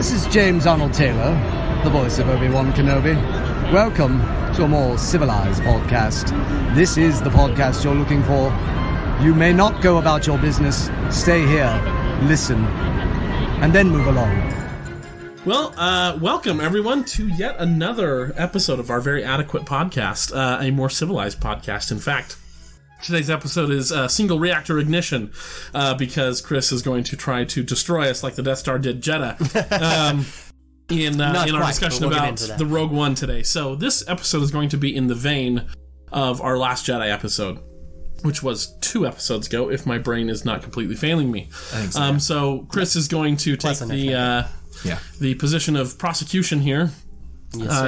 This is James Arnold Taylor, the voice of Obi-Wan Kenobi. Welcome to a more civilized podcast. This is the podcast you're looking for. You may not go about your business. Stay here, listen, and then move along. Well, welcome everyone to yet another episode of our very adequate podcast, a more civilized podcast, in fact. Today's episode is single reactor ignition, because Chris is going to try to destroy us like the Death Star did Jedha in our discussion about the Rogue One today. So this episode is going to be in the vein of our Last Jedi episode, which was 2 episodes ago, if my brain is not completely failing me. I think so. So Chris is going to take the position of prosecution here,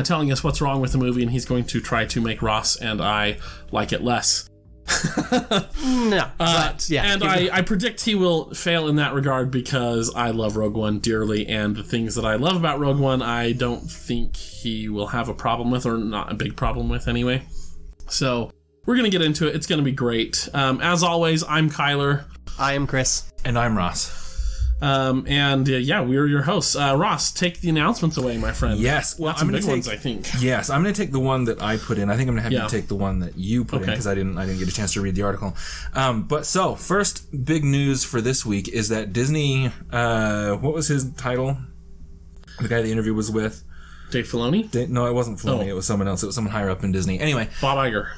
telling us what's wrong with the movie, and he's going to try to make Ross and I like it less. I predict he will fail in that regard because I love Rogue One dearly, and the things that I love about Rogue One I don't think he will have a problem with, or not a big problem with anyway. So we're going to get into it. It's going to be great. As always, I'm Kyler. I am Chris. And I'm Ross. We're your hosts. Ross, take the announcements away, my friend. Yes. Well, I'm going to take ones, I think. Yes, I'm going to take the one that I put in. I think I'm going to have you take the one that you put in, because I didn't get a chance to read the article. So first big news for this week is that Disney, what was his title? The guy the interview was with? Dave Filoni? No, it wasn't Filoni. It was someone else. It was someone higher up in Disney. Anyway. Bob Iger.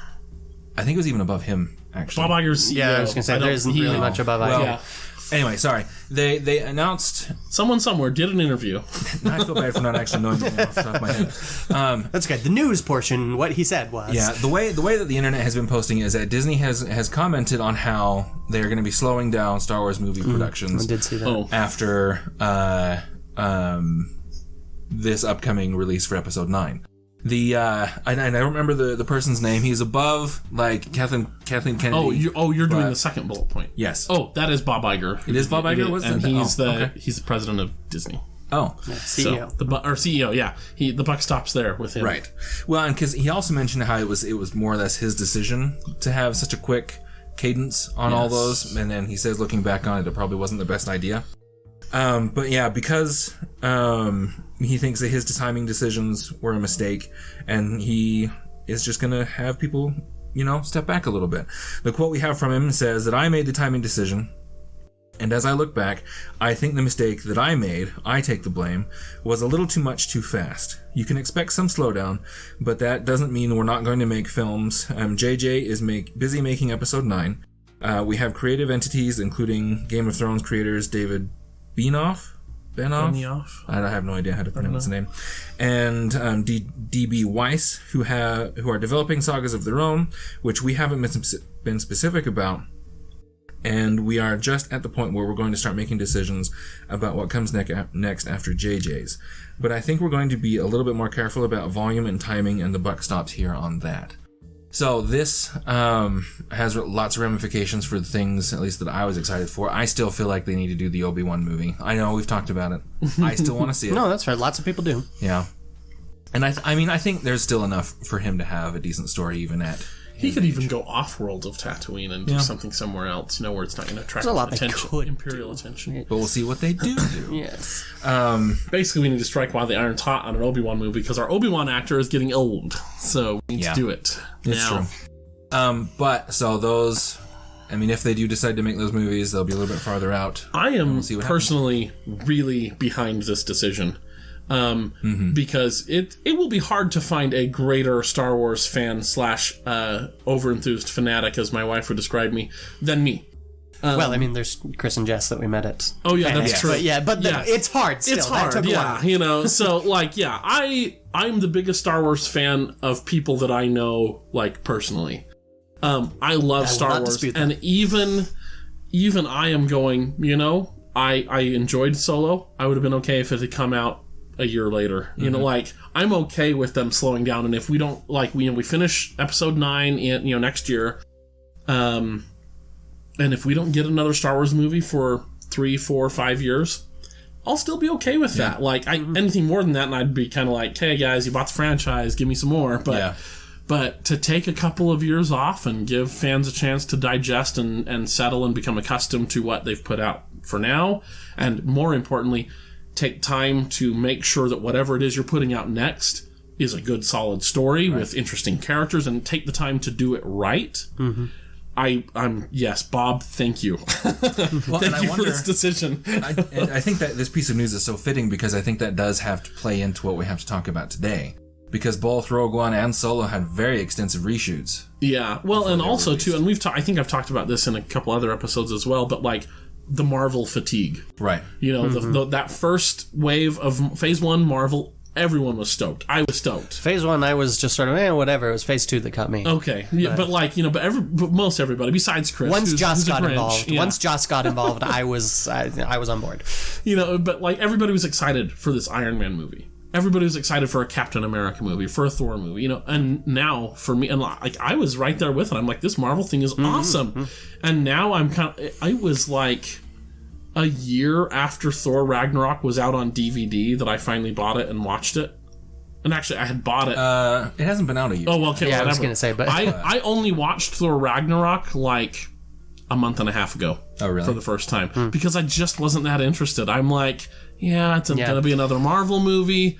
I think it was even above him, actually. Bob Iger's CEO. Yeah, I was going to say, there isn't really much above Iger. Yeah. Anyway, sorry. They announced... Someone somewhere did an interview. I feel bad for not actually knowing the name off the top of my head. That's good. The news portion, what he said was... Yeah, the way that the internet has been posting is that Disney has commented on how they're going to be slowing down Star Wars movie productions. I did see that. After this upcoming release for Episode 9. I don't remember the person's name. He's above, like, Kathleen Kennedy. You're doing the second bullet point. Yes. Oh, that is Bob Iger. It is Bob Iger? He's the president of Disney. Oh. CEO. So, CEO, yeah. The buck stops there with him. Right. Well, and because he also mentioned how it was more or less his decision to have such a quick cadence on all those, and then he says, looking back on it, it probably wasn't the best idea. But yeah, because he thinks that his timing decisions were a mistake, and he is just going to have people, step back a little bit. The quote we have from him says that I made the timing decision, and as I look back, I think the mistake that I made, I take the blame, was a little too much too fast. You can expect some slowdown, but that doesn't mean we're not going to make films. JJ is busy making Episode 9. We have creative entities, including Game of Thrones creators David Benioff? I have no idea how to pronounce the name. And D.B. Weiss, who are developing sagas of their own, which we haven't been specific about. And we are just at the point where we're going to start making decisions about what comes next after JJ's. But I think we're going to be a little bit more careful about volume and timing, and the buck stops here on that. So this has lots of ramifications for the things, at least that I was excited for. I still feel like they need to do the Obi-Wan movie. I know, we've talked about it. I still want to see it. No, that's right. Lots of people do. Yeah. And I think there's still enough for him to have a decent story even at... He could even go off-world of Tatooine and do something somewhere else, where it's not going to attract Imperial attention. But we'll see what they do. Yes. Basically, we need to strike while the iron's hot on an Obi-Wan movie, because our Obi-Wan actor is getting old. So we need to do it now. True. But, so those... if they do decide to make those movies, they'll be a little bit farther out. I am personally really behind this decision. Because it will be hard to find a greater Star Wars fan / over-enthused fanatic, as my wife would describe me, than me. There's Chris and Jess that we met at. Oh yeah, that's true. But it's hard still. It's hard, I'm the biggest Star Wars fan of people that I know, personally. I love Star Wars, and even I am going, I enjoyed Solo. I would have been okay if it had come out a year later. I'm okay with them slowing down, and if we don't we finish Episode 9 in next year, and if we don't get another Star Wars movie for 3, 4, 5 years, I'll still be okay with that. Anything more than that, and I'd be kind of like, hey guys, you bought the franchise, give me some more. But to take a couple of years off and give fans a chance to digest and settle and become accustomed to what they've put out for now, and more importantly, take time to make sure that whatever it is you're putting out next is a good, solid story with interesting characters, and take the time to do it right. Mm-hmm. Yes, Bob, thank you. Thank you for this decision. I think that this piece of news is so fitting because I think that does have to play into what we have to talk about today. Because both Rogue One and Solo had very extensive reshoots. Yeah, well, and also, too, and I think I've talked about this in a couple other episodes as well, but, like, the Marvel fatigue. Right. You know, that first wave of Phase 1 Marvel, everyone was stoked. I was stoked. Phase 1, I was just sort of, whatever. It was Phase 2 that cut me. Okay. Yeah, but most everybody, besides Chris. Once Joss got involved, I was on board. You know, but, like, everybody was excited for this Iron Man movie. Everybody was excited for a Captain America movie, for a Thor movie, you know, and now for me, and like I was right there with it. I'm like, this Marvel thing is awesome. And now I was like a year after Thor Ragnarok was out on DVD that I finally bought it and watched it. And actually, I had bought it. It hasn't been out a year. Oh, well, okay, yeah, whatever. I was going to say, but I only watched Thor Ragnarok like a month and a half ago. Oh, really? For the first time. Because I just wasn't that interested. I'm like, it's going to be another Marvel movie.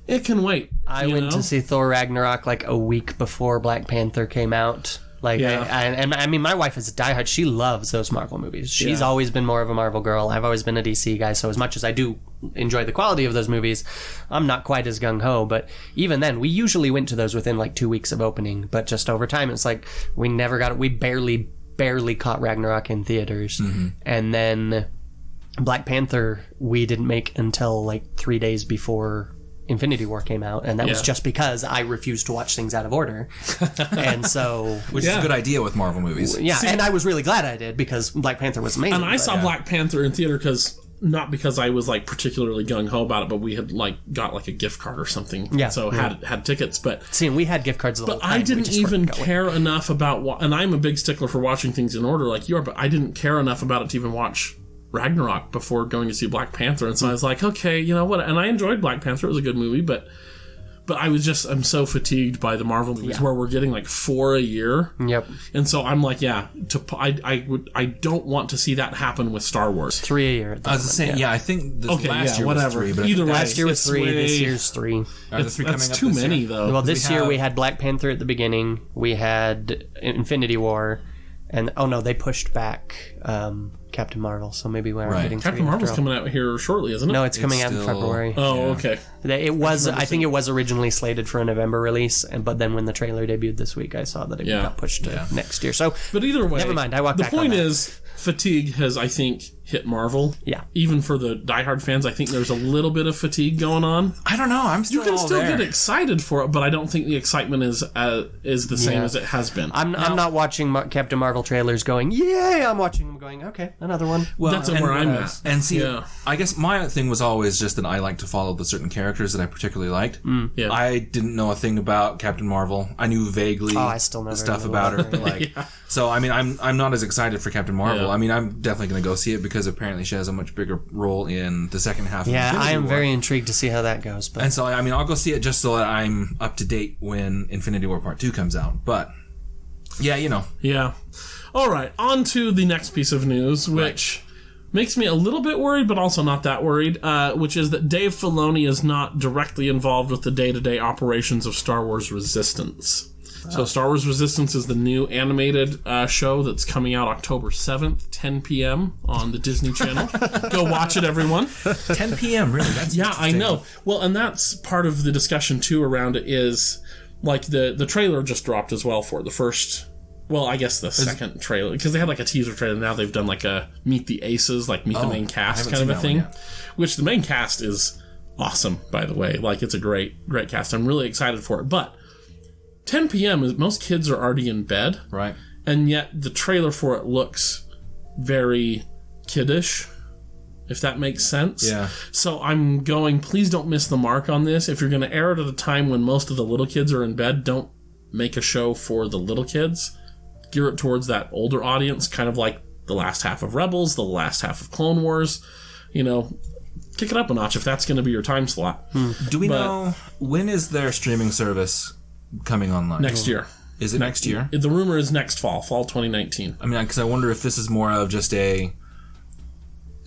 It can wait. I went to see Thor Ragnarok like a week before Black Panther came out. Like, I mean, my wife is a diehard. She loves those Marvel movies. She's always been more of a Marvel girl. I've always been a DC guy. So as much as I do enjoy the quality of those movies, I'm not quite as gung-ho. But even then, we usually went to those within like 2 weeks of opening. But just over time, it's like we never got it. We barely caught Ragnarok in theaters. And then Black Panther we didn't make until like 3 days before Infinity War came out, and that was just because I refused to watch things out of order. And so which is a good idea with Marvel movies. And I was really glad I did because Black Panther was amazing. And I saw Black Panther in theater not because I was like particularly gung-ho about it, but we had like got like a gift card or something. So had tickets, but and we had gift cards the whole time. I didn't even care enough about and I'm a big stickler for watching things in order like you are, but I didn't care enough about it to even watch Ragnarok before going to see Black Panther. And so I was like, okay, you know what? And I enjoyed Black Panther. It was a good movie, but I'm so fatigued by the Marvel movies where we're getting like 4 a year. Yep. And so I'm like, I don't want to see that happen with Star Wars. 3 a year. I was saying, I think last year was 3. But either last year was 3. This year's 3. Are the 3 coming that's up too this many year? though. Well, this year we had Black Panther at the beginning. We had Infinity War, and they pushed back Captain Marvel, so maybe we aren't getting Captain Marvel's coming out here shortly, isn't it? No, it's coming out in February. Oh, okay. It was. I think it was originally slated for a November release, but then when the trailer debuted this week, I saw that it got pushed to next year. So, but either way, never mind. I walked back. The point is, fatigue has, I think, hit Marvel. Yeah. Even for the diehard fans, I think there's a little bit of fatigue going on. I don't know. You can still get excited for it, but I don't think the excitement is the same as it has been. I'm not watching Captain Marvel trailers going, yay! I'm watching them going, okay, another one. Well, that's where I'm at. And see, I guess my thing was always just that I like to follow the certain characters that I particularly liked. I didn't know a thing about Captain Marvel. I knew vaguely stuff about her. But so, I mean, I'm not as excited for Captain Marvel. Yeah. I mean, I'm definitely going to go see it because apparently she has a much bigger role in the second half of Infinity War. I am very intrigued to see how that goes. But. And so, I mean, I'll go see it just so that I'm up to date when Infinity War Part 2 comes out. But, Yeah. All right, on to the next piece of news, which makes me a little bit worried, but also not that worried, which is that Dave Filoni is not directly involved with the day-to-day operations of Star Wars Resistance. So Star Wars Resistance is the new animated show that's coming out October 7th, 10 p.m. on the Disney Channel. Go watch it, everyone. 10 p.m., really? That's I know. Well, and that's part of the discussion, too, around it is, like, the trailer just dropped as well for the first... Well, I guess the second trailer, because they had like a teaser trailer. Now they've done like a Meet the Aces, like Meet the Main Cast kind of a thing. Which the main cast is awesome, by the way. Like, it's a great cast. I'm really excited for it. But 10 p.m. is most kids are already in bed, right? And yet the trailer for it looks very kiddish, if that makes sense. Yeah. So I'm going, please don't miss the mark on this. If you're going to air it at a time when most of the little kids are in bed, don't make a show for the little kids. Gear it towards that older audience, kind of like the last half of Rebels, the last half of Clone Wars. You know, kick it up a notch if that's going to be your time slot. Do we know when is their streaming service coming online? Next year. Is it next year? The rumor is next fall 2019. I mean, because I wonder if this is more of just a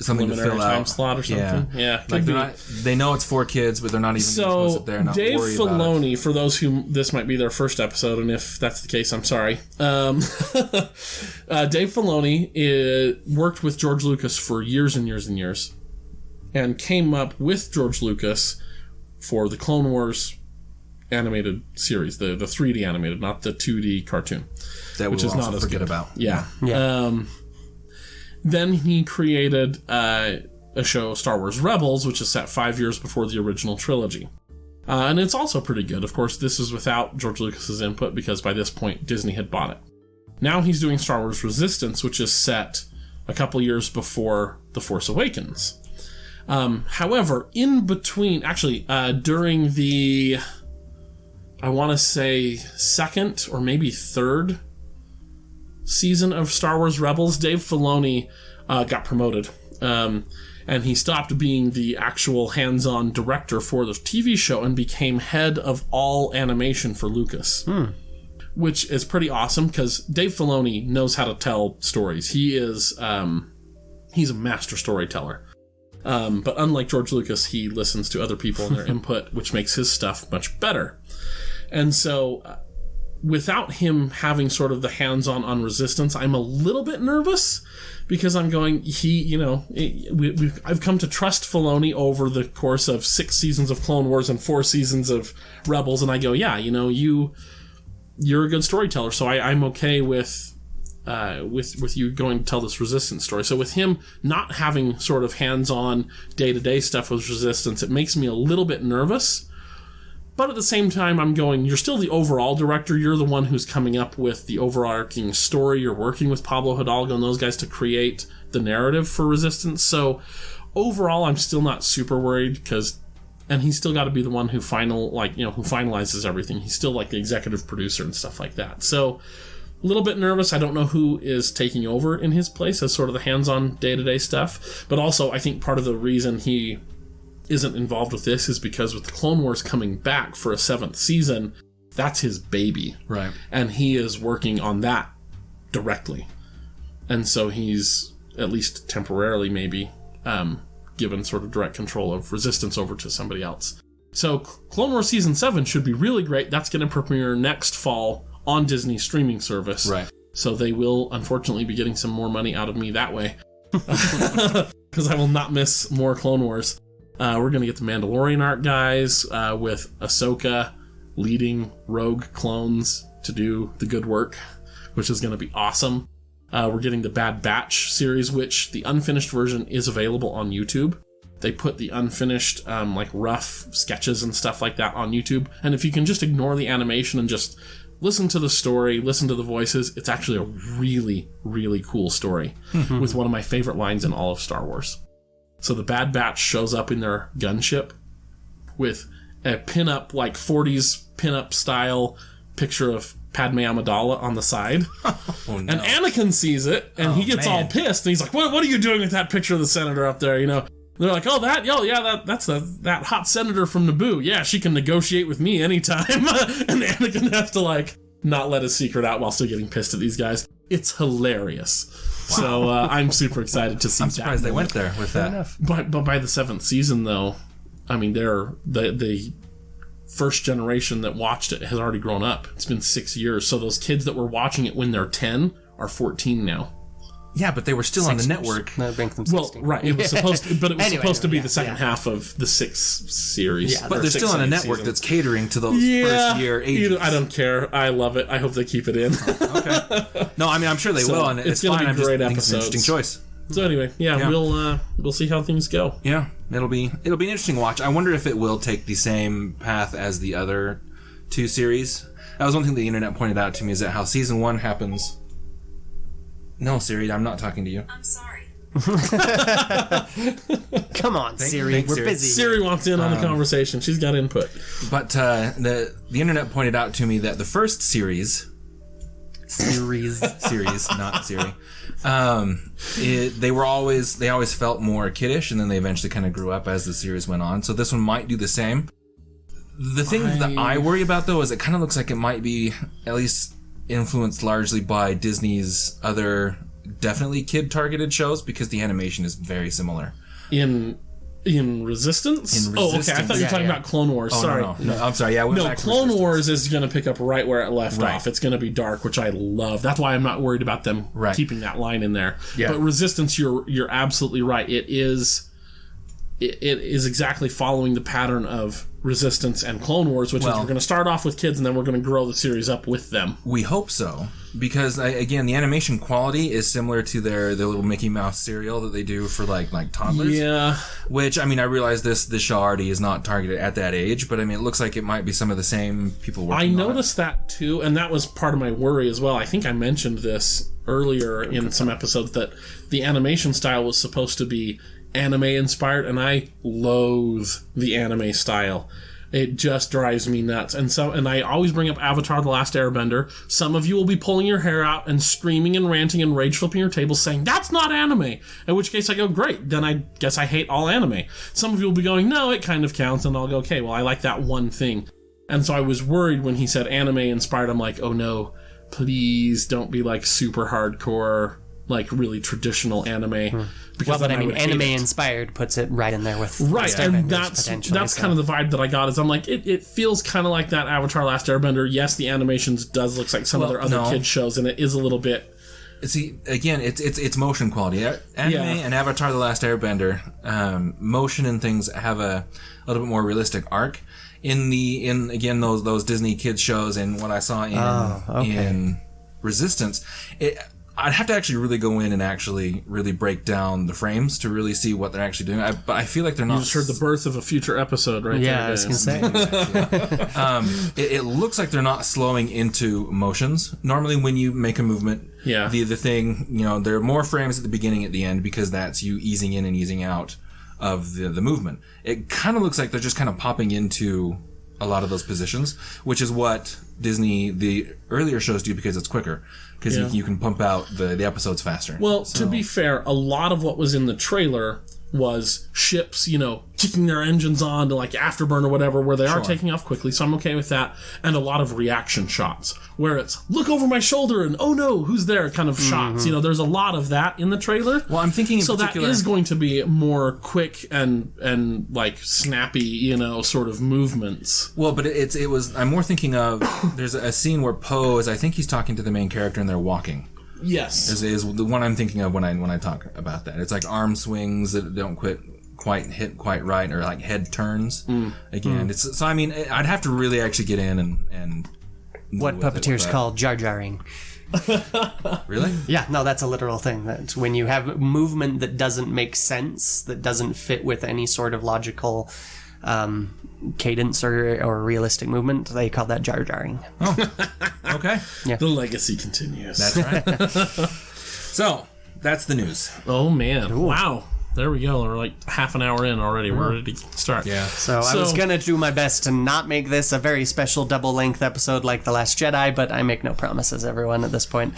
something to fill time out slot or something. Yeah, like they know it's for kids, but they're not even supposed to sit there and not Dave worry Filoni, about it. For those who this might be their first episode, and if that's the case, I'm sorry. Dave Filoni worked with George Lucas for years and years and years, and came up with George Lucas for the Clone Wars animated series, the 3D animated, not the 2D cartoon, Which is not as forget good. About. Yeah. Then he created a show, Star Wars Rebels, which is set 5 years before the original trilogy. And it's also pretty good. Of course, this is without George Lucas's input because by this point, Disney had bought it. Now he's doing Star Wars Resistance, which is set a couple years before The Force Awakens. However, in between, actually, during the, I want to say, second or maybe third season of Star Wars Rebels, Dave Filoni got promoted. And he stopped being the actual hands-on director for the TV show and became head of all animation for Lucas. Which is pretty awesome because Dave Filoni knows how to tell stories. He is, he's a master storyteller. But unlike George Lucas, he listens to other people and their input, which makes his stuff much better. And so, without him having sort of the hands-on on Resistance, I'm a little bit nervous because I'm going, I've come to trust Filoni over the course of 6 seasons of Clone Wars and 4 seasons of Rebels, and I go, yeah, you're a good storyteller, so I'm okay with you going to tell this Resistance story. So with him not having sort of hands-on day-to-day stuff with Resistance, it makes me a little bit nervous. But at the same time, I'm going, you're still the overall director. You're the one who's coming up with the overarching story. You're working with Pablo Hidalgo and those guys to create the narrative for Resistance. So overall, I'm still not super worried and he's still got to be the one who finalizes everything. He's still like the executive producer and stuff like that. So a little bit nervous. I don't know who is taking over in his place as sort of the hands-on day-to-day stuff. But also, I think part of the reason he isn't involved with this is because with the Clone Wars coming back for a 7th season, that's his baby. Right. And he is working on that directly. And so he's, at least temporarily maybe, given sort of direct control of Resistance over to somebody else. So Clone Wars Season 7 should be really great. That's going to premiere next fall on Disney's streaming service. Right. So they will, unfortunately, be getting some more money out of me that way. Because I will not miss more Clone Wars. We're going to get the Mandalorian art guys with Ahsoka leading rogue clones to do the good work, which is going to be awesome. We're getting the Bad Batch series, which the unfinished version is available on YouTube. They put the unfinished, rough sketches and stuff like that on YouTube. And if you can just ignore the animation and just listen to the story, listen to the voices, it's actually a really, really cool story with one of my favorite lines in all of Star Wars. So the Bad Batch shows up in their gunship with a pinup, 40s pinup style picture of Padme Amidala on the side. Oh, no. And Anakin sees it, and he gets all pissed, and he's like, what are you doing with that picture of the senator up there, They're like, that's that hot senator from Naboo. Yeah, she can negotiate with me anytime. And Anakin has to, not let his secret out while still getting pissed at these guys. It's hilarious. Wow. So I'm super excited to see that. I'm surprised they went there with that. But by the 7th season, though, I mean, the first generation that watched it has already grown up. It's been 6 years. So those kids that were watching it when they're 10 are 14 now. Yeah, but they were still on the network. No, them 16. Right. It was supposed to be the second half of the 6th series. Yeah, but they're still on a network that's catering to those first year ages. I don't care. I love it. I hope they keep it in. Okay. No, I mean, I'm sure they will, and it's fine. I'm just thinking it's an interesting choice. So anyway, we'll see how things go. Yeah, it'll be an interesting watch. I wonder if it will take the same path as the other 2 series. That was one thing the internet pointed out to me, is that how season 1 happens. No, Siri, I'm not talking to you. I'm sorry. Come on, Siri. We're busy. Siri wants in on the conversation. She's got input. But the internet pointed out to me that the first series, not Siri, they always felt more kiddish, and then they eventually kind of grew up as the series went on. So this one might do the same. The thing that I worry about, though, is it kind of looks like it might be at least influenced largely by Disney's other definitely kid-targeted shows because the animation is very similar. In Resistance? Oh, okay. I thought you were talking about Clone Wars. Sorry. No, I'm sorry. Yeah, no, Clone Wars is going to pick up right where it left off. It's going to be dark, which I love. That's why I'm not worried about them keeping that line in there. Yeah. But Resistance, you're absolutely right. It is exactly following the pattern of Resistance and Clone Wars, which is we're going to start off with kids and then we're going to grow the series up with them. We hope so. Because, again, the animation quality is similar to their little Mickey Mouse cereal that they do for, like toddlers. Yeah. Which, I mean, I realize this show already is not targeted at that age, but, I mean, it looks like it might be some of the same people working on it. I noticed that, too, and that was part of my worry as well. I think I mentioned this earlier in some episodes, that the animation style was supposed to be anime-inspired, and I loathe the anime style. It just drives me nuts. And I always bring up Avatar: The Last Airbender. Some of you will be pulling your hair out and screaming and ranting and rage flipping your tables saying, that's not anime. In which case I go, great, then I guess I hate all anime. Some of you will be going, no, it kind of counts. And I'll go, okay, well, I like that one thing. And so I was worried when he said anime inspired. I'm like, oh no, please don't be like super hardcore, like really traditional anime. Well, but I mean, anime inspired puts it right in there with and that's kind of the vibe that I got. Is I'm like, it feels kind of like that Avatar: Last Airbender. Yes, the animations does look like some of their other kids shows, and it is a little bit. See, again, it's motion quality. Anime and Avatar: The Last Airbender, motion and things have a little bit more realistic arc. In again those Disney kids shows and what I saw in Resistance, I'd have to actually really go in and actually really break down the frames to really see what they're actually doing. But I feel like they're not... You just heard the birth of a future episode, right? Yeah, I was going to say. It looks like they're not slowing into motions. Normally when you make a movement, the thing, there are more frames at the beginning at the end because that's you easing in and easing out of the movement. It kind of looks like they're just kind of popping into a lot of those positions, which is what Disney, the earlier shows do because it's quicker. Because you can pump out the episodes faster. Well, to be fair, a lot of what was in the trailer was ships, kicking their engines on to like afterburn or whatever, where they are taking off quickly, so I'm okay with that. And a lot of reaction shots, where it's, look over my shoulder and, oh no, who's there kind of shots. There's a lot of that in the trailer. Well, I'm thinking in particular... that is going to be more quick and like snappy, sort of movements. Well, but it was... I'm more thinking of... There's a scene where Poe is, I think he's talking to the main character and they're walking. Yes. Is the one I'm thinking of when I talk about that. It's like arm swings that don't hit quite right, or like head turns. Again, so I mean, I'd have to really actually get in and what puppeteers call jar jarring. Really? Yeah, no, that's a literal thing. That's when you have movement that doesn't make sense, that doesn't fit with any sort of logical cadence or realistic movement. They call that jar jarring. Oh, okay. Yeah. The legacy continues. That's right. So, that's the news. Oh, man. Ooh. Wow. There we go. We're like half an hour in already. We're ready to start. Yeah. So I was going to do my best to not make this a very special double-length episode like The Last Jedi, but I make no promises, everyone, at this point.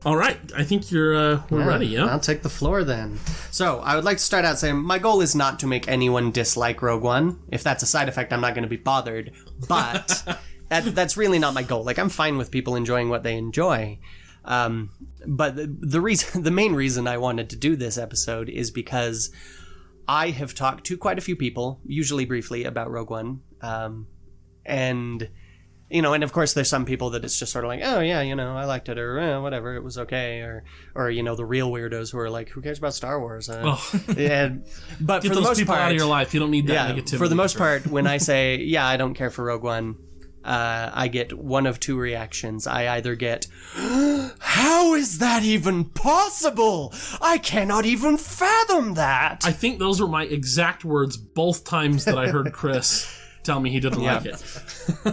All right, I think we're ready, yeah? I'll take the floor then. So, I would like to start out saying, my goal is not to make anyone dislike Rogue One. If that's a side effect, I'm not going to be bothered. But that's really not my goal. Like, I'm fine with people enjoying what they enjoy. But the main reason I wanted to do this episode is because I have talked to quite a few people, usually briefly, about Rogue One. And of course there's some people that it's just sort of like, oh yeah, I liked it, or whatever, it was okay, or the real weirdos who are like, who cares about Star Wars? But get for the most people part, out of your life. You don't need that negativity. For the most part, when I say, yeah, I don't care for Rogue One, I get one of two reactions. I either get, how is that even possible? I cannot even fathom that. I think those were my exact words both times that I heard Chris tell me he didn't like it.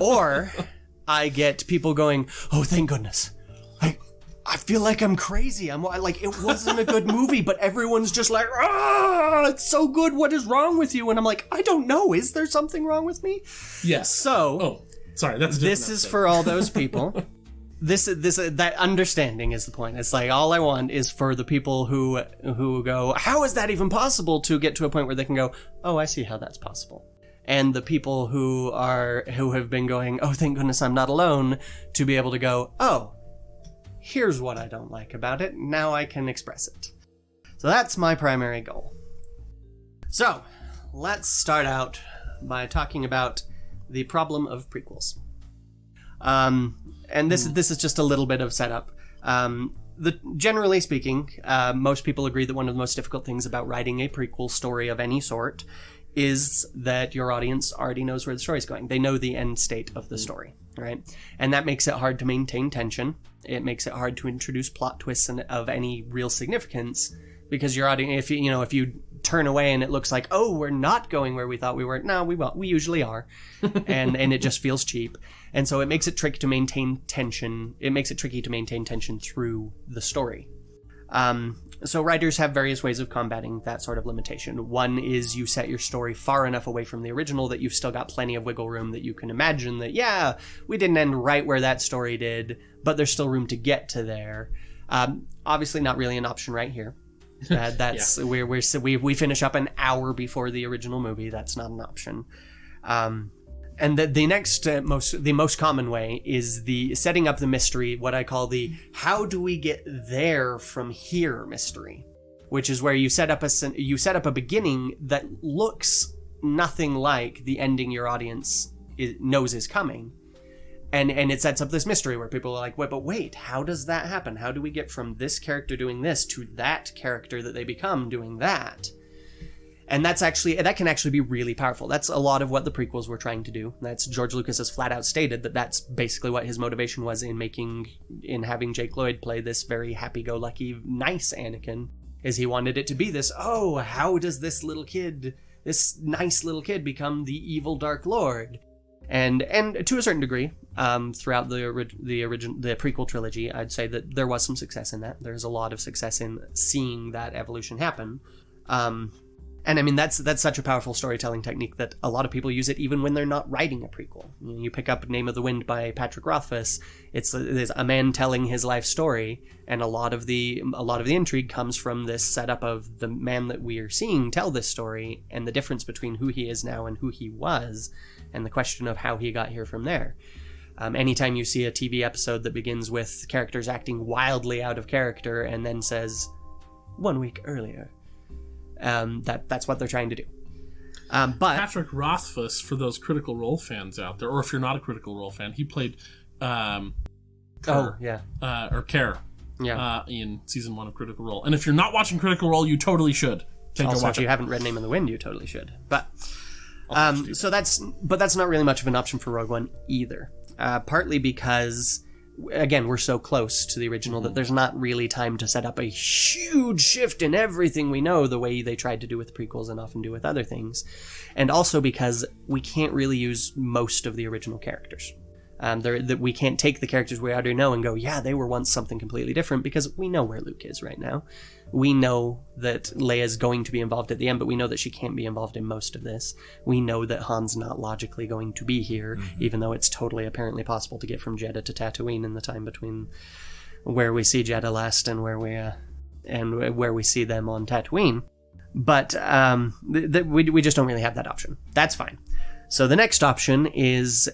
Or I get people going, oh, thank goodness. I feel like I'm crazy. I'm like, it wasn't a good movie, but everyone's just like, it's so good. What is wrong with you? And I'm like, I don't know. Is there something wrong with me? Yes. So, sorry, that's this is for all those people. That understanding is the point. It's like, all I want is for the people who go, how is that even possible, to get to a point where they can go, oh, I see how that's possible. And the people who have been going, oh, thank goodness I'm not alone, to be able to go, oh, here's what I don't like about it. Now I can express it. So that's my primary goal. So, let's start out by talking about the problem of prequels. And this is just a little bit of setup. Generally speaking, most people agree that one of the most difficult things about writing a prequel story of any sort is that your audience already knows where the story's going. They know the end state of the story, right? And that makes it hard to maintain tension. It makes it hard to introduce plot twists of any real significance, because your audience, if you turn away and it looks like, oh, we're not going where we thought we were. No, we usually are. and it just feels cheap. And so it makes it tricky to maintain tension. It makes it tricky to maintain tension through the story. So writers have various ways of combating that sort of limitation. One is you set your story far enough away from the original that you've still got plenty of wiggle room that you can imagine that, yeah, we didn't end right where that story did, but there's still room to get to there. Obviously not really an option right here. That's we finish up an hour before the original movie. That's not an option. And the next the most common way is the setting up the mystery, what I call the how do we get there from here mystery, which is where you set up a beginning that looks nothing like the ending your audience knows is coming. And it sets up this mystery where people are like, wait, how does that happen? How do we get from this character doing this to that character that they become doing that? And that can actually be really powerful. That's a lot of what the prequels were trying to do. That's George Lucas has flat out stated that that's basically what his motivation was in having Jake Lloyd play this very happy-go-lucky, nice Anakin, is he wanted it to be this, oh, how does this nice little kid become the evil Dark Lord? And to a certain degree, throughout the prequel trilogy, I'd say that there was some success in that. There's a lot of success in seeing that evolution happen. And I mean, that's such a powerful storytelling technique that a lot of people use it even when they're not writing a prequel. You pick up Name of the Wind by Patrick Rothfuss. It's a man telling his life story, and a lot of the intrigue comes from this setup of the man that we are seeing tell this story, and the difference between who he is now and who he was, and the question of how he got here from there. Anytime you see a TV episode that begins with characters acting wildly out of character and then says, 1 week earlier, that's what they're trying to do. But Patrick Rothfuss, for those Critical Role fans out there, or if you're not a Critical Role fan, he played Care in season 1 of Critical Role. And if you're not watching Critical Role, you totally should. Also, if you haven't read Name of the Wind, you totally should. But that's not really much of an option for Rogue One either. Partly because, again, we're so close to the original that there's not really time to set up a huge shift in everything we know the way they tried to do with prequels and often do with other things. And also because we can't really use most of the original characters. We can't take the characters we already know and go, yeah, they were once something completely different, because we know where Luke is right now. We know that Leia's going to be involved at the end, but we know that she can't be involved in most of this. We know that Han's not logically going to be here, even though it's totally apparently possible to get from Jeddah to Tatooine in the time between where we see Jeddah last and where we see them on Tatooine. But we just don't really have that option. That's fine. So the next option is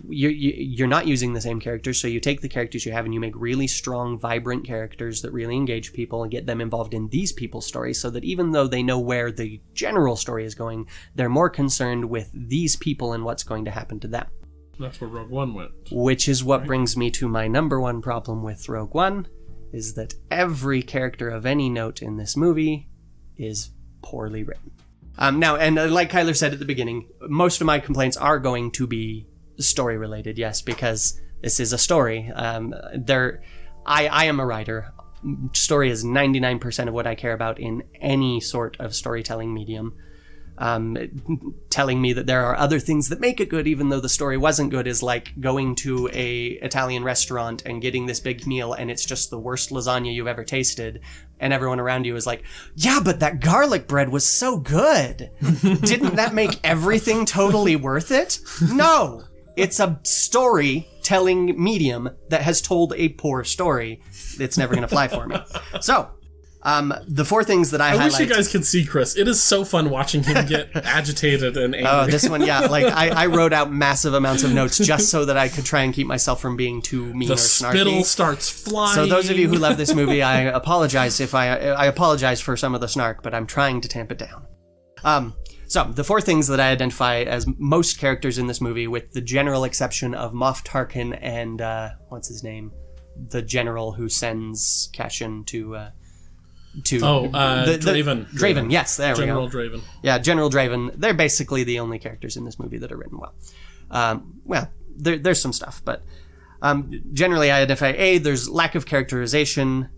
you're not using the same characters, so you take the characters you have and you make really strong, vibrant characters that really engage people and get them involved in these people's stories, so that even though they know where the general story is going, they're more concerned with these people and what's going to happen to them. That's where Rogue One went. Which is what brings me to my number one problem with Rogue One, is that every character of any note in this movie is poorly written. Now, and like Kyler said at the beginning, most of my complaints are going to be story related, yes, because this is a story. I am a writer. Story is 99% of what I care about in any sort of storytelling medium. Telling me that there are other things that make it good even though the story wasn't good is like going to a Italian restaurant and getting this big meal and it's just the worst lasagna you've ever tasted, and everyone around you is like, yeah, but that garlic bread was so good. Didn't that make everything totally worth it? No! It's a storytelling medium that has told a poor story. It's never going to fly for me. So, The 4 things that I highlight... wish you guys could see Chris. It is so fun watching him get agitated and angry. Oh, this one, yeah. Like, I wrote out massissive amounts of notes just so that I could try and keep myself from being too mean or snarky. The spittle starts flying. So those of you who love this movie, I apologize if I apologize for some of the snark, but I'm trying to tamp it down. So, the 4 things that I identify as most characters in this movie, with the general exception of Moff Tarkin and, what's his name? The general who sends Cashin to Draven. Draven, yes, there General we go. Draven. Yeah, General Draven. They're basically the only characters in this movie that are written well. There's some stuff, but generally I identify A, there's lack of characterization,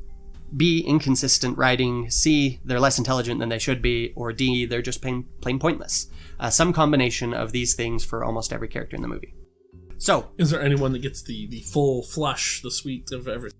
B, inconsistent writing, C, they're less intelligent than they should be, or D, they're just plain pointless. Some combination of these things for almost every character in the movie. So, is there anyone that gets the full flush, the sweet of everything?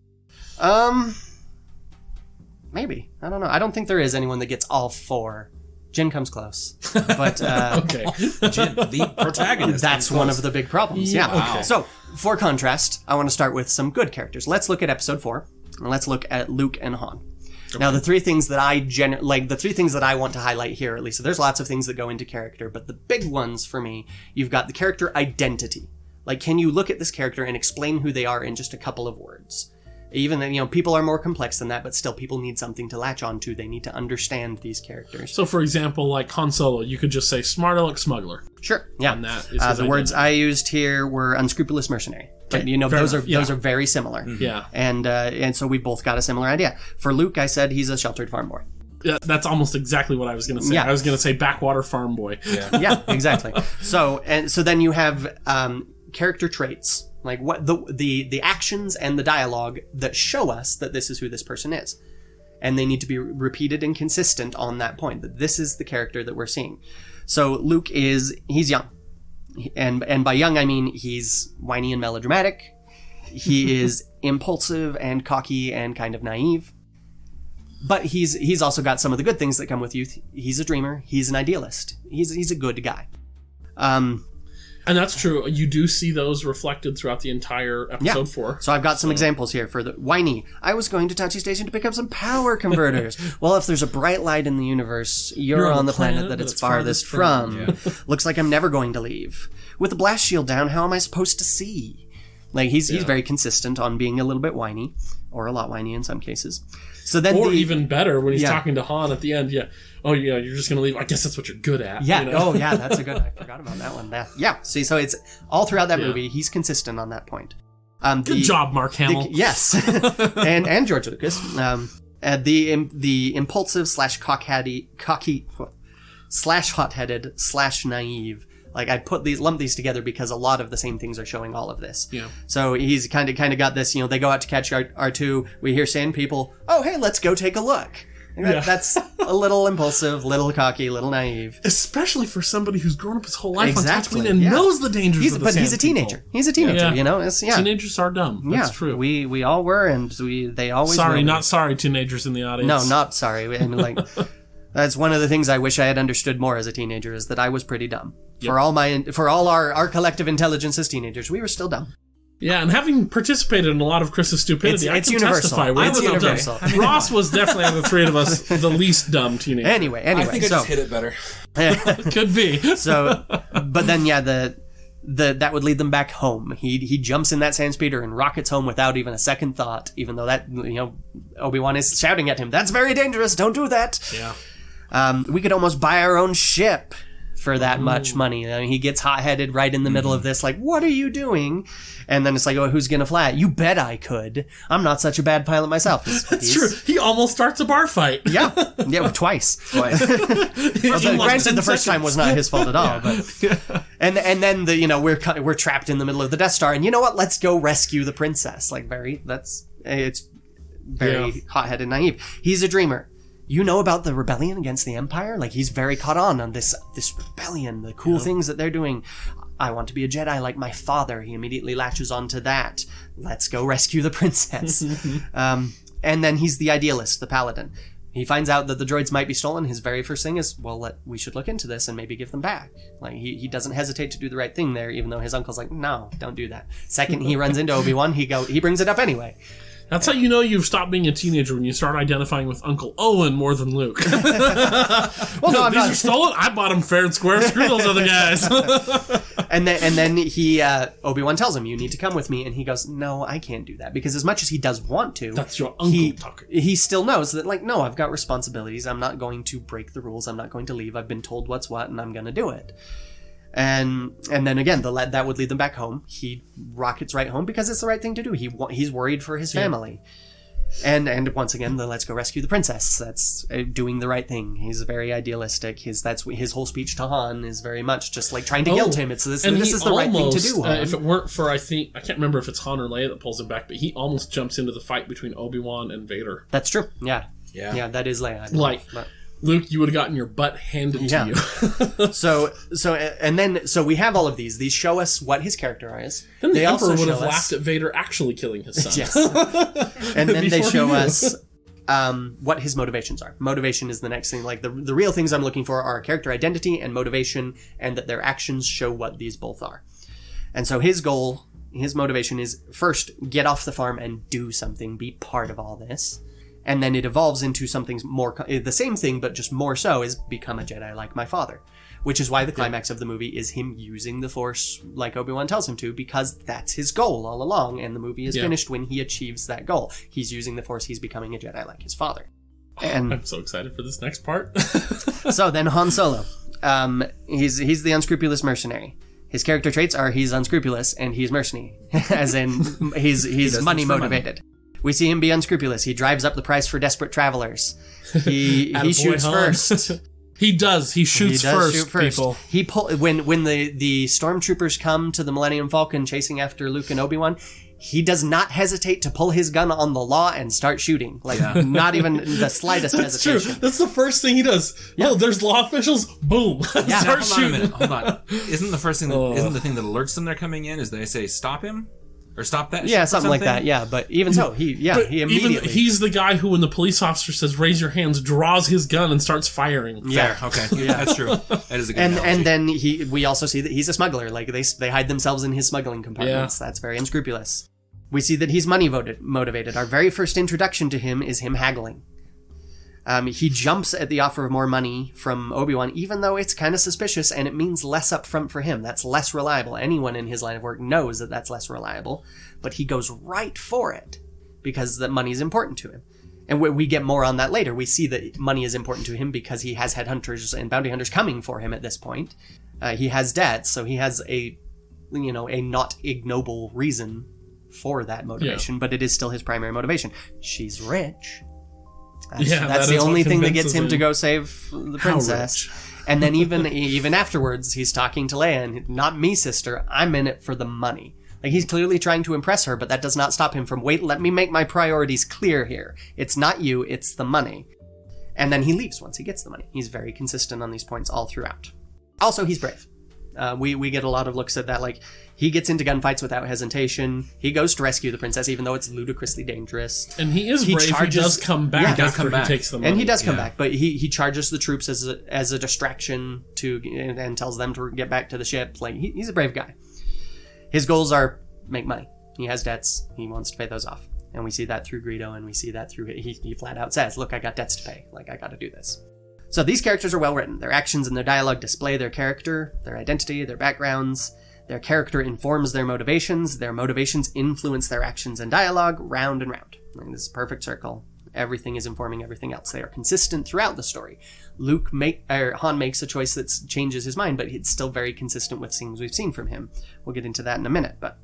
Maybe. I don't know. I don't think there is anyone that gets all 4. Jin comes close. But, okay. Jin, the protagonist. That's one of the big problems. Yeah. Wow. Okay. So, for contrast, I want to start with some good characters. Let's look at episode 4, and let's look at Luke and Han. Okay. Now, the 3 things that the 3 things that I want to highlight here, at least, so there's lots of things that go into character, but the big ones for me, you've got the character identity. Like, can you look at this character and explain who they are in just a couple of words? Even then, people are more complex than that, but still people need something to latch onto. They need to understand these characters. So, for example, like Han Solo, you could just say smart aleck smuggler. Sure, yeah. And that is the words I used here were unscrupulous mercenary. But, those are very similar. Mm-hmm. Yeah. And so we both got a similar idea. For Luke, I said he's a sheltered farm boy. Yeah, that's almost exactly what I was going to say. Yeah. I was going to say backwater farm boy. Yeah, yeah, exactly. So then you have character traits. Like what the actions and the dialogue that show us that this is who this person is. And they need to be repeated and consistent on that point, that this is the character that we're seeing. So Luke he's young. And by young, I mean he's whiny and melodramatic. He is impulsive and cocky and kind of naive. But he's also got some of the good things that come with youth. He's a dreamer. He's an idealist. He's a good guy. And that's true. You do see those reflected throughout the entire episode 4. So I've got some examples here for the whiny. I was going to Tachi Station to pick up some power converters. Well, if there's a bright light in the universe, you're on the planet that it's farthest from. Yeah. Looks like I'm never going to leave. With the blast shield down, how am I supposed to see? Like he's very consistent on being a little bit whiny, or a lot whiny in some cases. So then, even better when he's talking to Han at the end. Yeah. Oh, yeah. You're just gonna leave. I guess that's what you're good at. Yeah. Oh, yeah. That's a good. I forgot about that one. Yeah. See, so it's all throughout that movie. He's consistent on that point. Good job, Mark Hamill. Yes, and George Lucas. The impulsive / cocky / hot-headed / naive. Like I lump these together because a lot of the same things are showing all of this. Yeah. So he's kind of got this. They go out to catch R2. We hear sand people. Oh, hey, let's go take a look. That's a little impulsive, little cocky, little naive. Especially for somebody who's grown up his whole life on Tatooine and knows the dangers of the But he's a teenager. People. He's a teenager, Teenagers are dumb. That's true. We all were, and they always Sorry, not sorry, teenagers in the audience. No, not sorry. I mean, like, that's one of the things I wish I had understood more as a teenager, is that I was pretty dumb. Yep. For all our collective intelligence as teenagers, we were still dumb. Yeah, and having participated in a lot of Chris's stupidity, I can universal. Testify. It's universal. Ross was definitely out of the 3 of us the least dumb teenager. Anyway, I think I just hit it better. Could be. So, but then that would lead them back home. He jumps in that sand speeder and rockets home without even a second thought. Even though that Obi-Wan is shouting at him, "That's very dangerous. Don't do that." Yeah. We could almost buy our own ship for that much money. I mean, he gets hot-headed right in the middle of this, like, what are you doing? And then it's like, oh, who's gonna fly it? You bet I could. I'm not such a bad pilot myself. That's true. He almost starts a bar fight. Yeah, twice. Well, granted, the first time was not his fault at all. But and then we're trapped in the middle of the Death Star, and you know what? Let's go rescue the princess. Like it's very hot-headed, naive. He's a dreamer. You know about the rebellion against the Empire? Like, he's very caught on this rebellion, the cool things that they're doing. I want to be a Jedi like my father. He immediately latches onto that. Let's go rescue the princess. And then he's the idealist, the paladin. He finds out that the droids might be stolen. His very first thing is, we should look into this and maybe give them back. Like, he doesn't hesitate to do the right thing there, even though his uncle's like, no, don't do that. Second, he runs into Obi-Wan. He brings it up anyway. That's how you know you've stopped being a teenager, when you start identifying with Uncle Owen more than Luke. Well, no, I'm These not. are stolen? I bought them fair and square. Screw those other guys. And then he Obi-Wan tells him, you need to come with me, and he goes, no, I can't do that, because as much as he does want to, That's your uncle talking. He still knows that, like, no, I've got responsibilities. I'm not going to break the rules. I'm not going to leave. I've been told what's what, and I'm going to do it. And then again, that would lead them back home. He rockets right home because it's the right thing to do. He's worried for his family. And once again, the let's go rescue the princess. That's doing the right thing. He's very idealistic. His whole speech to Han is very much just like trying to guilt him. This is the right thing to do, Han. If it weren't for, I can't remember if it's Han or Leia that pulls him back, but he almost jumps into the fight between Obi-Wan and Vader. That's true. Yeah, that is Leia. Luke, you would have gotten your butt handed to you. So we have all of these. These show us what his character is. Then the Emperor would have laughed at Vader actually killing his son. Yes. And then they show us what his motivations are. Motivation is the next thing. Like the real things I'm looking for are character identity and motivation, and that their actions show what these both are. And so his goal, his motivation is first, get off the farm and do something, be part of all this. And then it evolves into something more, the same thing, but just more so, is become a Jedi like my father. Which is why the climax of the movie is him using the Force like Obi-Wan tells him to, because that's his goal all along, and the movie is finished when he achieves that goal. He's using the Force, he's becoming a Jedi like his father. And I'm so excited for this next part. So then Han Solo. He's the unscrupulous mercenary. His character traits are he's unscrupulous and he's mercenary. As in, he's money motivated. We see him be unscrupulous. He drives up the price for desperate travelers. He shoots first. He does. He shoots first, people. When the stormtroopers come to the Millennium Falcon chasing after Luke and Obi-Wan, he does not hesitate to pull his gun on the law and start shooting. Not even the slightest hesitation. That's true. That's the first thing he does. Yeah. Oh, there's law officials. Boom. Yeah. Start hold shooting. on a minute. Hold on. Isn't the first thing isn't the thing that alerts them they're coming in is they say stop him? Or stop that? Yeah, something like that. Yeah, but even so, he immediately. He's the guy who, when the police officer says "raise your hands," draws his gun and starts firing. Yeah. Fair. Okay. Yeah, that's true. That is a good analogy. And then we also see that he's a smuggler. Like they hide themselves in his smuggling compartments. That's very unscrupulous. We see that he's money motivated. Our very first introduction to him is him haggling. He jumps at the offer of more money from Obi-Wan, even though it's kind of suspicious and it means less upfront for him. That's less reliable. Anyone in his line of work knows that that's less reliable, but he goes right for it because the money is important to him. And we get more on that later. We see that money is important to him because he has headhunters and bounty hunters coming for him at this point. He has debts, so he has a not ignoble reason for that motivation, but it is still his primary motivation. She's rich. That's the only thing that gets him to go save the princess. And then even afterwards, he's talking to Leia, and not me, sister. I'm in it for the money. Like, he's clearly trying to impress her, but that does not stop him from, wait, let me make my priorities clear here. It's not you, it's the money. And then he leaves once he gets the money. He's very consistent on these points all throughout. Also, he's brave. We get a lot of looks at that. Like, he gets into gunfights without hesitation. He goes to rescue the princess, even though it's ludicrously dangerous. And he is brave. He does come back after he takes the money. And he does come back, but he charges the troops as a distraction and tells them to get back to the ship. Like, he's a brave guy. His goals are make money. He has debts. He wants to pay those off. And we see that through Greedo, and we see that through... He flat out says, look, I got debts to pay. Like, I got to do this. So these characters are well written. Their actions and their dialogue display their character, their identity, their backgrounds. Their character informs their motivations. Their motivations influence their actions and dialogue, round and round. Like, this is a perfect circle. Everything is informing everything else. They are consistent throughout the story. Han makes a choice that changes his mind, but it's still very consistent with things we've seen from him. We'll get into that in a minute. But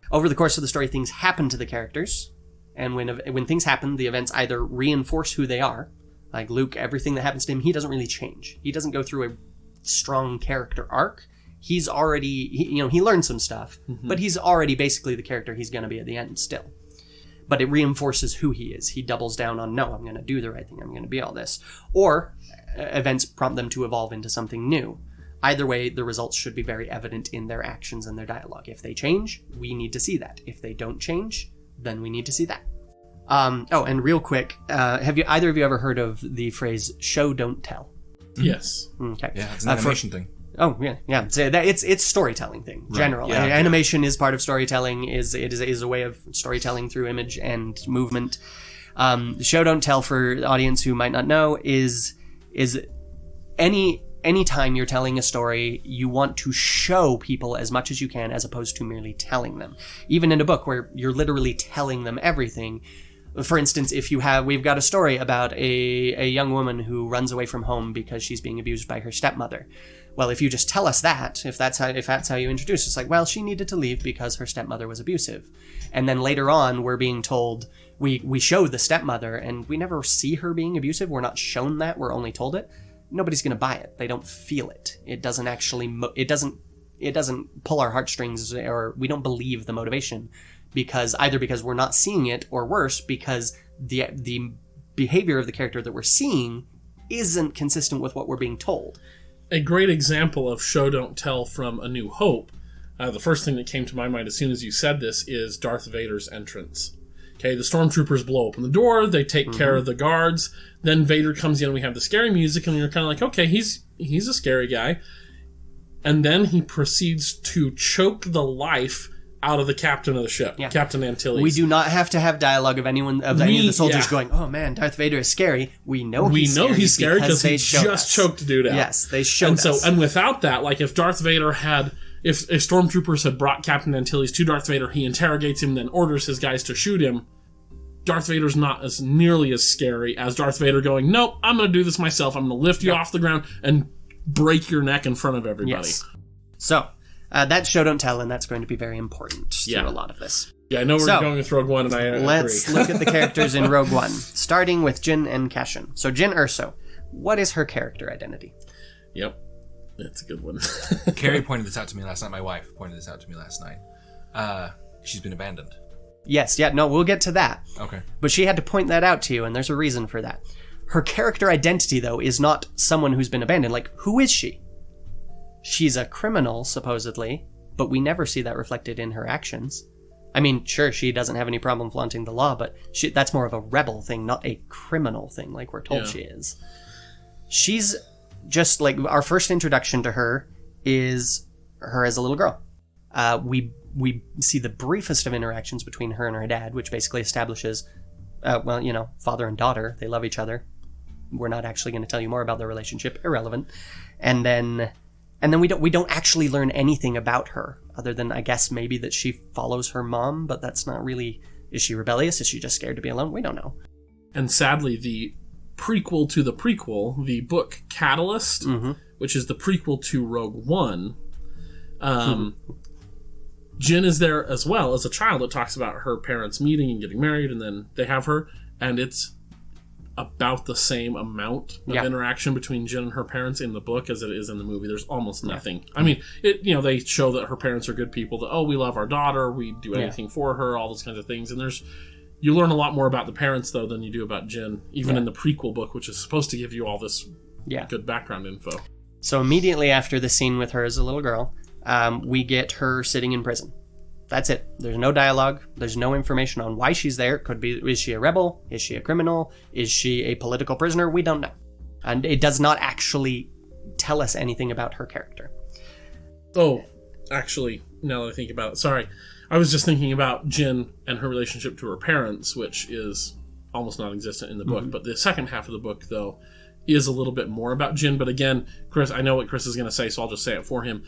over the course of the story, things happen to the characters. And when things happen, the events either reinforce who they are. Like Luke, everything that happens to him, he doesn't really change. He doesn't go through a strong character arc. He's already, he learned some stuff, but he's already basically the character he's going to be at the end still. But it reinforces who he is. He doubles down on, no, I'm going to do the right thing. I'm going to be all this. Or events prompt them to evolve into something new. Either way, the results should be very evident in their actions and their dialogue. If they change, we need to see that. If they don't change, then we need to see that. And real quick, have either of you ever heard of the phrase "show don't tell"? Yes. Okay. Yeah, it's an animation thing. Oh yeah. So it's storytelling thing. General animation is part of storytelling. Is a way of storytelling through image and movement. Show don't tell, for the audience who might not know, is any time you're telling a story, you want to show people as much as you can, as opposed to merely telling them. Even in a book where you're literally telling them everything. For instance, we've got a story about a young woman who runs away from home because she's being abused by her stepmother. Well, if you just tell us that, if that's how you introduce, it's like, well, she needed to leave because her stepmother was abusive. And then later on, we're being told, we show the stepmother, and we never see her being abusive. We're not shown that. We're only told it. Nobody's going to buy it. They don't feel it. It doesn't actually, it doesn't pull our heartstrings, or we don't believe the motivation, because we're not seeing it, or worse, because the behavior of the character that we're seeing isn't consistent with what we're being told. A great example of show don't tell from A New Hope, the first thing that came to my mind as soon as you said this is Darth Vader's entrance. Okay, the stormtroopers blow open the door, they take care of the guards, then Vader comes in, we have the scary music, and you're kind of like, okay, he's a scary guy. And then he proceeds to choke the life out of the captain of the ship, Captain Antilles. We do not have to have dialogue of any of the soldiers going, oh man, Darth Vader is scary. We know he's scary because he just choked a dude out. Yes, they showed us. And without that, like if stormtroopers had brought Captain Antilles to Darth Vader, he interrogates him, then orders his guys to shoot him, Darth Vader's not as nearly as scary as Darth Vader going, nope, I'm going to do this myself. I'm going to lift you off the ground and break your neck in front of everybody. Yes. So, that's show don't tell, and that's going to be very important through a lot of this. Yeah, I know we're going with Rogue One, and I agree. Let's look at the characters in Rogue One, starting with Jyn and Cashin. So Jyn Erso, what is her character identity? Yep, that's a good one. Carrie pointed this out to me last night. My wife pointed this out to me last night. She's been abandoned. Yes, no, we'll get to that. Okay. But she had to point that out to you, and there's a reason for that. Her character identity, though, is not someone who's been abandoned. Like, who is she? She's a criminal, supposedly, but we never see that reflected in her actions. I mean, sure, she doesn't have any problem flaunting the law, but that's more of a rebel thing, not a criminal thing like we're told she is. She's just like, our first introduction to her is her as a little girl. We see the briefest of interactions between her and her dad, which basically establishes, father and daughter, they love each other. We're not actually going to tell you more about their relationship, irrelevant. And then we don't actually learn anything about her, other than I guess maybe that she follows her mom, but that's not really, is she rebellious? Is she just scared to be alone? We don't know. And sadly, the prequel to the prequel, the book Catalyst, which is the prequel to Rogue One, Jyn is there as well as a child. It talks about her parents meeting and getting married, and then they have her, and it's about the same amount of interaction between Jyn and her parents in the book as it is in the movie. There's almost nothing. I mean, they show that her parents are good people, that, we love our daughter, we do anything for her, all those kinds of things. And you learn a lot more about the parents, though, than you do about Jyn, even in the prequel book, which is supposed to give you all this good background info. So immediately after the scene with her as a little girl, we get her sitting in prison. That's it. There's no dialogue. There's no information on why she's there. Could be, is she a rebel? Is she a criminal? Is she a political prisoner? We don't know. And it does not actually tell us anything about her character. Oh, actually, now that I think about it, sorry. I was just thinking about Jyn and her relationship to her parents, which is almost non-existent in the book. But the second half of the book, though, is a little bit more about Jyn. But again, Chris, I know what Chris is going to say, so I'll just say it for him.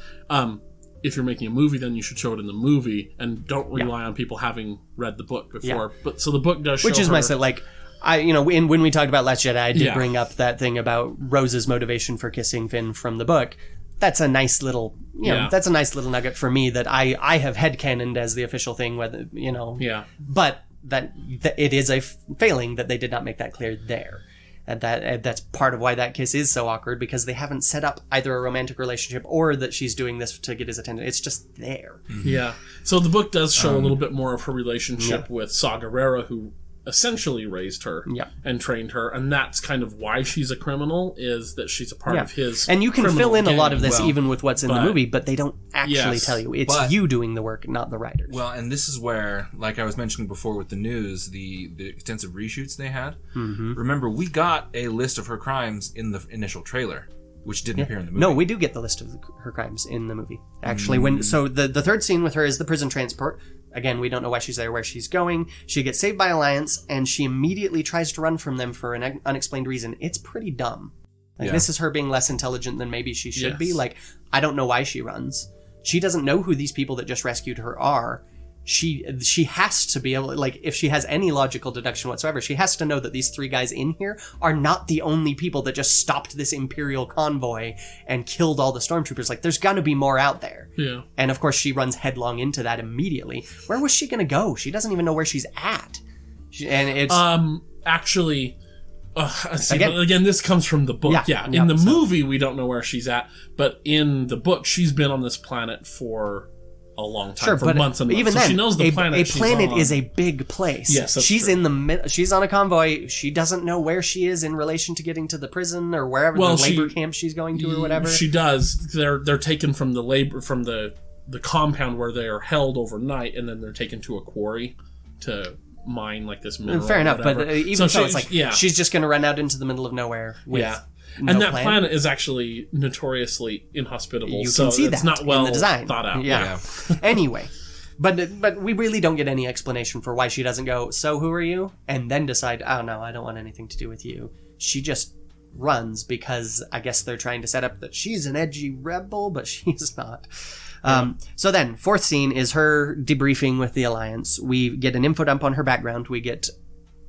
If you're making a movie, then you should show it in the movie, and don't rely on people having read the book before. But so the book does show, which is her. When we talked about Last Jedi, I did bring up that thing about Rose's motivation for kissing Finn from the book. That's a nice little, that's a nice little nugget for me that I have headcanoned as the official thing. Whether but that it is a failing that they did not make that clear there. And that's part of why that kiss is so awkward, because they haven't set up either a romantic relationship or that she's doing this to get his attention. It's just there. Yeah. So the book does show a little bit more of her relationship with Saw Gerrera, who essentially raised her and trained her, and that's kind of why she's a criminal, is that she's a part of his. And you can fill in a lot of this even with what's in the movie, but they don't actually tell you. It's you doing the work, not the writers. Well, and this is where, like I was mentioning before with the news, the extensive reshoots they had. Remember, we got a list of her crimes in the initial trailer. which didn't appear in the movie. No, we do get the list of her crimes in the movie. Actually, so the third scene with her is the prison transport. Again, we don't know why she's there, where she's going. She gets saved by Alliance, and she immediately tries to run from them for an unexplained reason. It's pretty dumb. Like, this is her being less intelligent than maybe she should be. Like, I don't know why she runs. She doesn't know who these people that just rescued her are. She has to be able, like, if she has any logical deduction whatsoever, she has to know that these 3 guys in here are not the only people that just stopped this Imperial convoy and killed all the stormtroopers. Like, there's gonna be more out there. Yeah. And of course she runs headlong into that immediately. Where was she gonna go? She doesn't even know where she's at. And it's... Actually... again, this comes from the book. In the movie, we don't know where she's at, but in the book, she's been on this planet for a long time, for months and months. Even so then, she knows the planet. A planet is a big place. Yes, that's she's true. in the she's on a convoy. She doesn't know where she is in relation to getting to the prison or wherever the labor camp she's going to or whatever. She does. They're taken from the the compound where they are held overnight, and then they're taken to a quarry to mine like this mineral. Fair enough, but even so, it's like she's just going to run out into the middle of nowhere with and that planet is actually notoriously inhospitable. You can see it's that not well in the design. thought out. Yeah. Anyway, but we really don't get any explanation for why she doesn't go, so who are you? And then decide, oh no, I don't want anything to do with you. She just runs because I guess they're trying to set up that she's an edgy rebel, but she's not. So then, fourth scene is her debriefing with the Alliance. We get an info dump on her background. We get,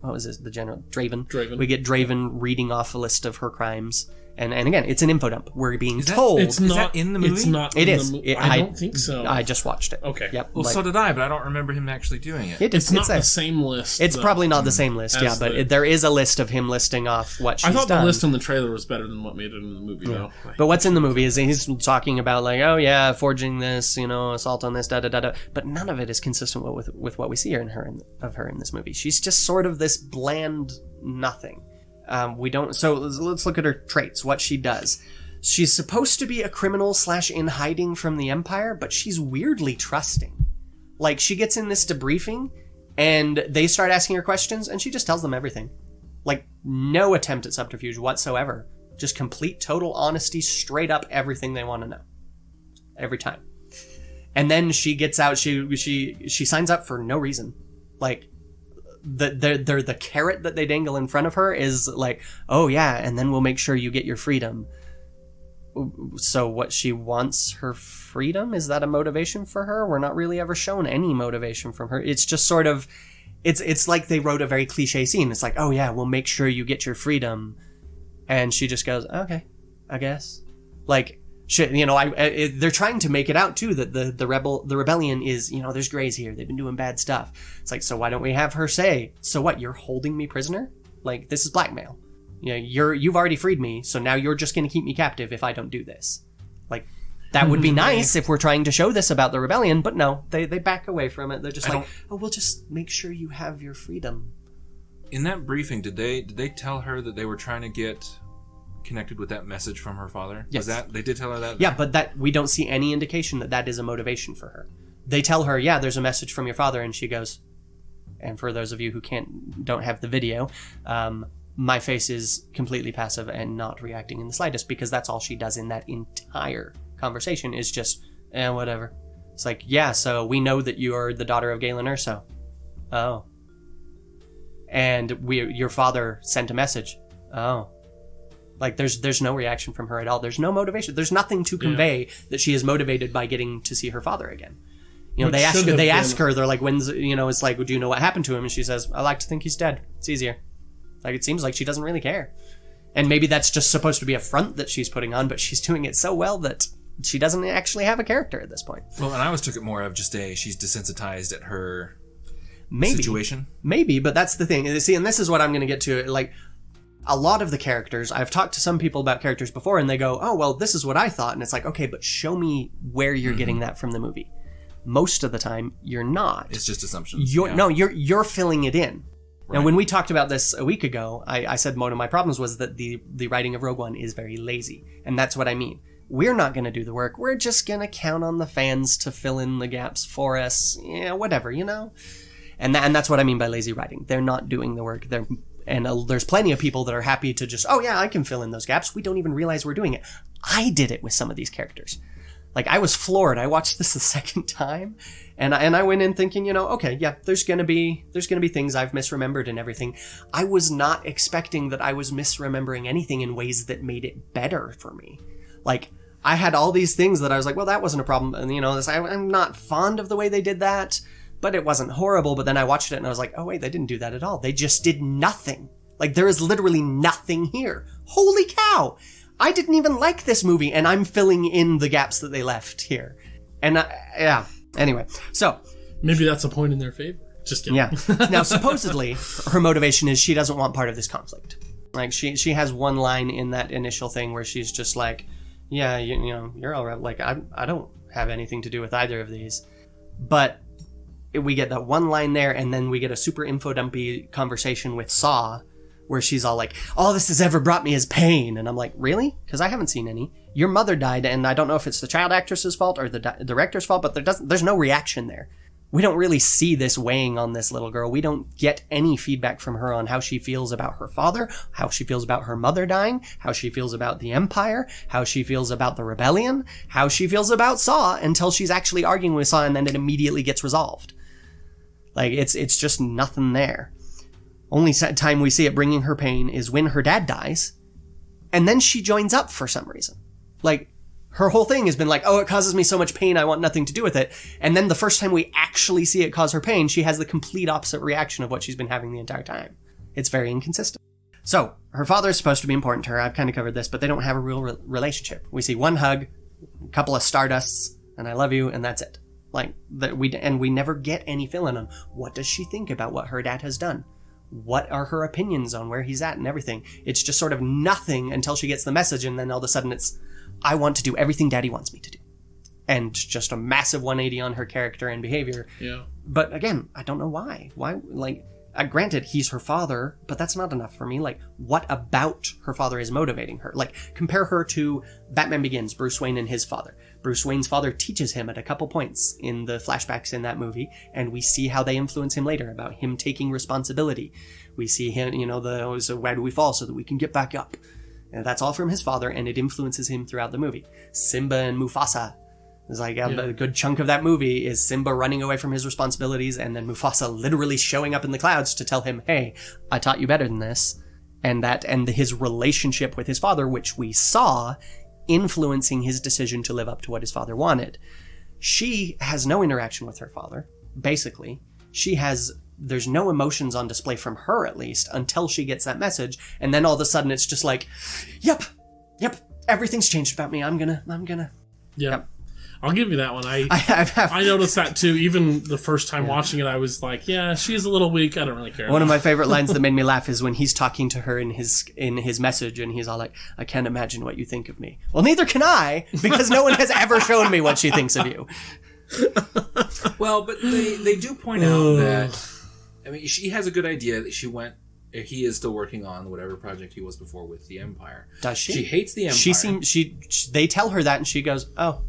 what was this, the general? Draven. We get Draven reading off a list of her crimes. And again, it's an info dump. We're being told. Is that in the movie? It's not it in is. the movie. I don't think so. I just watched it. Okay. Yep. Well, so did I, but I don't remember him actually doing it. It's not the same list. It's probably not the same list, but there is a list of him listing off what she's done. I thought the list in the trailer was better than what made it in the movie, though. But what's in the movie is he's talking about, like, oh yeah, forging this, assault on this, da-da-da-da. But none of it is consistent with what we see of her in this movie. She's just sort of this bland nothing. So let's look at her traits, what she does. She's supposed to be a criminal / in hiding from the Empire, but she's weirdly trusting. Like, she gets in this debriefing, and they start asking her questions, and she just tells them everything. Like, no attempt at subterfuge whatsoever. Just complete, total honesty, straight up everything they want to know. Every time. And then she gets out, she signs up for no reason. Like, the carrot that they dangle in front of her is like, oh yeah, and then we'll make sure you get your freedom. So what, she wants her freedom? Is that a motivation for her? We're not really ever shown any motivation from her. It's just sort of, it's like they wrote a very cliche scene. It's like, oh yeah, we'll make sure you get your freedom. And she just goes, okay, I guess. Like, shit, they're trying to make it out too that the rebellion is, there's Greys here. They've been doing bad stuff. It's like, so why don't we have her say, so what, you're holding me prisoner? Like, this is blackmail. You've already freed me, so now you're just going to keep me captive if I don't do this. Like, that would be nice if we're trying to show this about the rebellion, but no, they back away from it. They're just we'll just make sure you have your freedom. In that briefing, did they tell her that they were trying to get connected with that message from her father? Yes. They did tell her that? Yeah, but that we don't see any indication that is a motivation for her. They tell her, yeah, there's a message from your father, and she goes, and for those of you who don't have the video, my face is completely passive and not reacting in the slightest, because that's all she does in that entire conversation is just, whatever. It's like, yeah, so we know that you are the daughter of Galen Erso. Oh. And your father sent a message. Oh. Like, there's no reaction from her at all. There's no motivation. There's nothing to convey that she is motivated by getting to see her father again. They ask her, they're like, when's, it's like, do you know what happened to him? And she says, I like to think he's dead. It's easier. Like, it seems like she doesn't really care. And maybe that's just supposed to be a front that she's putting on, but she's doing it so well that she doesn't actually have a character at this point. Well, and I always took it more of just she's desensitized at her situation. Maybe, but that's the thing. See, and this is what I'm going to get to. Like, a lot of the characters, I've talked to some people about characters before, and they go, oh, well, this is what I thought. And it's like, okay, but show me where you're getting that from the movie. Most of the time, you're not. It's just assumptions. No, you're filling it in. Right. Now, when we talked about this a week ago, I said one of my problems was that the writing of Rogue One is very lazy. And that's what I mean. We're not going to do the work. We're just going to count on the fans to fill in the gaps for us. Yeah, whatever, And that's what I mean by lazy writing. They're not doing the work. They're And there's plenty of people that are happy to just, oh yeah, I can fill in those gaps. We don't even realize we're doing it. I did it with some of these characters. Like, I was floored. I watched this the second time, and I went in thinking, okay, yeah, there's gonna be things I've misremembered and everything. I was not expecting that I was misremembering anything in ways that made it better for me. Like, I had all these things that I was like, well, that wasn't a problem, and I'm not fond of the way they did that, but it wasn't horrible. But then I watched it and I was like, oh wait, they didn't do that at all. They just did nothing. Like, there is literally nothing here. Holy cow! I didn't even like this movie, and I'm filling in the gaps that they left here. And anyway, so maybe that's a point in their favor. Just kidding. Yeah. Now, supposedly, her motivation is she doesn't want part of this conflict. Like, she has one line in that initial thing where she's just like, yeah, you're all right. Like, I don't have anything to do with either of these. But we get that one line there, and then we get a super info dumpy conversation with Saw, where she's all like, all this has ever brought me is pain. And I'm like, really? Because I haven't seen any. Your mother died, and I don't know if it's the child actress's fault or the director's fault, but there's no reaction there. We don't really see this weighing on this little girl. We don't get any feedback from her on how she feels about her father, how she feels about her mother dying, how she feels about the Empire, how she feels about the rebellion, how she feels about Saw, until she's actually arguing with Saw, and then it immediately gets resolved. Like, it's just nothing there. Only time we see it bringing her pain is when her dad dies, and then she joins up for some reason. Like, her whole thing has been like, oh, it causes me so much pain, I want nothing to do with it. And then the first time we actually see it cause her pain, she has the complete opposite reaction of what she's been having the entire time. It's very inconsistent. So, her father is supposed to be important to her. I've kind of covered this, but they don't have a real relationship. We see one hug, a couple of stardusts, and I love you, and that's it. Like, we never get any fill-in on what does she think about what her dad has done. What are her opinions on where he's at and everything? It's just sort of nothing until she gets the message, and then all of a sudden it's, I want to do everything Daddy wants me to do. And just a massive 180 on her character and behavior. Yeah. But again, I don't know why. Why, like, granted, he's her father, but that's not enough for me. Like, what about her father is motivating her? Like, compare her to Batman Begins, Bruce Wayne and his father. Bruce Wayne's father teaches him at a couple points in the flashbacks in that movie, and we see how they influence him later, about him taking responsibility. We see him, where do we fall so that we can get back up? And that's all from his father, and it influences him throughout the movie. Simba and Mufasa. It's like a good chunk of that movie is Simba running away from his responsibilities, and then Mufasa literally showing up in the clouds to tell him, hey, I taught you better than this. And his relationship with his father, which we saw influencing his decision to live up to what his father wanted. She has no interaction with her father, basically. There's no emotions on display from her, at least, until she gets that message, and then all of a sudden it's just like, yep, everything's changed about me, I'm gonna. Yep. I'll give you that one. I noticed that too. Even the first time watching it, I was like, yeah, she's a little weak. I don't really care. One of my favorite lines that made me laugh is when he's talking to her in his message, and he's all like, I can't imagine what you think of me. Well, neither can I, because no one has ever shown me what she thinks of you. Well, but they do point out that, I mean, she has a good idea that he is still working on whatever project he was before with the Empire. Does she? She hates the Empire. They tell her that, and she goes, oh.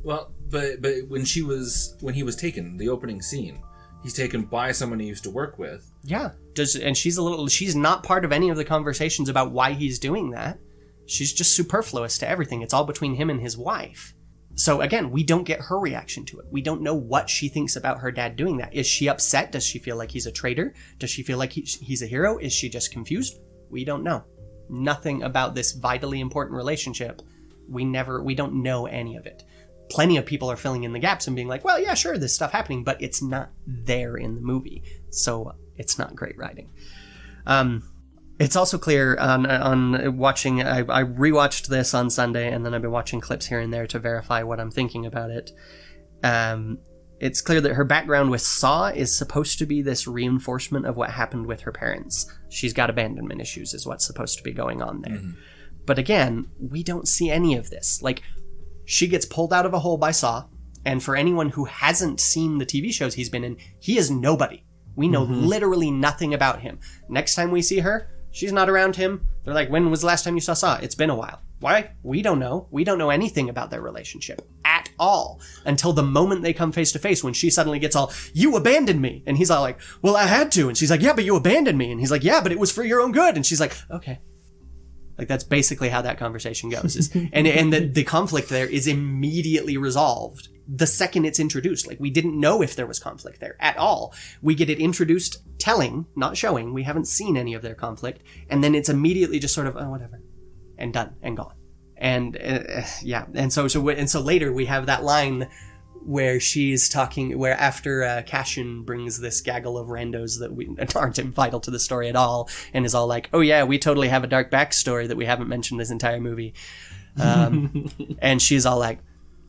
Well, but when he was taken, the opening scene, he's taken by someone he used to work with. Yeah. And she's not part of any of the conversations about why he's doing that. She's just superfluous to everything. It's all between him and his wife. So again, we don't get her reaction to it. We don't know what she thinks about her dad doing that. Is she upset? Does she feel like he's a traitor? Does she feel like he's a hero? Is she just confused? We don't know. Nothing about this vitally important relationship. We don't know any of it. Plenty of people are filling in the gaps and being like, well, yeah, sure, this stuff happening, but it's not there in the movie. So it's not great writing. It's also clear on watching, I rewatched this on Sunday, and then I've been watching clips here and there to verify what I'm thinking about it. It's clear that her background with Saw is supposed to be this reinforcement of what happened with her parents. She's got abandonment issues is what's supposed to be going on there. Mm-hmm. But again, we don't see any of this. Like, she gets pulled out of a hole by Saw, and for anyone who hasn't seen the TV shows he's been in, he is nobody. We know literally nothing about him. Next time we see her, she's not around him. They're like, when was the last time you saw Saw? It's been a while. Why? We don't know. We don't know anything about their relationship at all until the moment they come face to face, when she suddenly gets all, you abandoned me. And he's all like, well, I had to. And she's like, yeah, but you abandoned me. And he's like, yeah, but it was for your own good. And she's like, okay. Like, that's basically how that conversation goes. And the conflict there is immediately resolved the second it's introduced. Like, we didn't know if there was conflict there at all. We get it introduced telling, not showing. We haven't seen any of their conflict. And then it's immediately just sort of, oh, whatever. And done. And gone. And, yeah. And so later we have that line where she's talking, where after Cashin brings this gaggle of randos that aren't vital to the story at all, and is all like, oh yeah, we totally have a dark backstory that we haven't mentioned this entire movie. And she's all like,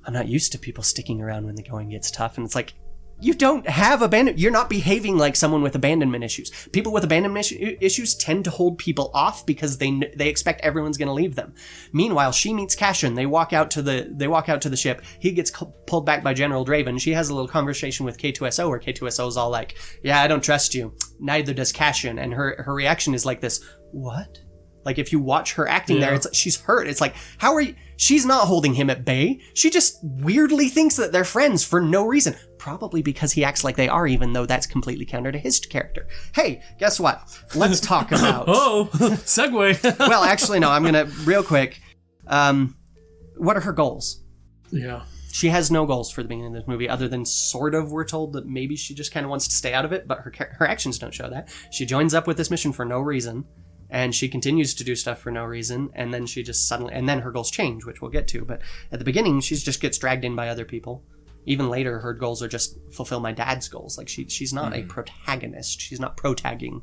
I'm not used to people sticking around when the going gets tough. And it's like, you don't have you're not behaving like someone with abandonment issues. People with abandonment issues tend to hold people off because they expect everyone's going to leave them. Meanwhile, she meets Cashin. They walk out to the ship. He gets pulled back by General Draven. She has a little conversation with K2SO where K2SO is all like, yeah, I don't trust you. Neither does Cashin. And her reaction is like this, what? Like, if you watch her acting there, it's she's hurt. It's like, how are you? She's not holding him at bay. She just weirdly thinks that they're friends for no reason. Probably because he acts like they are, even though that's completely counter to his character. Hey, guess what? Let's talk about... Oh, segue. Well, actually, no, I'm going to, real quick. What are her goals? Yeah. She has no goals for the beginning of this movie, other than sort of we're told that maybe she just kind of wants to stay out of it, but her actions don't show that. She joins up with this mission for no reason. And she continues to do stuff for no reason, and then she just suddenly... And then her goals change, which we'll get to. But at the beginning, she just gets dragged in by other people. Even later, her goals are just fulfill my dad's goals. Like, she's not a protagonist. She's not protagging.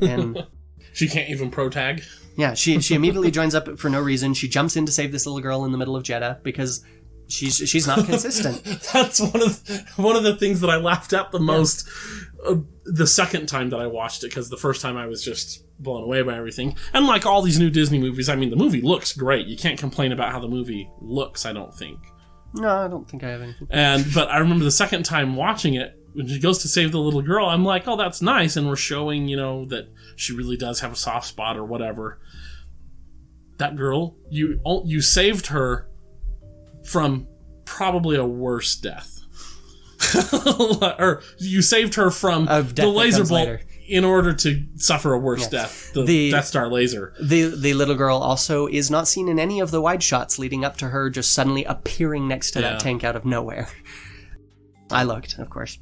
And... She can't even protag? Yeah, she immediately joins up for no reason. She jumps in to save this little girl in the middle of Jeddah because... She's not consistent. That's one of the things that I laughed at the most the second time that I watched it, because the first time I was just blown away by everything. And like all these new Disney movies, I mean, the movie looks great. You can't complain about how the movie looks, I don't think. No, I don't think I have anything. But I remember the second time watching it, when she goes to save the little girl, I'm like, oh, that's nice. And we're showing, that she really does have a soft spot or whatever. That girl, you saved her from probably a worse death. Or you saved her from the laser bolt later, in order to suffer a worse death. The Death Star laser. The little girl also is not seen in any of the wide shots leading up to her just suddenly appearing next to that tank out of nowhere. I looked, of course.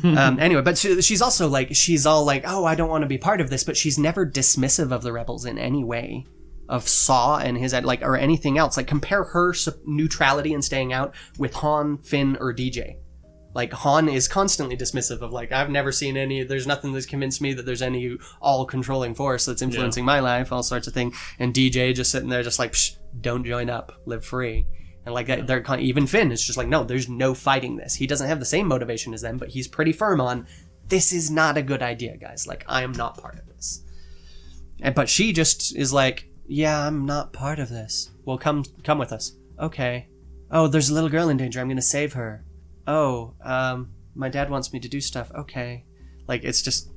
Anyway, but she's also like, she's all like, oh, I don't want to be part of this, but she's never dismissive of the rebels in any way. Of Saw and his, like, or anything else. Like, compare her neutrality and staying out with Han, Finn, or DJ. Like, Han is constantly dismissive of, like, I've never seen there's nothing that's convinced me that there's any all-controlling force that's influencing my life, all sorts of things. And DJ just sitting there just like, psh, don't join up, live free. And, like, even Finn is just like, no, there's no fighting this. He doesn't have the same motivation as them, but he's pretty firm on, this is not a good idea, guys. Like, I am not part of this. But she just is like, yeah, I'm not part of this. Well, come with us. Okay. Oh, there's a little girl in danger. I'm going to save her. Oh, my dad wants me to do stuff. Okay. Like, it's just...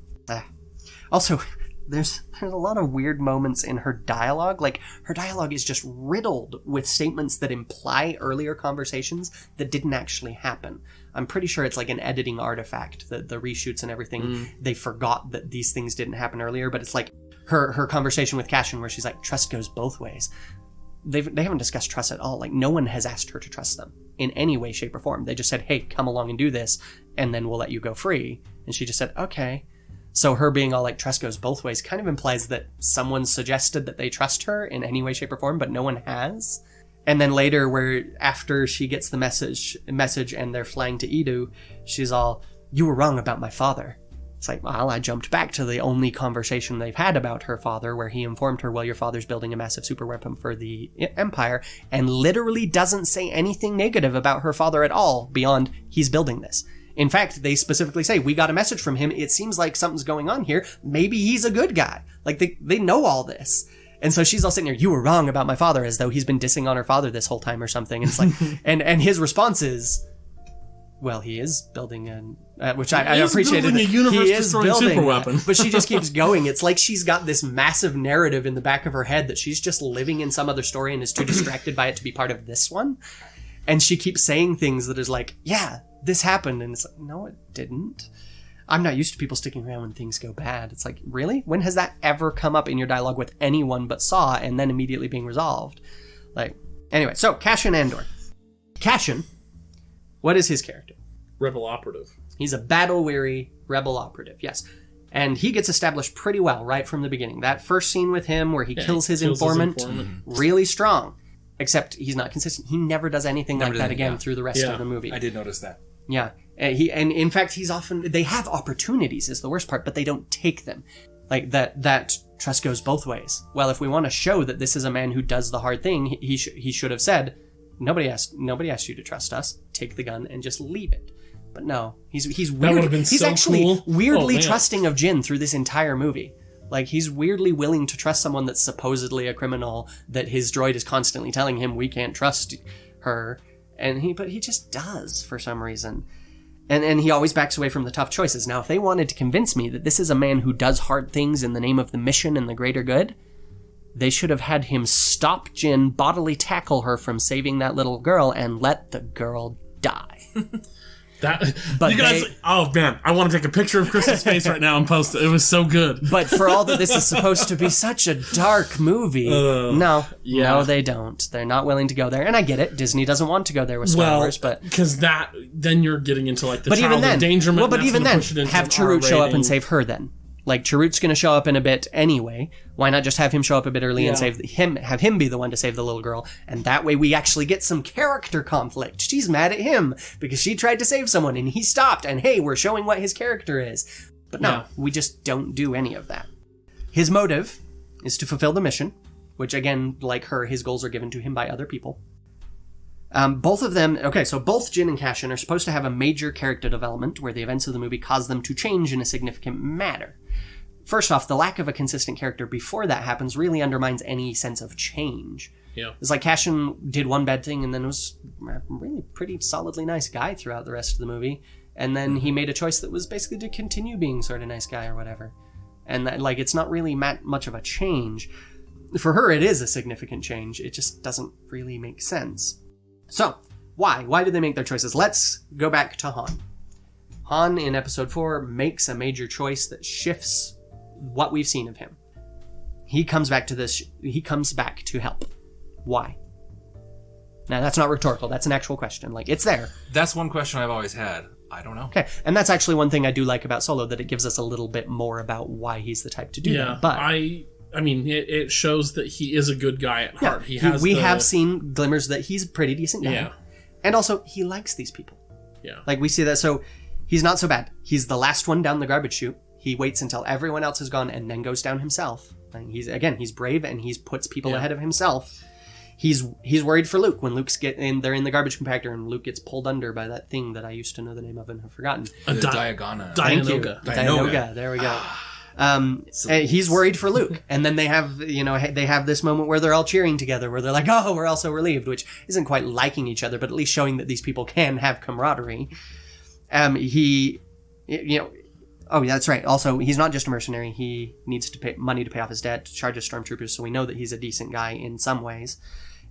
Also, there's a lot of weird moments in her dialogue. Like, her dialogue is just riddled with statements that imply earlier conversations that didn't actually happen. I'm pretty sure it's like an editing artifact, the reshoots and everything. They forgot that these things didn't happen earlier, but it's like... Her conversation with Cashin where she's like, trust goes both ways. They haven't discussed trust at all. Like, no one has asked her to trust them in any way, shape, or form. They just said, hey, come along and do this, and then we'll let you go free. And she just said, okay. So her being all like, trust goes both ways kind of implies that someone suggested that they trust her in any way, shape, or form, but no one has. And then later, where after she gets the message and they're flying to Edu, she's all, you were wrong about my father. It's like, well, I jumped back to the only conversation they've had about her father, where he informed her, well, your father's building a massive super weapon for the Empire, and literally doesn't say anything negative about her father at all beyond he's building this. In fact, they specifically say, we got a message from him. It seems like something's going on here. Maybe he's a good guy. Like, they know all this. And so she's all sitting there, you were wrong about my father, as though he's been dissing on her father this whole time or something. And it's like, and his response is, well, he is building which I appreciated. He is building super weapon. But she just keeps going. It's like she's got this massive narrative in the back of her head that she's just living in some other story and is too distracted by it to be part of this one. And she keeps saying things that is like, yeah, this happened. And it's like, no, it didn't. I'm not used to people sticking around when things go bad. It's like, really? When has that ever come up in your dialogue with anyone but Saw and then immediately being resolved? Like, anyway, so Cassian Andor. Cassian, what is his character? Rebel operative. He's a battle-weary rebel operative, yes. And he gets established pretty well right from the beginning. That first scene with him where he kills his informant, really strong. Except he's not consistent. He never does anything like that again through the rest of the movie. I did notice that. Yeah. And in fact, he's often... They have opportunities is the worst part, but they don't take them. Like, that trust goes both ways. Well, if we want to show that this is a man who does the hard thing, he should have said, nobody asked you to trust us. Take the gun and just leave it. But no, he's weird. That would have been he's so actually cool. weirdly trusting of Jin through this entire movie. Like, he's weirdly willing to trust someone that's supposedly a criminal, that his droid is constantly telling him we can't trust her, but he just does for some reason. And he always backs away from the tough choices. Now, if they wanted to convince me that this is a man who does hard things in the name of the mission and the greater good, they should have had him stop Jin, bodily tackle her from saving that little girl, and let the girl die. But you guys, oh man, I want to take a picture of Chris's face right now and post it. It was so good. But for all that this is supposed to be such a dark movie, no, they don't. They're not willing to go there, and I get it. Disney doesn't want to go there with Star Wars, but because then you're getting into like the but child endangerment. Well, but even then, have Chirrut show up and save her then. Like, Chirrut's going to show up in a bit anyway. Why not just have him show up a bit early and have him be the one to save the little girl? And that way we actually get some character conflict. She's mad at him because she tried to save someone and he stopped. And hey, we're showing what his character is. But no, we just don't do any of that. His motive is to fulfill the mission, which again, like her, his goals are given to him by other people. Both of them, so both Jin and Cassian are supposed to have a major character development where the events of the movie cause them to change in a significant manner. First off, the lack of a consistent character before that happens really undermines any sense of change. Yeah. It's like Cassian did one bad thing and then was a really pretty solidly nice guy throughout the rest of the movie. And then he made a choice that was basically to continue being sort of nice guy or whatever. And that, like, it's not really much of a change. For her, it is a significant change. It just doesn't really make sense. So, why? Why did they make their choices? Let's go back to Han. Han, in episode 4, makes a major choice that shifts what we've seen of him. He comes back to help. Why? Now, that's not rhetorical. That's an actual question. Like, it's there. That's one question I've always had. I don't know. Okay, and that's actually one thing I do like about Solo, that it gives us a little bit more about why he's the type to do that. But I mean, it shows that he is a good guy at heart. We have seen glimmers that he's a pretty decent guy. Yeah. And also, he likes these people. Yeah. Like, we see that. So, he's not so bad. He's the last one down the garbage chute. He waits until everyone else is gone and then goes down himself. And he's brave and he puts people ahead of himself. He's worried for Luke when they're in the garbage compactor and Luke gets pulled under by that thing that I used to know the name of and have forgotten. Diagonal. Thank you. Dianoga. There we go. And he's worried for Luke, and then they have this moment where they're all cheering together, where they're like, "Oh, we're all so relieved," which isn't quite liking each other, but at least showing that these people can have camaraderie. Oh, that's right. Also, he's not just a mercenary. He needs to pay money to pay off his debt, to charge his stormtroopers, so we know that he's a decent guy in some ways,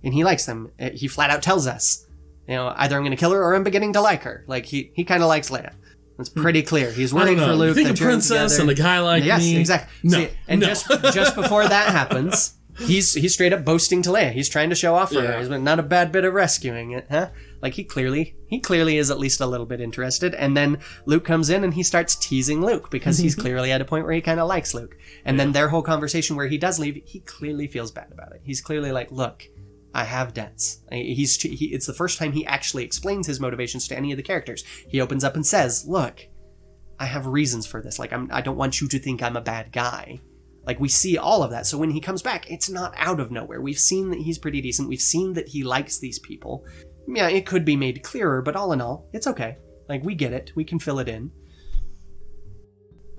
and he likes them. He flat out tells us, either I'm going to kill her or I'm beginning to like her. Like he kind of likes Leia. It's pretty clear. He's worried for Luke. You think a princess and a guy like me? Yes, exactly. No, just before that happens, he's straight up boasting to Leia. He's trying to show off for her. He's not a bad bit of rescuing it, huh? Like he clearly is at least a little bit interested. And then Luke comes in and he starts teasing Luke because he's clearly at a point where he kind of likes Luke. And then their whole conversation where he does leave, he clearly feels bad about it. He's clearly like, look, I have debts. It's the first time he actually explains his motivations to any of the characters. He opens up and says, look, I have reasons for this. Like, I don't want you to think I'm a bad guy. Like, we see all of that. So when he comes back, it's not out of nowhere. We've seen that he's pretty decent. We've seen that he likes these people. Yeah, it could be made clearer, but all in all, it's okay. Like, we get it. We can fill it in.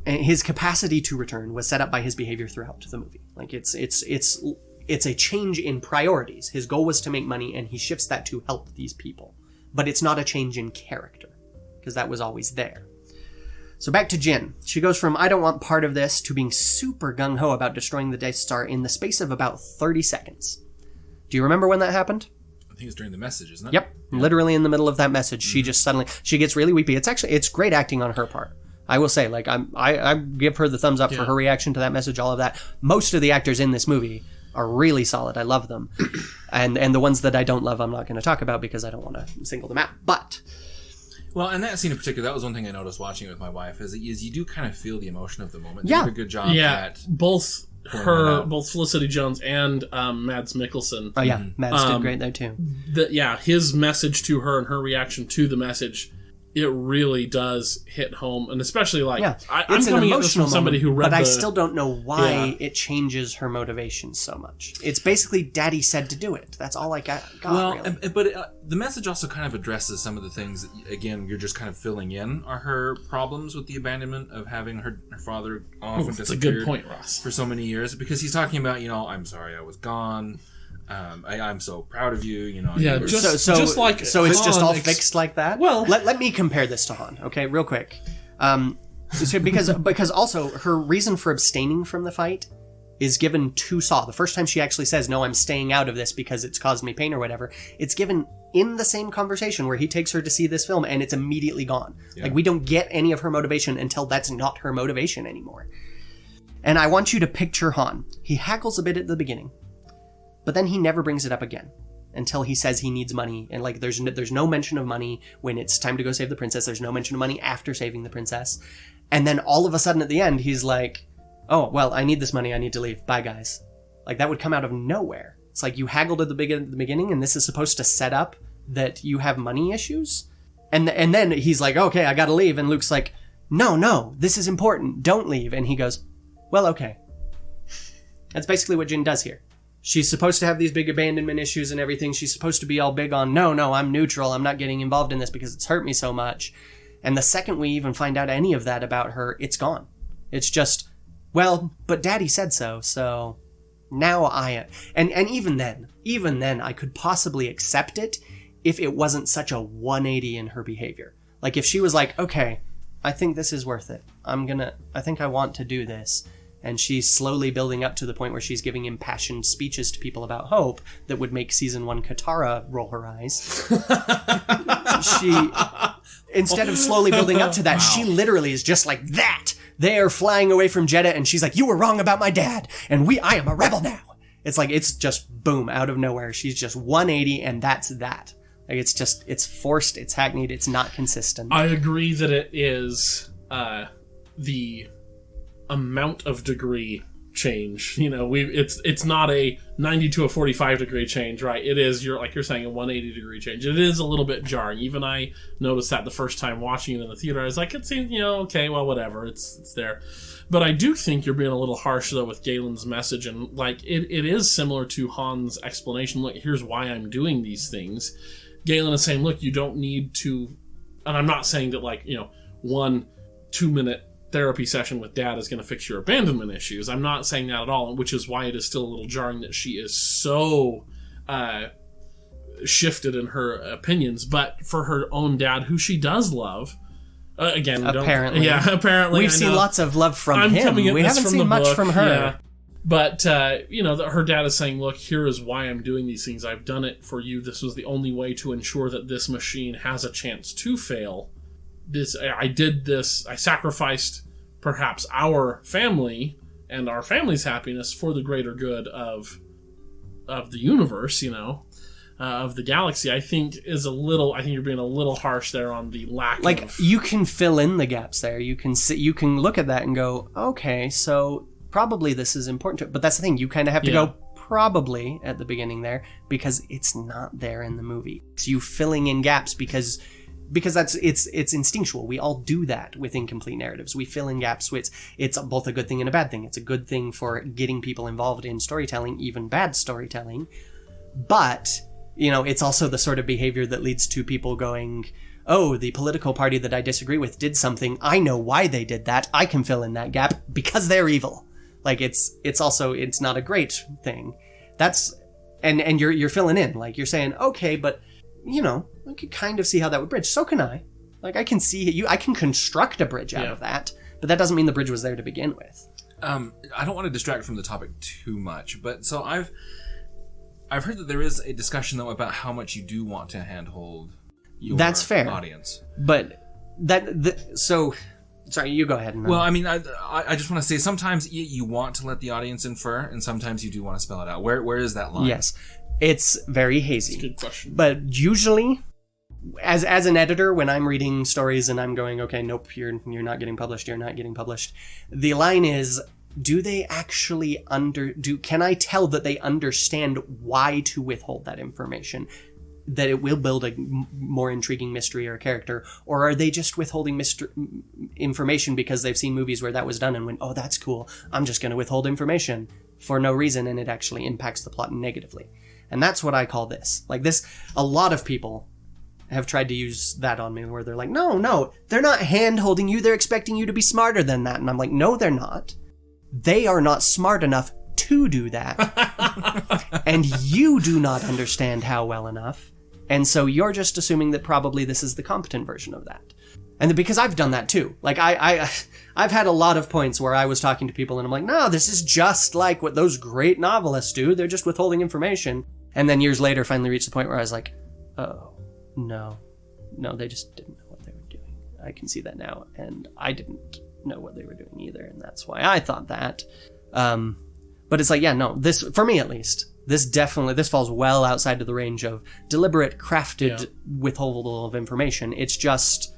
And his capacity to return was set up by his behavior throughout the movie. Like, it's a change in priorities. His goal was to make money, and he shifts that to help these people. But it's not a change in character, because that was always there. So back to Jin. She goes from, I don't want part of this, to being super gung-ho about destroying the Death Star in the space of about 30 seconds. Do you remember when that happened? I think think it's during the message, isn't it? Yep. Yeah. Literally in the middle of that message, she just suddenly, she gets really weepy. It's great acting on her part. I will say, like, I give her the thumbs up for her reaction to that message, all of that. Most of the actors in this movie are really solid. I love them. And the ones that I don't love, I'm not going to talk about because I don't want to single them out. But... Well, and that scene in particular, that was one thing I noticed watching it with my wife, is you do kind of feel the emotion of the moment. Yeah. They did a good job at... both Felicity Jones and Mads Mikkelsen. Oh, yeah. Mads did great there, too. His message to her and her reaction to the message, it really does hit home. And especially, like, I'm coming at this from somebody who read I still don't know why it changes her motivation so much. It's basically Daddy said to do it. That's all I got really. But the message also kind of addresses some of the things that, again, you're just kind of filling in are her problems with the abandonment of having her father off and disappeared. That's a good point, Ross. For so many years. Because he's talking about, I'm sorry I was gone. I'm so proud of you, Yeah, just like it's just all fixed like that. Well, let me compare this to Han, okay, real quick. Because also her reason for abstaining from the fight is given to Saw. The first time she actually says, "No, I'm staying out of this because it's caused me pain" or whatever. It's given in the same conversation where he takes her to see this film, and it's immediately gone. Yeah. Like, we don't get any of her motivation until that's not her motivation anymore. And I want you to picture Han. He haggles a bit at the beginning. But then he never brings it up again until he says he needs money. And like, there's no mention of money when it's time to go save the princess. There's no mention of money after saving the princess. And then all of a sudden at the end, he's like, "Oh, well, I need this money. I need to leave. Bye, guys." Like, that would come out of nowhere. It's like, you haggled at the beginning, and this is supposed to set up that you have money issues. And then he's like, "Okay, I gotta leave." And Luke's like, no, this is important. Don't leave. And he goes, "Well, okay." That's basically what Jin does here. She's supposed to have these big abandonment issues and everything. She's supposed to be all big on, no, I'm neutral. I'm not getting involved in this because it's hurt me so much. And the second we even find out any of that about her, it's gone. It's just, well, but Daddy said so, so now and even then, I could possibly accept it if it wasn't such a 180 in her behavior. Like, if she was like, "Okay, I think this is worth it. I think I want to do this." And she's slowly building up to the point where she's giving impassioned speeches to people about hope that would make season 1 Katara roll her eyes. Instead of slowly building up to that, she literally is just like that. They are flying away from Jeddah, and she's like, "You were wrong about my dad, and I am a rebel now." It's like, it's just boom, out of nowhere. She's just 180, and that's that. Like, it's forced, it's hackneyed, it's not consistent. I agree that it is the amount of degree change. It's not a 90 to a 45 degree change, right? It is, you're saying, a 180 degree change. It is a little bit jarring. Even I noticed that the first time watching it in the theater. I was like, it seems, okay, well, whatever, it's there. But I do think you're being a little harsh, though, with Galen's message. And, like, it is similar to Han's explanation. Look, here's why I'm doing these things. Galen is saying, look, you don't need to... And I'm not saying that, 1 2-minute therapy session with Dad is going to fix your abandonment issues. I'm not saying that at all, which is why it is still a little jarring that she is so shifted in her opinions. But for her own dad, who she does love... apparently. We've seen lots of love from him. We haven't seen much from her. Yeah. But, her dad is saying, look, here is why I'm doing these things. I've done it for you. This was the only way to ensure that this machine has a chance to fail. I did this. I sacrificed perhaps our family and our family's happiness for the greater good of the universe, of the galaxy. I think you're being a little harsh there on the lack of... you can fill in the gaps there. You can look at that and go, okay, so probably this is important to it. But that's the thing. You kind of have to go probably at the beginning there because it's not there in the movie. It's you filling in gaps because that's it's instinctual. We all do that with incomplete narratives. We fill in gaps. It's both a good thing and a bad thing. It's a good thing for getting people involved in storytelling, even bad storytelling. But, it's also the sort of behavior that leads to people going, "Oh, the political party that I disagree with did something. I know why they did that. I can fill in that gap because they're evil." Like, it's not a great thing. That's and you're filling in. Like, you're saying, okay, but I could kind of see how that would bridge. So can I. Like, I can see you. I can construct a bridge out of that, but that doesn't mean the bridge was there to begin with. I don't want to distract from the topic too much, but so I've heard that there is a discussion though about how much you do want to handhold your That's fair. audience. But sorry, you go ahead. Well, I mean, I just want to say sometimes you want to let the audience infer, and sometimes you do want to spell it out. Where is that line? Yes, it's very hazy. That's a good question. But usually, as an editor, when I'm reading stories and I'm going, okay, nope, you're not getting published, you're not getting published, the line is, do they actually can I tell that they understand why to withhold that information? That it will build a more intriguing mystery or character, or are they just withholding information because they've seen movies where that was done and went, oh, that's cool, I'm just going to withhold information for no reason, and it actually impacts the plot negatively. And that's what I call this. Like this, a lot of people have tried to use that on me where they're like, no, they're not hand-holding you, they're expecting you to be smarter than that. And I'm like, no, they're not. They are not smart enough to do that. And you do not understand how well enough. And so you're just assuming that probably this is the competent version of that. And because I've done that too. Like I've had a lot of points where I was talking to people and I'm like, no, this is just like what those great novelists do. They're just withholding information. And then years later finally reached the point where I was like, oh, no, they just didn't know what they were doing. I can see that now. And I didn't know what they were doing either. And that's why I thought that. But it's like, yeah, no, this, for me at least, this falls well outside of the range of deliberate, crafted withholdal of information. It's just,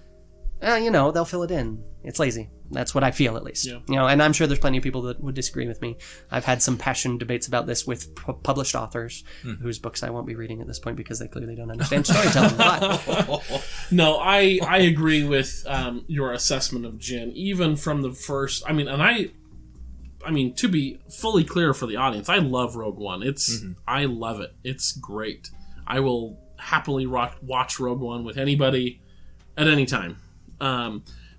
they'll fill it in. It's lazy. That's what I feel, at least. Yeah. And I'm sure there's plenty of people that would disagree with me. I've had some passionate debates about this with published authors whose books I won't be reading at this point because they clearly don't understand storytelling. But no, I agree with your assessment of Jin, even from the first. I mean, to be fully clear for the audience, I love Rogue One. I love it. It's great. I will happily watch Rogue One with anybody at any time.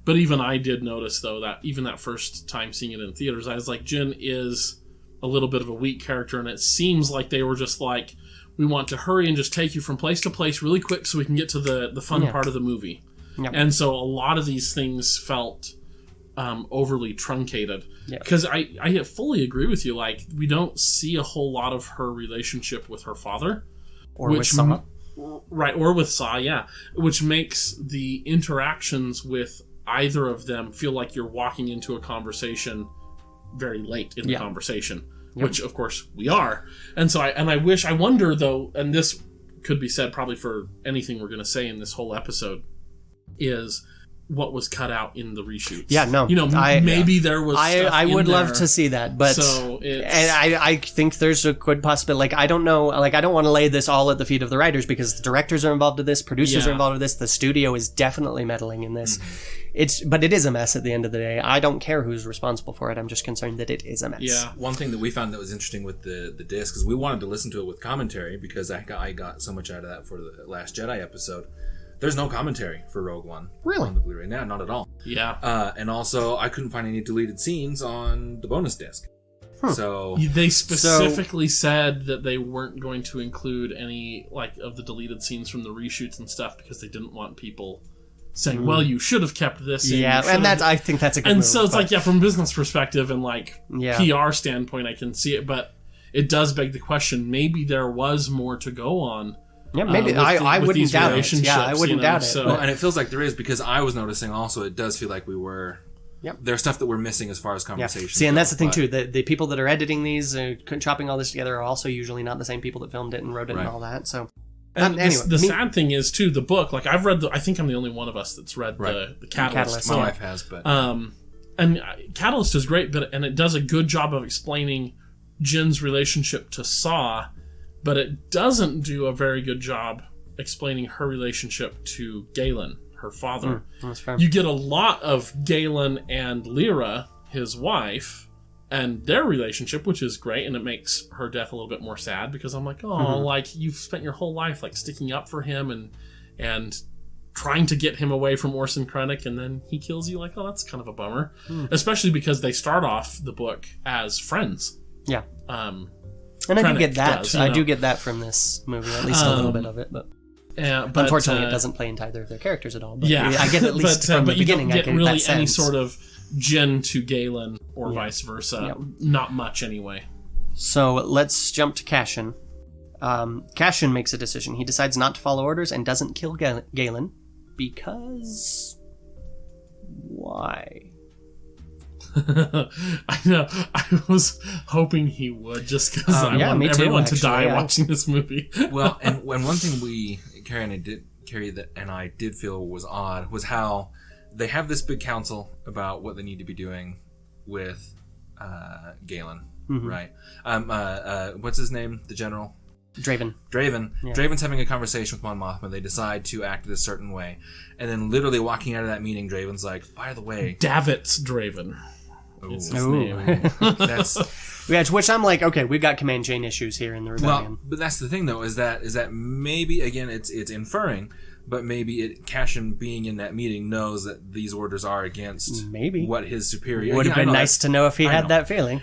But even I did notice, though, that even that first time seeing it in theaters, I was like, Jin is a little bit of a weak character, and it seems like they were just like, we want to hurry and just take you from place to place really quick so we can get to the fun part of the movie. Yep. And so a lot of these things felt overly truncated. Because I fully agree with you. Like, we don't see a whole lot of her relationship with her father. Or with Saw. Right, or with Saw, yeah. Which makes the interactions with either of them feel like you're walking into a conversation very late in the conversation. Which, of course, we are. And so I wonder, though, and this could be said probably for anything we're going to say in this whole episode, is what was cut out in the reshoots. Yeah, no. Maybe there was stuff I would in love there. To see that, but So and I think there's a good possibility. Like, I don't know, like, I don't want to lay this all at the feet of the writers because the directors are involved in this, producers are involved in this, the studio is definitely meddling in this. But it is a mess at the end of the day. I don't care who's responsible for it. I'm just concerned that it is a mess. Yeah. One thing that we found that was interesting with the disc is we wanted to listen to it with commentary because I got so much out of that for the Last Jedi episode. There's no commentary for Rogue One. Really? On the Blu-ray. No, not at all. Yeah. And also, I couldn't find any deleted scenes on the bonus disc. So they specifically said that they weren't going to include any of the deleted scenes from the reshoots and stuff because they didn't want people saying, well, you should have kept this in. Yeah, and I think that's a good move. And so it's from a business perspective and PR standpoint, I can see it, but it does beg the question, maybe there was more to go on. Yeah, maybe. I wouldn't doubt it. Yeah, I wouldn't doubt it. So. Well, and it feels like there is, because I was noticing also, it does feel like we were... Yep. There's stuff that we're missing as far as conversation. See, and that's the thing, too. The people that are editing these, chopping all this together, are also usually not the same people that filmed it and wrote it and all that, so... And anyway, the sad thing is, too, the book, I've read I think I'm the only one of us that's read the Catalyst. My wife has, but... And Catalyst is great, and it does a good job of explaining Jin's relationship to Saw, but it doesn't do a very good job explaining her relationship to Galen, her father. That's fair. You get a lot of Galen and Lyra, his wife, and their relationship, which is great, and it makes her death a little bit more sad because I'm like, you've spent your whole life sticking up for him and trying to get him away from Orson Krennic, and then he kills you. That's kind of a bummer, especially because they start off the book as friends. Yeah. And I do get that. I do get that from this movie, at least a little bit of it, but unfortunately, it doesn't play into either of their characters at all. But I get at least from the beginning. But you don't get I get really that any sense. sort of Jin to Galen or vice versa. Not much, anyway. So let's jump to Cashin. Cassian makes a decision. He decides not to follow orders and doesn't kill Galen because... why? I know. I was hoping he would, just because I want everyone to die watching this movie. Well, and one thing Carrie and I did feel was odd was how they have this big council about what they need to be doing with Galen, right? What's his name? The general? Draven. Yeah. Draven's having a conversation with Mon Mothma. They decide to act a certain way. And then literally walking out of that meeting, Draven's like, by the way... Davit's Draven. It's his name. That's... yeah, to which I'm like, okay, we've got command chain issues here in the rebellion. Well, but that's the thing, though, is that maybe, again, it's inferring, but maybe Cassian being in that meeting knows that these orders are against what his superior... Would have been nice to know if he had that feeling.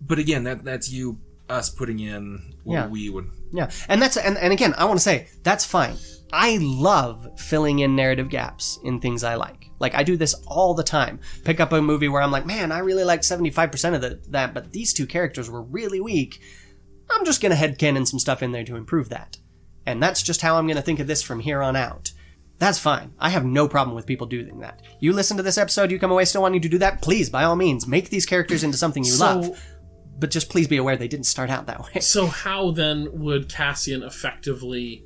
But again, that's us putting in what we would... Yeah, and that's and again, I want to say, that's fine. I love filling in narrative gaps in things I like. Like, I do this all the time. Pick up a movie where I'm like, man, I really liked 75% of that, but these two characters were really weak. I'm just going to headcanon some stuff in there to improve that. And that's just how I'm going to think of this from here on out. That's fine. I have no problem with people doing that. You listen to this episode, you come away still wanting to do that, please, by all means, make these characters into something you love. But just please be aware they didn't start out that way. So how then would Cassian effectively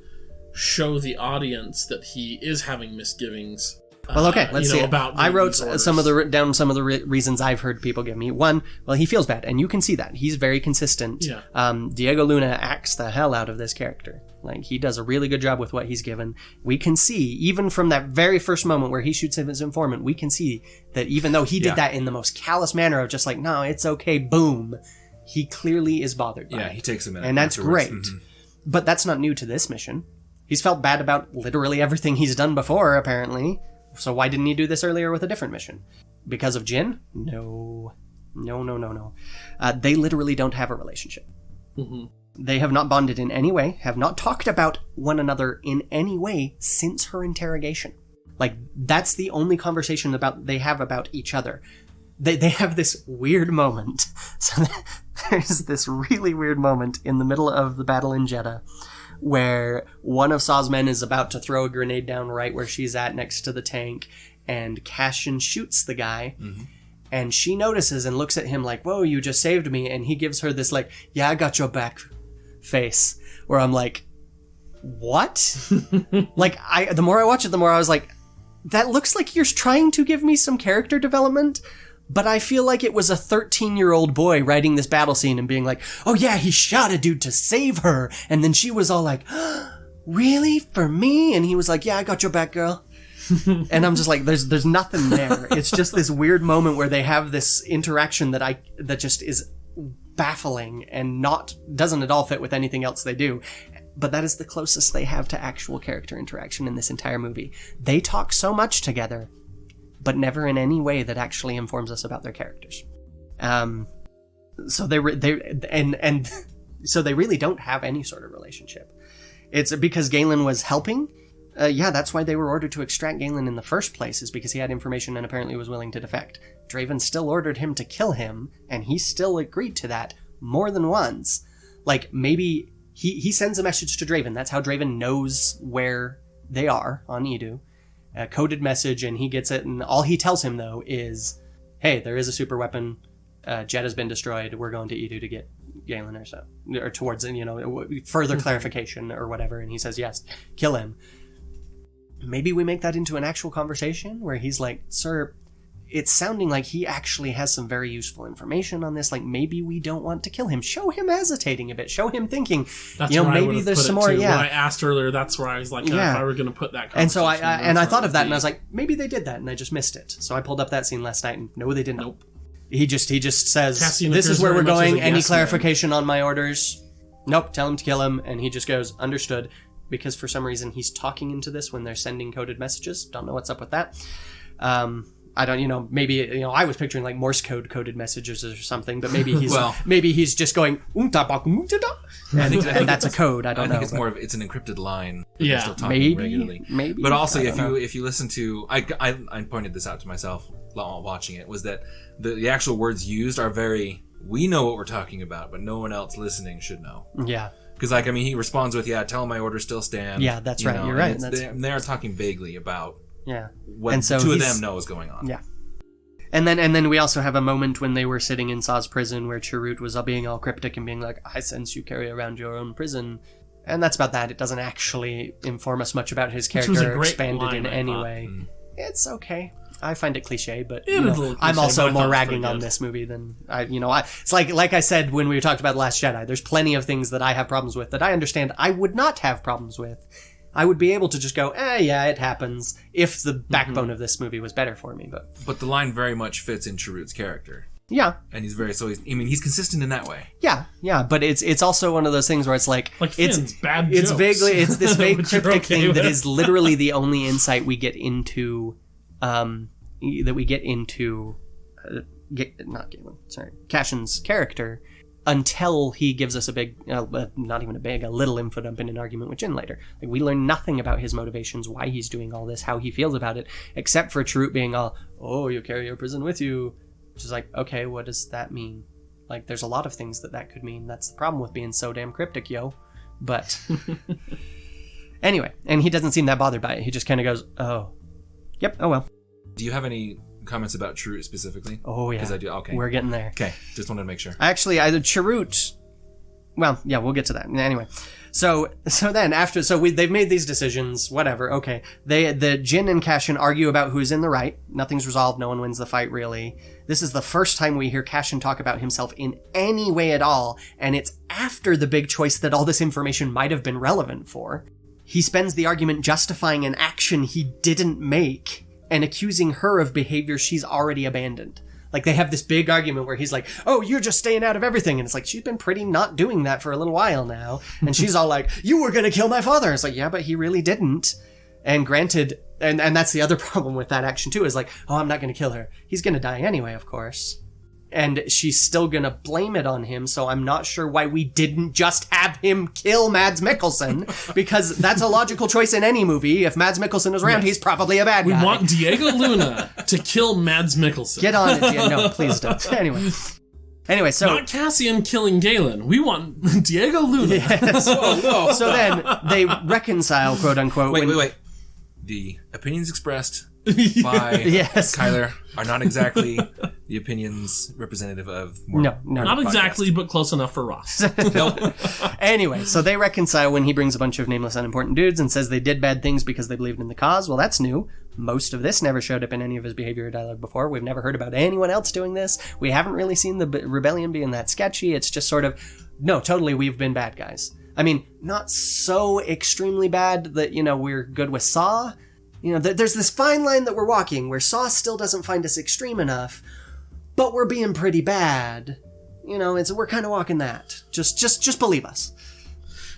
show the audience that he is having misgivings? Well, okay, let's see. I wrote some of the reasons I've heard people give me. One, well, he feels bad, and you can see that. He's very consistent. Yeah. Diego Luna acts the hell out of this character. Like, he does a really good job with what he's given. We can see, even from that very first moment where he shoots his informant, we can see that even though he did that in the most callous manner of just like, no, it's okay, boom, he clearly is bothered by it. Yeah, he takes a minute. And that's great. Mm-hmm. But that's not new to this mission. He's felt bad about literally everything he's done before, apparently. So why didn't he do this earlier with a different mission? Because of Jyn? No. They literally don't have a relationship. Mm-hmm. They have not bonded in any way, have not talked about one another in any way since her interrogation. Like, that's the only conversation they have about each other. They have this weird moment. So there's this really weird moment in the middle of the battle in Jeddah where one of Saw's men is about to throw a grenade down right where she's at next to the tank, and Cassian shoots the guy, and she notices and looks at him like, whoa, you just saved me, and he gives her this like, yeah, I got your back face, where I'm like, what? Like, the more I watch it, the more I was like, that looks like you're trying to give me some character development, but I feel like it was a 13-year-old boy writing this battle scene and being like, oh yeah, he shot a dude to save her. And then she was all like, really? For me? And he was like, yeah, I got your back, girl. And I'm just like, there's nothing there. It's just this weird moment where they have this interaction that just is baffling and doesn't at all fit with anything else they do. But that is the closest they have to actual character interaction in this entire movie. They talk so much together, but never in any way that actually informs us about their characters. So they really don't have any sort of relationship. It's because Galen was helping. That's why they were ordered to extract Galen in the first place, is because he had information and apparently was willing to defect. Draven still ordered him to kill him, and he still agreed to that more than once. Like, maybe he sends a message to Draven. That's how Draven knows where they are on Edu. A coded message, and he gets it, and all he tells him, though, is, hey, there is a super weapon, Jet has been destroyed, we're going to Edu to get Galen or so, or towards, further clarification or whatever, and he says, yes, kill him. Maybe we make that into an actual conversation, where he's like, sir, it's sounding like he actually has some very useful information on this, like, maybe we don't want to kill him. Show him hesitating a bit, show him thinking, that's maybe there's some more, When I asked earlier, that's where I was like, if I were going to put that conversation. And so I thought of that, and I was like, maybe they did that, and I just missed it. So I pulled up that scene last night, and no, they didn't. Nope. He just says, Cassian, this is where we're going, any clarification on my orders? Nope, tell him to kill him, and he just goes, understood, because for some reason he's talking into this when they're sending coded messages. Don't know what's up with that. I don't, maybe, I was picturing like Morse coded messages or something, but maybe he's maybe he's just going, and that's a code. I think it's more of, it's an encrypted line. Yeah, still talking regularly. Maybe. But also, if you listen to, I pointed this out to myself while watching it, was that the actual words used are very, we know what we're talking about, but no one else listening should know. Yeah. Because, like, I mean, he responds with, yeah, tell him my orders still stand. Yeah, that's right. You're right. They are talking vaguely about what and so the two of them know is going on. Yeah. And then we also have a moment when they were sitting in Saw's prison where Chirrut was being all cryptic and being like, I sense you carry around your own prison. And that's about that. It doesn't actually inform us much about his character or expand it in any way. It's okay. I find it cliche, but I'm also more ragging on this movie than it's like I said when we talked about The Last Jedi. There's plenty of things that I have problems with that I understand I would not have problems with. I would be able to just go, yeah, it happens, if the backbone of this movie was better for me. But the line very much fits in Chirrut's character. Yeah. And he's consistent in that way. Yeah, but it's also one of those things where it's like Finn's bad it's jokes. it's this vague cryptic thing that is literally the only insight we get into Cashin's character until he gives us a big, not even a big, a little info dump in an argument with Jin later. Like, we learn nothing about his motivations, why he's doing all this, how he feels about it, except for Chirrut being all, oh, you carry your prison with you. Which is like, okay, what does that mean? Like, there's a lot of things that could mean. That's the problem with being so damn cryptic, yo. But anyway, and he doesn't seem that bothered by it. He just kind of goes, oh, yep, oh well. Do you have any comments about Chirrut specifically? Oh, yeah. Because I do. Okay. We're getting there. Okay. Just wanted to make sure. Actually, either Chirrut... Well, yeah, we'll get to that. Anyway. So then, they've made these decisions, whatever, okay. The Jin and Cashin argue about who's in the right. Nothing's resolved. No one wins the fight, really. This is the first time we hear Cashin talk about himself in any way at all, and it's after the big choice that all this information might have been relevant for. He spends the argument justifying an action he didn't make and accusing her of behavior she's already abandoned. Like, they have this big argument where he's like, oh, you're just staying out of everything. And it's like, she's been pretty not doing that for a little while now. And she's all like, you were going to kill my father. It's like, yeah, but he really didn't. And granted, and that's the other problem with that action too, is like, oh, I'm not going to kill her. He's going to die anyway, of course. And she's still going to blame it on him, so I'm not sure why we didn't just have him kill Mads Mikkelsen, because that's a logical choice in any movie. If Mads Mikkelsen is around, he's probably a bad guy. We want Diego Luna to kill Mads Mikkelsen. Get on it, Diego. No, please don't. Anyway, so... Not Cassian killing Galen. We want Diego Luna. Yes. Whoa. So then, they reconcile, quote-unquote... Wait. The opinions expressed by Kyler are not exactly the opinions representative of No, not exactly, but close enough for Ross. Nope. Anyway, so they reconcile when he brings a bunch of nameless, unimportant dudes and says they did bad things because they believed in the cause. Well, that's new. Most of this never showed up in any of his behavior or dialogue before. We've never heard about anyone else doing this. We haven't really seen the rebellion being that sketchy. It's just sort of, no, totally, we've been bad guys. I mean, not so extremely bad that, we're good with Saw. There's this fine line that we're walking where Saw still doesn't find us extreme enough, but we're being pretty bad. We're kind of walking that. Just believe us.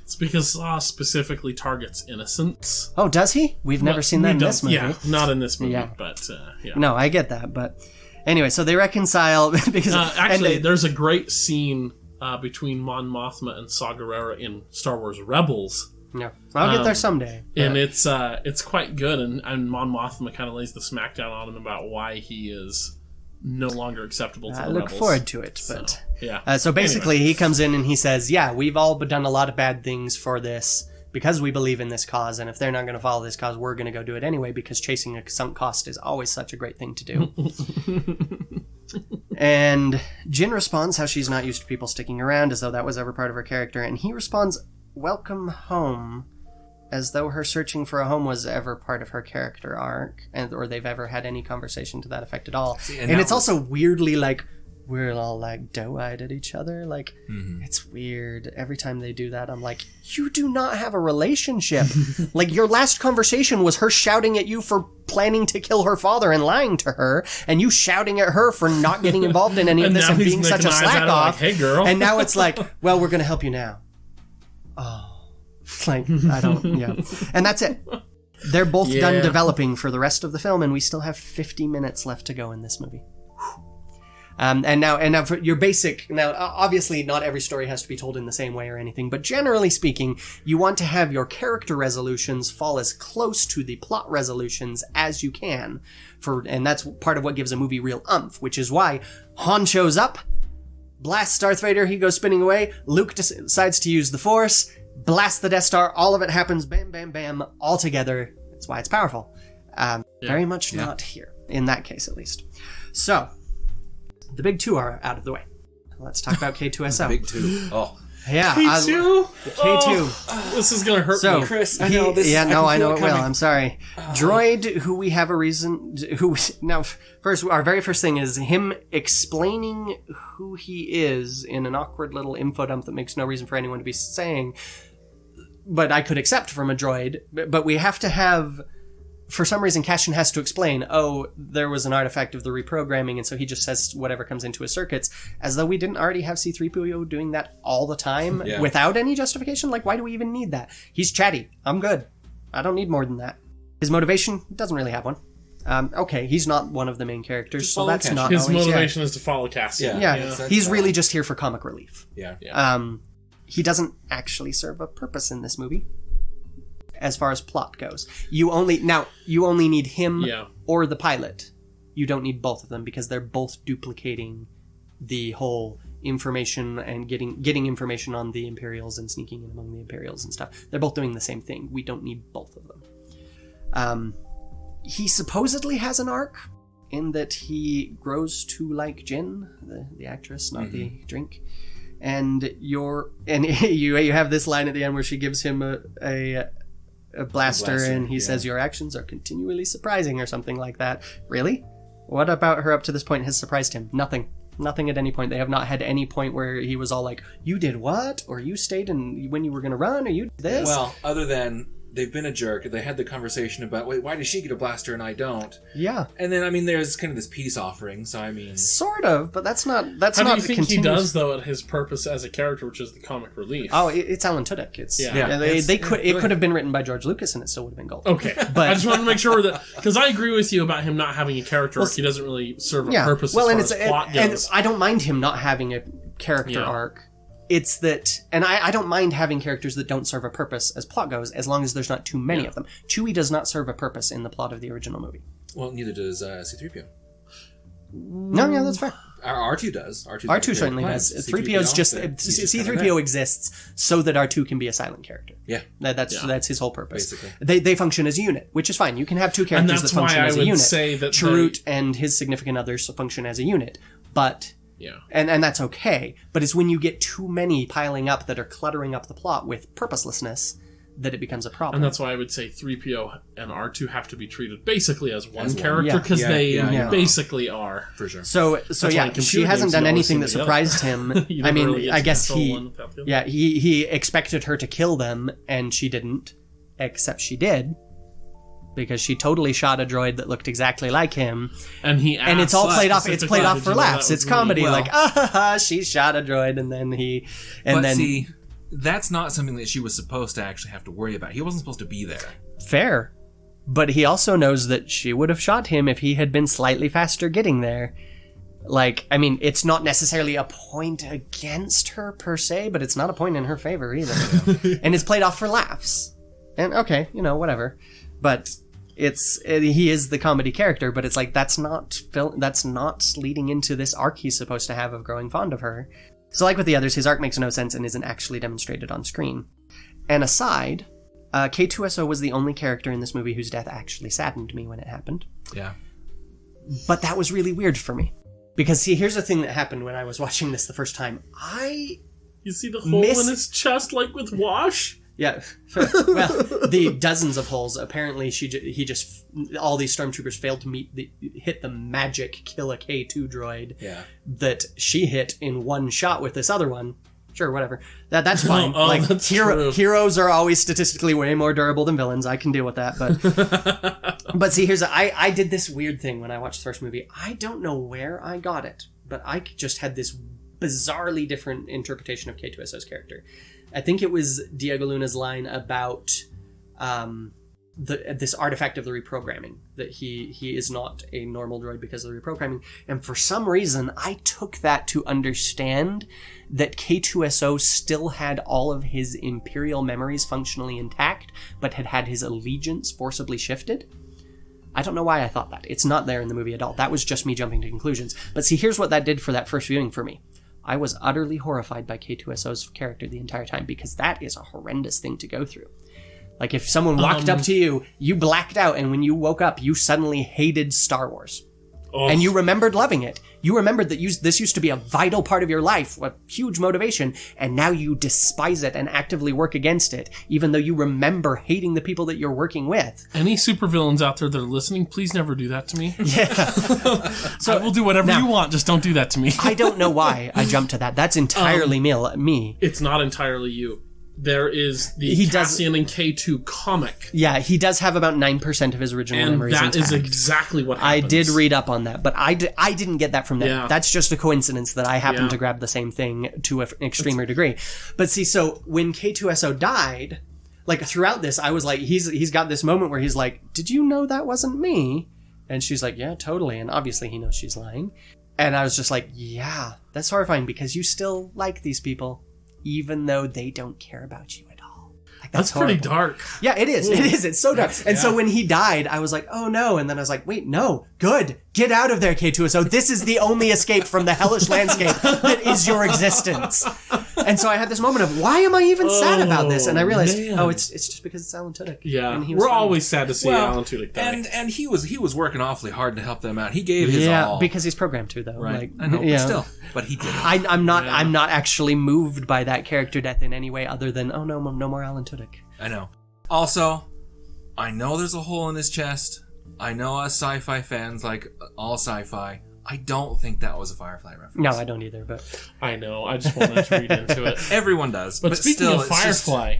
It's because Saw specifically targets innocents. Oh, does he? We've never seen that in this movie. Yeah, not in this movie, but yeah. No, I get that, but anyway, so they reconcile because... actually, there's a great scene between Mon Mothma and Saw Gerrera in Star Wars Rebels. Yeah, I'll get there someday. And it's quite good, and Mon Mothma kind of lays the smackdown on him about why he is no longer acceptable to the Rebels. I look forward to it, but... So, yeah. So basically, he comes in and he says, yeah, we've all done a lot of bad things for this because we believe in this cause, and if they're not going to follow this cause, we're going to go do it anyway, because chasing a sunk cost is always such a great thing to do. And Jin responds how she's not used to people sticking around, as though that was ever part of her character, and he responds, welcome home, as though her searching for a home was ever part of her character arc, or they've ever had any conversation to that effect at all. See, and it's also weirdly like, we're all like doe-eyed at each other. Like, It's weird. Every time they do that, I'm like, you do not have a relationship. Like, your last conversation was her shouting at you for planning to kill her father and lying to her, and you shouting at her for not getting involved in any of this and being such a slack off. Like, hey, girl. And now it's like, well, we're going to help you now. Oh. Like, I don't, And that's it. They're both done developing for the rest of the film, and we still have 50 minutes left to go in this movie. And now for your basic, obviously not every story has to be told in the same way or anything, but generally speaking, you want to have your character resolutions fall as close to the plot resolutions as you can, and that's part of what gives a movie real oomph, which is why Han shows up, blasts Darth Vader, he goes spinning away. Luke decides to use the Force, blasts the Death Star, all of it happens, bam, bam, bam, all together. That's why it's powerful. Very much not here, in that case at least. So, the big two are out of the way. Let's talk about K2SO. Big two. Oh. Yeah. K2? K2. This is going to hurt me. Chris, I know this. Yeah, no, I know it will. I'm sorry. Droid, who we have a reason... First, our very first thing is him explaining who he is in an awkward little info dump that makes no reason for anyone to be saying, but I could accept from a droid. But we have to have... For some reason, Cassian has to explain, there was an artifact of the reprogramming, and so he just says whatever comes into his circuits, as though we didn't already have C-3PO doing that all the time without any justification. Like, why do we even need that? He's chatty. I'm good. I don't need more than that. His motivation doesn't really have one. Okay, he's not one of the main characters, Just so that's Cassian. not His always, motivation is to follow Cassian. Yeah. He's really just here for comic relief. Yeah. He doesn't actually serve a purpose in this movie. As far as plot goes, you only need him or the pilot. You don't need both of them because they're both duplicating the whole information and getting information on the Imperials and sneaking in among the Imperials and stuff. They're both doing the same thing. We don't need both of them. He supposedly has an arc in that he grows to like Jin, the actress, not the drink. And you have this line at the end where she gives him a blaster, and he says, "Your actions are continually surprising," or something like that. Really? What about her up to this point has surprised him? Nothing at any point. They have not had any point where he was all like, "You did what?" or "You stayed when you were going to run," or "You did this." Well, other than they've been a jerk. They had the conversation about, wait, why does she get a blaster and I don't? Yeah. And then, there's kind of this peace offering, so Sort of, but that's not How do you think he does, though, at his purpose as a character, which is the comic relief? Oh, it's Alan Tudyk. It could have been written by George Lucas and it still would have been gold. Okay. But I just want to make sure that... Because I agree with you about him not having a character arc. He doesn't really serve a purpose as far as plot goes. And I don't mind him not having a character arc. It's that, and I don't mind having characters that don't serve a purpose as plot goes, as long as there's not too many of them. Chewie does not serve a purpose in the plot of the original movie. Well, neither does C-3PO. No, yeah, that's fair. R2 does. R2 certainly does. C-3PO's just... C-3PO exists so that R2 can be a silent character. Yeah. That's his whole purpose. Basically. They function as a unit, which is fine. You can have two characters that function as a unit. Say that Chirrut and his significant others function as a unit, but... Yeah. And that's okay, but it's when you get too many piling up that are cluttering up the plot with purposelessness that it becomes a problem. And that's why I would say 3PO and R2 have to be treated basically as one character, because they basically are. For sure. So she hasn't done anything that surprised him. I mean, really I guess he expected her to kill them, and she didn't, except she did. Because she totally shot a droid that looked exactly like him, and it's all played off. It's played off for laughs. It's comedy, she shot a droid, and then he, see, that's not something that she was supposed to actually have to worry about. He wasn't supposed to be there. Fair, but he also knows that she would have shot him if he had been slightly faster getting there. It's not necessarily a point against her per se, but it's not a point in her favor either. And it's played off for laughs. And okay, whatever, but. He is the comedy character, but it's like that's not leading into this arc he's supposed to have of growing fond of her. So like with the others, his arc makes no sense and isn't actually demonstrated on screen. And aside, K2SO was the only character in this movie whose death actually saddened me when it happened. Yeah. But that was really weird for me. Because see, here's the thing that happened when I was watching this the first time. You see the hole in his chest like with Wash? Yeah, well, the dozens of holes. Apparently, all these stormtroopers failed to hit the magic kill a K2 droid that she hit in one shot with this other one. Sure, whatever. That's fine. That's true. Heroes are always statistically way more durable than villains. I can deal with that. But see, I did this weird thing when I watched the first movie. I don't know where I got it, but I just had this bizarrely different interpretation of K2SO's character. I think it was Diego Luna's line about this artifact of the reprogramming, that he is not a normal droid because of the reprogramming. And for some reason, I took that to understand that K2SO still had all of his Imperial memories functionally intact, but had his allegiance forcibly shifted. I don't know why I thought that. It's not there in the movie at all. That was just me jumping to conclusions. But see, here's what that did for that first viewing for me. I was utterly horrified by K2SO's character the entire time, because that is a horrendous thing to go through. Like, if someone walked up to you, you blacked out, and when you woke up, you suddenly hated Star Wars. Oh. And you remembered loving it. You remembered that this used to be a vital part of your life, a huge motivation, and now you despise it and actively work against it, even though you remember hating the people that you're working with. Any supervillains out there that are listening, please never do that to me. Yeah. So I will do whatever you want, just don't do that to me. I don't know why I jumped to that. That's entirely me. It's not entirely you. There is the Cassian and K2 comic. Yeah, he does have about 9% of his original memories intact. And that is exactly what happens. I did read up on that, but I didn't get that from them. Yeah. That's just a coincidence that I happened to grab the same thing to an extremer degree. But see, so when K2SO died, like throughout this, I was like, he's got this moment where he's like, did you know that wasn't me? And she's like, yeah, totally. And obviously he knows she's lying. And I was just like, yeah, that's horrifying, because you still like these people, even though they don't care about you at all. Like, that's pretty dark. Yeah, it is. Ooh. It is. It's so dark. And so when he died, I was like, oh no. And then I was like, wait, no. Good. Get out of there, K2SO. This is the only escape from the hellish landscape that is your existence. And so I had this moment of, why am I even sad about this? And I realized, it's just because it's Alan Tudyk. Yeah, and we're always sad to see Alan Tudyk die. And he was working awfully hard to help them out. He gave his all. Yeah, because he's programmed to, though. Right. I know, but still. But he did. I'm not actually moved by that character death in any way other than, oh no more Alan Tudyk. I know. Also, I know there's a hole in his chest. I know us sci-fi fans like all sci-fi. I don't think that was a Firefly reference. No, I don't either, but... I know, I just wanted to read into it. Everyone does. But speaking of Firefly,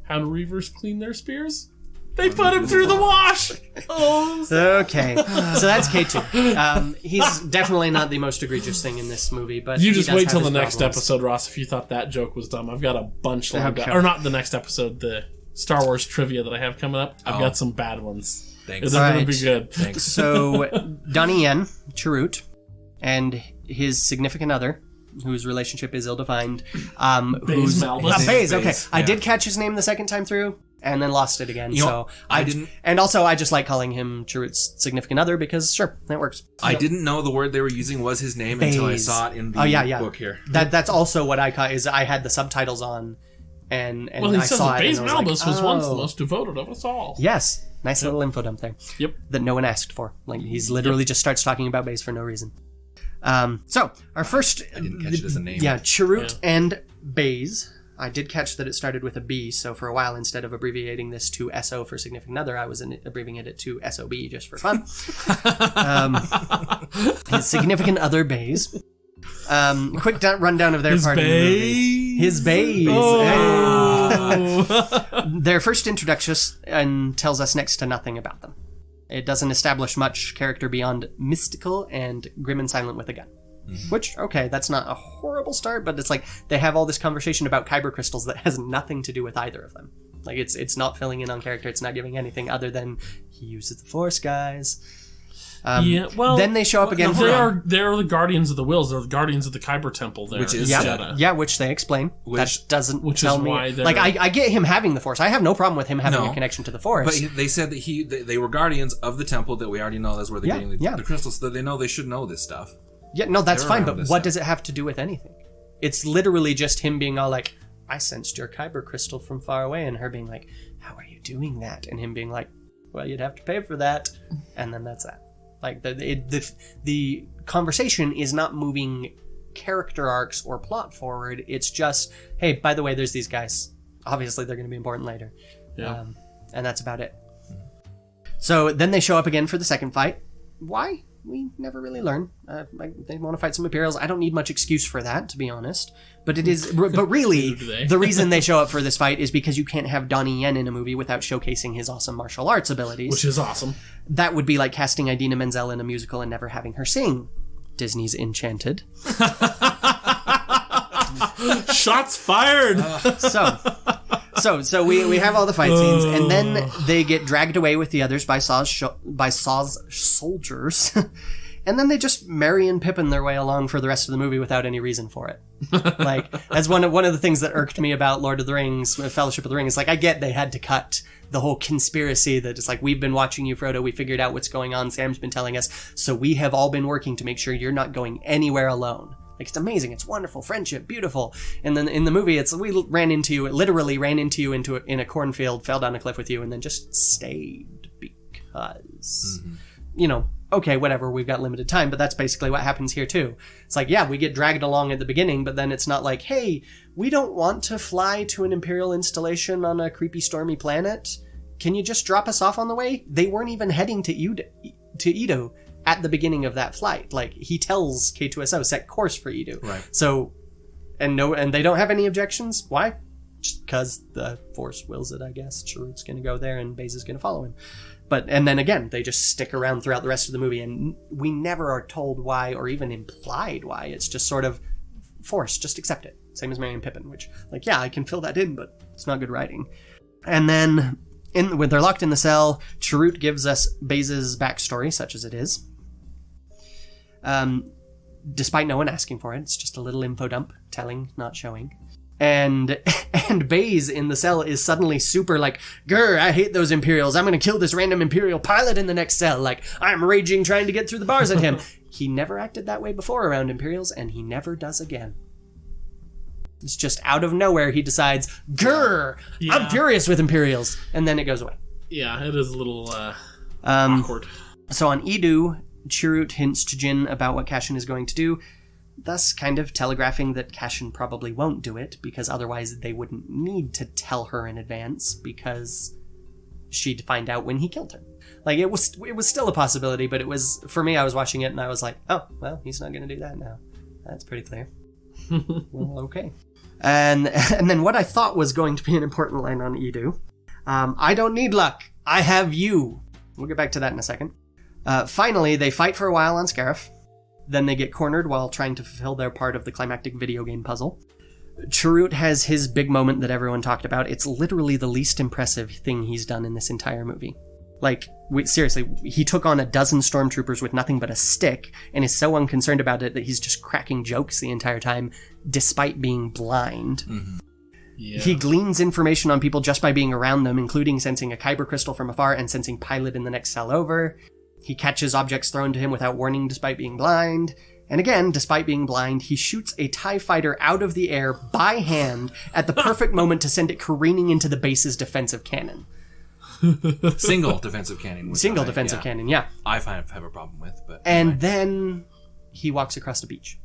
how do Reavers clean their spears? They put him through the wash! Oh, okay. So that's K2. He's definitely not the most egregious thing in this movie, but you just wait till the next episode, Ross, if you thought that joke was dumb. I've got a bunch lined up. Or not the next episode, the Star Wars trivia that I have coming up. I've got some bad ones. Thanks. They're going to be good. Thanks. So, Donnie Yen, Chirrut, and his significant other, whose relationship is ill-defined, Baze Malbus. Baze, okay. Yeah. I did catch his name the second time through, and then lost it again. I didn't. And also, I just like calling him Chirrut's significant other because, sure, that works. I didn't know the word they were using was his name until I saw it in the book here. That's also what I caught, is I had the subtitles on, and well, he I says saw that it. Baze Malbus was once the most devoted of us all. Yes. Nice little info dump there. Yep. That no one asked for. Like, he's literally just starts talking about Baze for no reason. So, our first... I didn't catch it as a name. Yeah, Chirrut and Baze. I did catch that it started with a B, so for a while, instead of abbreviating this to SO for significant other, I was abbreviating it to SOB just for fun. His significant other, Baze. Quick rundown of their part in the movie. His Baze. Oh. Their first introduction tells us next to nothing about them. It doesn't establish much character beyond mystical and grim and silent with a gun. Mm-hmm. Which, okay, that's not a horrible start, but it's like they have all this conversation about kyber crystals that has nothing to do with either of them. Like, it's not filling in on character, it's not giving anything other than he uses the Force, guys. Then they show up again. No, they are the Guardians of the Wills. They're the Guardians of the Kyber Temple. There, which is Jeddah. Yeah, which they explain. Which tell me. Why like, I get him having the Force. I have no problem with him having a connection to the Force. But they said that they were guardians of the temple that we already know that's where they're getting the crystals, so they should know this stuff. Yeah, no, that's fine. But what does it have to do with anything? It's literally just him being all like, "I sensed your kyber crystal from far away," and her being like, "How are you doing that?" And him being like, "Well, you'd have to pay for that," and then that's that. Like, the conversation is not moving character arcs or plot forward. It's just, hey, by the way, there's these guys. Obviously, they're going to be important later. Yeah. And that's about it. So then they show up again for the second fight. Why? We never really learn. They want to fight some Imperials. I don't need much excuse for that, to be honest. But it is. But really, the reason they show up for this fight is because you can't have Donnie Yen in a movie without showcasing his awesome martial arts abilities. Which is awesome. That would be like casting Idina Menzel in a musical and never having her sing. Disney's Enchanted. Shots fired! So we have all the fight scenes, and then they get dragged away with the others by Saw's soldiers, and then they just Merry and Pippin their way along for the rest of the movie without any reason for it. Like, that's one of the things that irked me about Lord of the Rings, Fellowship of the Ring. Is like, I get they had to cut the whole conspiracy that it's like, we've been watching you, Frodo, we figured out what's going on, Sam's been telling us, so we have all been working to make sure you're not going anywhere alone. Like, it's amazing. It's wonderful. Friendship. Beautiful. And then in the movie, literally ran into you in a cornfield, fell down a cliff with you, and then just stayed because, okay, whatever, we've got limited time, but that's basically what happens here too. It's like, yeah, we get dragged along at the beginning, but then it's not like, hey, we don't want to fly to an Imperial installation on a creepy, stormy planet. Can you just drop us off on the way? They weren't even heading to Edo at the beginning of that flight. Like, he tells K2SO, set course for Edo. Right. So, and they don't have any objections. Why? Just because the Force wills it, I guess. Chirrut's going to go there and Baze is going to follow him. And then again, they just stick around throughout the rest of the movie, and we never are told why or even implied why. It's just sort of Force, just accept it. Same as Merry and Pippin, which, like, yeah, I can fill that in, but it's not good writing. And then, when they're locked in the cell, Chirrut gives us Baze's backstory, such as it is. Despite no one asking for it, it's just a little info dump, telling, not showing. And Baze in the cell is suddenly super like, grr, I hate those Imperials. I'm going to kill this random Imperial pilot in the next cell. Like, I'm raging trying to get through the bars at him. He never acted that way before around Imperials, and he never does again. It's just out of nowhere he decides, grr, I'm furious with Imperials. And then it goes away. Yeah, it is a little awkward. So on Edo, Chirrut hints to Jin about what Cassian is going to do, thus kind of telegraphing that Cassian probably won't do it, because otherwise they wouldn't need to tell her in advance, because she'd find out when he killed her. Like, it was still a possibility, but it was, for me, I was watching it and I was like, oh, well, he's not going to do that now. That's pretty clear. Well, okay. And then what I thought was going to be an important line on Edo, I don't need luck, I have you. We'll get back to that in a second. Finally, they fight for a while on Scarif. Then they get cornered while trying to fulfill their part of the climactic video game puzzle. Chirrut has his big moment that everyone talked about. It's literally the least impressive thing he's done in this entire movie. Like, seriously, he took on 12 stormtroopers with nothing but a stick and is so unconcerned about it that he's just cracking jokes the entire time, despite being blind. Mm-hmm. Yeah. He gleans information on people just by being around them, including sensing a kyber crystal from afar and sensing pilot in the next cell over. He catches objects thrown to him without warning despite being blind. And again, despite being blind, he shoots a TIE fighter out of the air by hand at the perfect moment to send it careening into the base's defensive cannon. Single defensive cannon. Single defensive cannon, yeah. I have a problem with, but... And then he walks across the beach.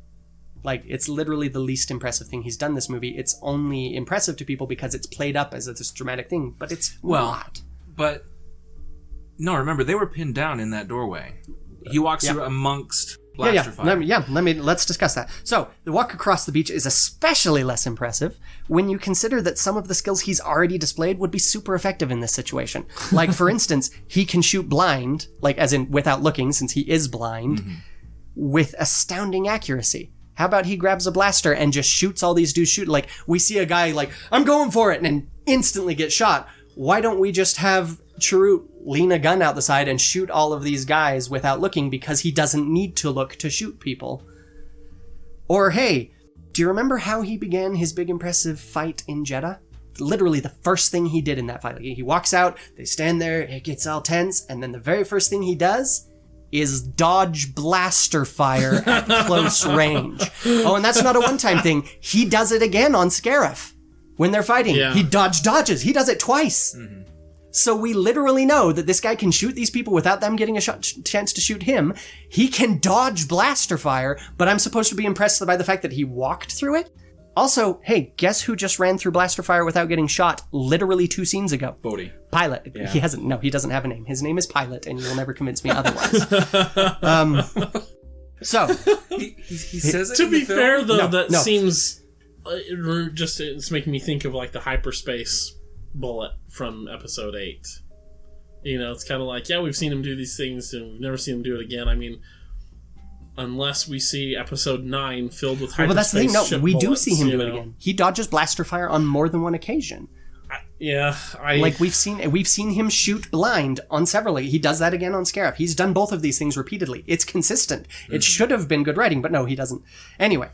Like, it's literally the least impressive thing he's done this movie. It's only impressive to people because it's played up as this dramatic thing, but it's not. But... No, remember, they were pinned down in that doorway. He walks through amongst blaster fire. Let's discuss that. So, the walk across the beach is especially less impressive when you consider that some of the skills he's already displayed would be super effective in this situation. Like, for instance, he can shoot blind, like, as in without looking, since he is blind, with astounding accuracy. How about he grabs a blaster and just shoots all these dudes like, we see a guy like, I'm going for it, and instantly gets shot. Why don't we just have Chirrut lean a gun out the side and shoot all of these guys without looking, because he doesn't need to look to shoot people? Or, hey, do you remember how he began his big impressive fight in Jeddah? Literally the first thing he did in that fight. He walks out, they stand there, it gets all tense, and then the very first thing he does is dodge blaster fire at close range. Oh, and that's not a one-time thing. He does it again on Scarif. When they're fighting, he dodges. He does it twice. Mm-hmm. So we literally know that this guy can shoot these people without them getting a chance to shoot him. He can dodge blaster fire, but I'm supposed to be impressed by the fact that he walked through it? Also, hey, guess who just ran through blaster fire without getting shot literally 2 scenes ago? Bodhi. Pilot. Yeah. He doesn't have a name. His name is Pilot, and you'll never convince me otherwise. So. He says it to be fair, though, that seems... it's making me think of, like, the hyperspace bullet from episode 8. You know, it's kind of like, yeah, we've seen him do these things and we've never seen him do it again. I mean, unless we see episode 9 filled with hyperspace well, that's the thing. No, we bullets, do see him do it again. He dodges blaster fire on more than one occasion. Like, we've seen him shoot blind on several. He does that again on Scarif. He's done both of these things repeatedly. It's consistent. It should have been good writing, but no, he doesn't. Anyway.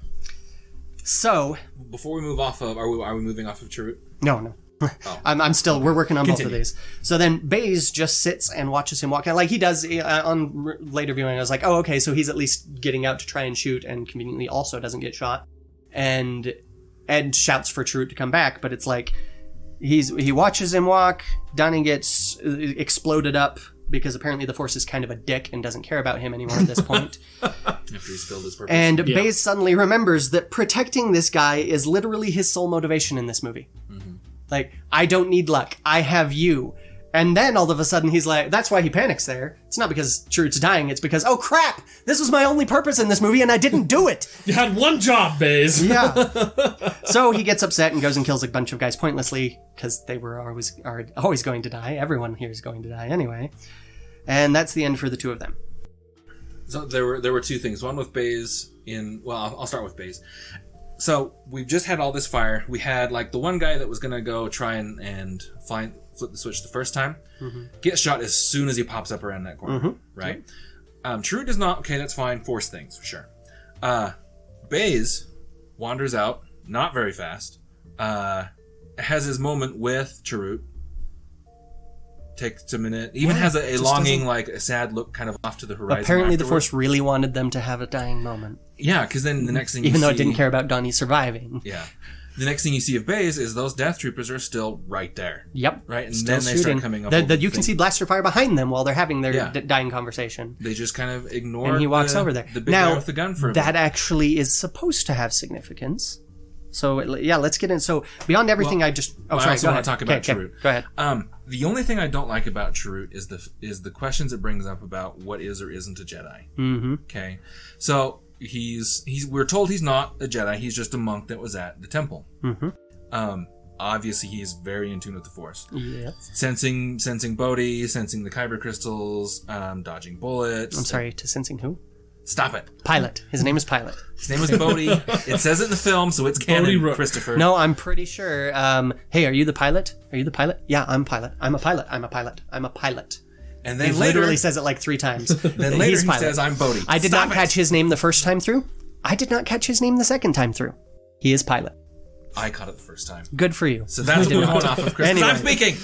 So, before we move off of, are we moving off of Chirrut? No. We're working on both of these. So then Baze just sits and watches him walk out. Like he does on later viewing. I was like, oh, okay, so he's at least getting out to try and shoot and conveniently also doesn't get shot. And Ed shouts for Chirrut to come back, but it's like he watches him walk. Donnie gets exploded up because apparently the Force is kind of a dick and doesn't care about him anymore at this point. After he's filled his purpose. And Baze suddenly remembers that protecting this guy is literally his sole motivation in this movie. Mm-hmm. Like, I don't need luck. I have you. And then all of a sudden he's like, that's why he panics there. It's not because Chirrut's dying. It's because, oh crap, this was my only purpose in this movie and I didn't do it. You had one job, Baze. Yeah. So he gets upset and goes and kills a bunch of guys pointlessly because they were always going to die. Everyone here is going to die anyway. And that's the end for the two of them. So there were two things. One with Baze I'll start with Baze. So we've just had all this fire. We had like the one guy that was going to go try and flip the switch the first time. Mm-hmm. Gets shot as soon as he pops up around that corner. Mm-hmm. Right? Yep. Chirrut does not. Okay, that's fine. Force things, for sure. Baze wanders out, not very fast. Has his moment with Chirrut. Takes a minute. Even has a longing, like a sad look kind of off to the horizon. Apparently the Force really wanted them to have a dying moment. Yeah, because then the next thing even though it didn't care about Donnie surviving. Yeah. The next thing you see of Baze is those Death Troopers are still right there. Yep. Right? And still then they start coming up. You can see blaster fire behind them while they're having their dying conversation. They just kind of ignore and he walks over there. The big guy with the gun for a that actually is supposed to have significance. So, yeah, let's get in. So, beyond everything I just... Oh, sorry, I also want to talk about Chirrut. Go ahead. The only thing I don't like about Chirrut is the questions it brings up about what is or isn't a Jedi. Mm-hmm. Okay? So, we're told he's not a Jedi. He's just a monk that was at the temple. Mm-hmm. Obviously, he's very in tune with the Force. Yes. Sensing Bodhi, sensing the Kyber crystals, dodging bullets. I'm sorry, to sensing who? Stop it. Pilot. His name is Pilot. His name is Bodhi. It says it in the film, so it's canon, Christopher. No, I'm pretty sure. Hey, are you the pilot? Are you the pilot? Yeah, I'm Pilot. I'm a pilot. I'm a pilot. I'm a pilot. And then he literally says it like 3 times. Then later he says, I'm Bodhi. I did not catch his name the first time through. I did not catch his name the second time through. He is Pilot. I caught it the first time. Good for you. So that's what we're going off of, Chris. Anyway. I'm speaking.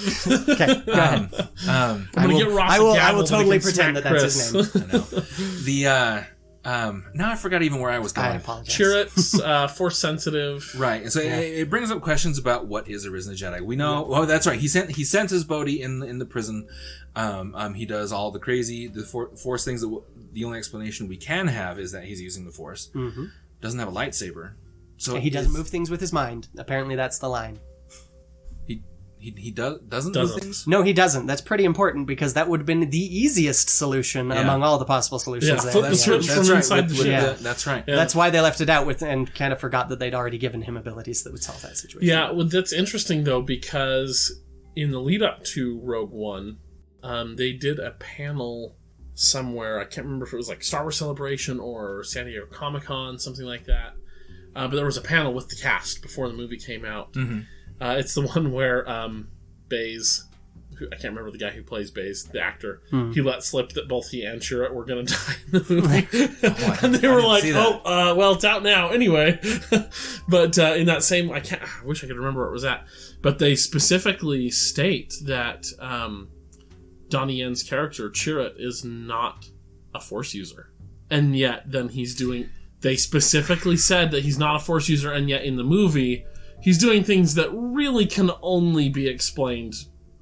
Okay, go ahead. I'm going to get Ross I will totally pretend that that's his name. I know. Now I forgot even where I was going. I apologize. Chirrut's Force sensitive. Right. And so it brings up questions about what is or isn't a Jedi. We know, well, that's right. He senses Bodhi in the prison. He does all the crazy, Force things that the only explanation we can have is that he's using the Force. Mm-hmm. Doesn't have a lightsaber. So he doesn't move things with his mind. Apparently that's the line. He doesn't move things? No, he doesn't. That's pretty important because that would have been the easiest solution among all the possible solutions. Yeah, flip the switch from inside the ship. That's right. Yeah. That's why they left it out and kind of forgot that they'd already given him abilities that would solve that situation. Yeah, well, that's interesting though because in the lead up to Rogue One, they did a panel somewhere. I can't remember if it was like Star Wars Celebration or San Diego Comic-Con, something like that. But there was a panel with the cast before the movie came out. Mm-hmm. It's the one where Baze, I can't remember the guy who plays Baze, the actor, he let slip that both he and Chirrut were going to die in the movie. And they were like, well, it's out now anyway. But in that same, I wish I could remember where it was at. But they specifically state that Donnie Yen's character, Chirrut, is not a Force user. And yet, then they specifically said that he's not a Force user, and yet in the movie, he's doing things that really can only be explained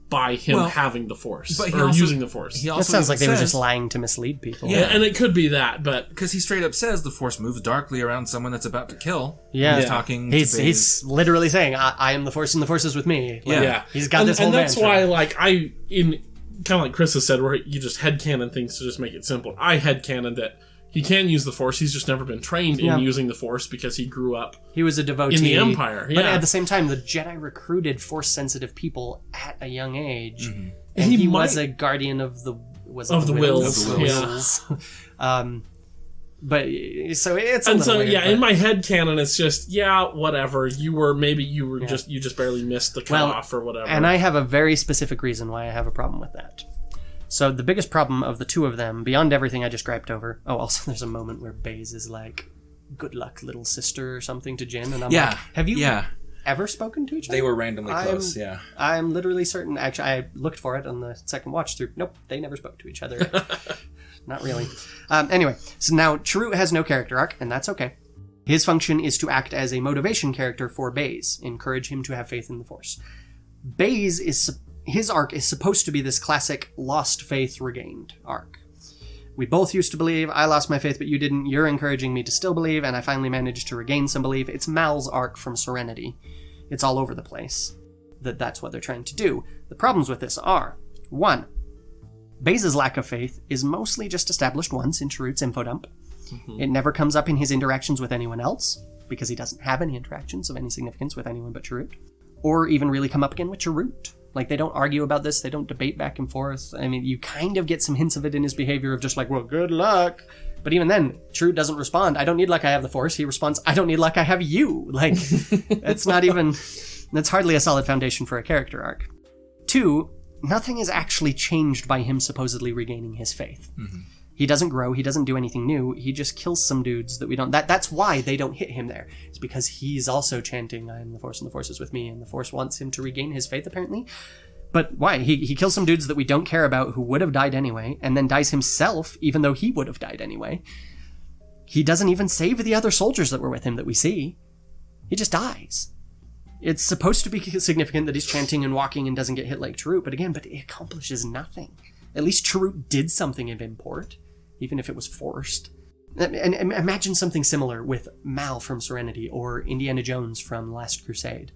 by him having the Force, or using the Force. That sounds like they were just lying to mislead people. Yeah, and it could be that, but... Because he straight up says the Force moves darkly around someone that's about to kill. Yeah. He's talking He's literally saying, I am the Force and the Force is with me. Like, yeah. He's got this whole And that's why, kind of like Chris has said, where you just headcanon things to just make it simple. I headcanon that he can use the Force. He's just never been trained in using the Force because he grew up. He was a devotee in the Empire. Yeah. But at the same time, the Jedi recruited Force-sensitive people at a young age, and he was a guardian of the wills. But so it's weird, in my head canon, it's just whatever. You just barely missed the cutoff or whatever. And I have a very specific reason why I have a problem with that. So the biggest problem of the two of them, beyond everything I just griped over... Oh, also there's a moment where Baze is like, good luck, little sister, or something to Jyn. And I'm like, have you... Yeah. ever spoken to each other? They were randomly close, yeah. I'm literally certain. Actually, I looked for it on the second watch through. Nope, they never spoke to each other. Not really. Anyway, so now Chirrut has no character arc, and that's okay. His function is to act as a motivation character for Baze, encourage him to have faith in the Force. Baze his arc is supposed to be this classic lost faith regained arc. We both used to believe, I lost my faith but you didn't, you're encouraging me to still believe, and I finally managed to regain some belief. It's Mal's arc from Serenity. It's all over the place. That's what they're trying to do. The problems with this are, 1. Baze's lack of faith is mostly just established once in Chirrut's infodump. It never comes up in his interactions with anyone else, because he doesn't have any interactions of any significance with anyone but Chirrut, or even really come up again with Chirrut. Like, they don't argue about this, they don't debate back and forth. I mean, you kind of get some hints of it in his behavior of just like, well, good luck. But even then, Chirrut doesn't respond, I don't need luck, I have the Force. He responds, I don't need luck, I have you. Like, that's hardly a solid foundation for a character arc. 2, nothing is actually changed by him supposedly regaining his faith. He doesn't grow, he doesn't do anything new, he just kills some dudes that we don't... That's why they don't hit him there. It's because he's also chanting, I am the Force and the Force is with me, and the Force wants him to regain his faith, apparently. But why? He kills some dudes that we don't care about who would have died anyway, and then dies himself, even though he would have died anyway. He doesn't even save the other soldiers that were with him that we see. He just dies. It's supposed to be significant that he's chanting and walking and doesn't get hit like Chirrut, but it accomplishes nothing. At least Chirrut did something of import, even if it was forced. And imagine something similar with Mal from Serenity or Indiana Jones from Last Crusade,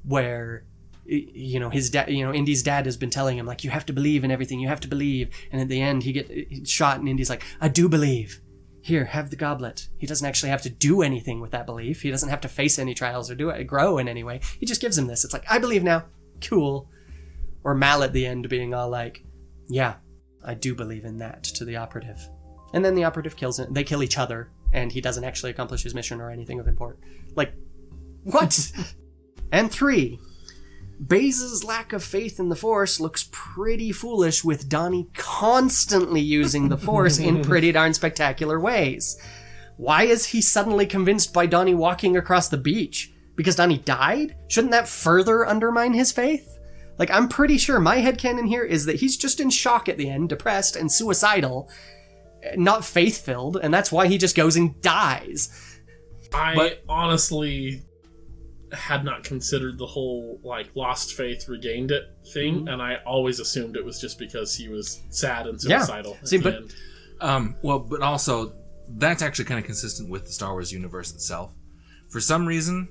where, his dad, Indy's dad has been telling him, like, you have to believe in everything, you have to believe. And at the end, he gets shot, and Indy's like, I do believe. Here, have the goblet. He doesn't actually have to do anything with that belief. He doesn't have to face any trials or grow in any way. He just gives him this. It's like, I believe now. Cool. Or Mal at the end being all like, yeah, I do believe in that, to the operative. And then the operative kills him. They kill each other, and he doesn't actually accomplish his mission or anything of import. Like, what? And 3, Baze's lack of faith in the Force looks pretty foolish with Donnie constantly using the Force in pretty darn spectacular ways. Why is he suddenly convinced by Donnie walking across the beach? Because Donnie died? Shouldn't that further undermine his faith? Like, I'm pretty sure my headcanon here is that he's just in shock at the end, depressed and suicidal, not faith-filled, and that's why he just goes and dies. I honestly had not considered the whole, like, lost faith, regained it thing, and I always assumed it was just because he was sad and suicidal. Yeah. See, but end. But also, that's actually kind of consistent with the Star Wars universe itself. For some reason,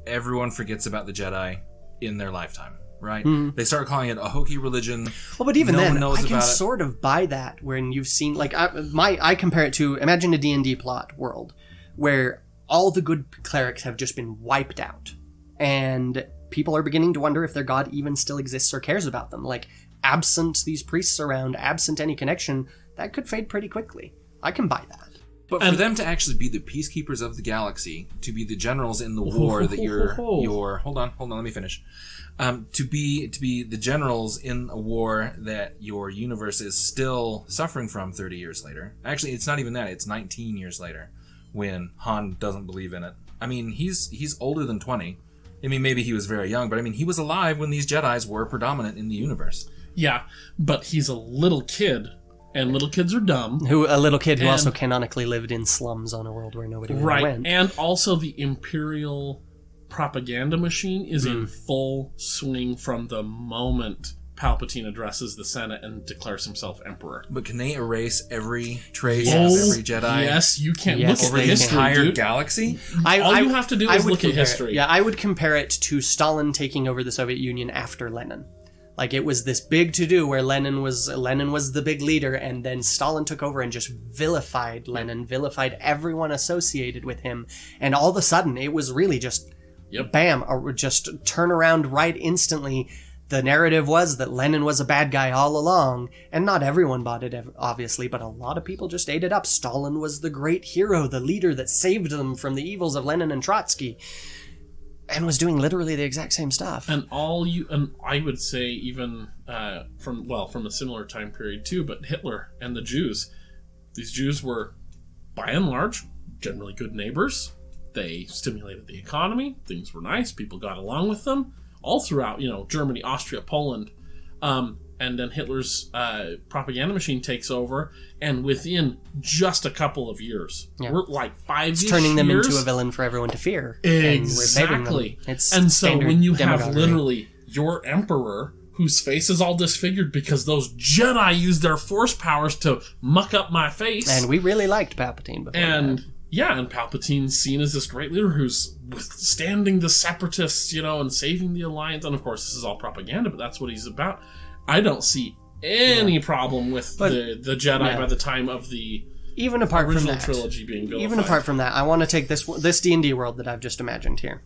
everyone forgets about the Jedi in their lifetime. Right? They start calling it a hokey religion. Well, but even then, I can sort of buy that when you've seen, like, I compare it to, imagine a D&D plot world where all the good clerics have just been wiped out, and people are beginning to wonder if their god even still exists or cares about them. Like, absent these priests around, absent any connection, that could fade pretty quickly. I can buy that. But for them to actually be the peacekeepers of the galaxy, to be the generals in the war that you're hold on, let me finish. To be the generals in a war that your universe is still suffering from 30 years later. Actually, it's not even that. It's 19 years later when Han doesn't believe in it. I mean, he's older than 20. I mean, maybe he was very young, but I mean, he was alive when these Jedis were predominant in the universe. Yeah, but he's a little kid, and little kids are dumb. A little kid who also canonically lived in slums on a world where nobody really went. And also the Imperial propaganda machine is in full swing from the moment Palpatine addresses the Senate and declares himself Emperor. But can they erase every trace of every Jedi? Yes, you can. Look at the history, entire galaxy? All you have to do is look at history. Yeah, I would compare it to Stalin taking over the Soviet Union after Lenin. Like, it was this big to-do where Lenin was the big leader, and then Stalin took over and just vilified Lenin, vilified everyone associated with him, and all of a sudden, it was really just, bam, just turn around right instantly. The narrative was that Lenin was a bad guy all along, and not everyone bought it, obviously, but a lot of people just ate it up. Stalin was the great hero, the leader that saved them from the evils of Lenin and Trotsky. And was doing literally the exact same stuff. And I would say even from a similar time period too, but Hitler and the Jews. These Jews were, by and large, generally good neighbors. They stimulated the economy. Things were nice. People got along with them all throughout, Germany, Austria, Poland. And then Hitler's propaganda machine takes over, and within just a couple of years, we're like 5 years, turning them into a villain for everyone to fear. Exactly. And so when you have literally your emperor, whose face is all disfigured because those Jedi used their force powers to muck up my face. And we really liked Palpatine before that. Yeah, and Palpatine's seen as this great leader who's withstanding the separatists, and saving the Alliance. And of course, this is all propaganda, but that's what he's about. I don't see any problem with the Jedi by the time of the original trilogy being vilified. Even apart from that, I want to take this D&D world that I've just imagined here.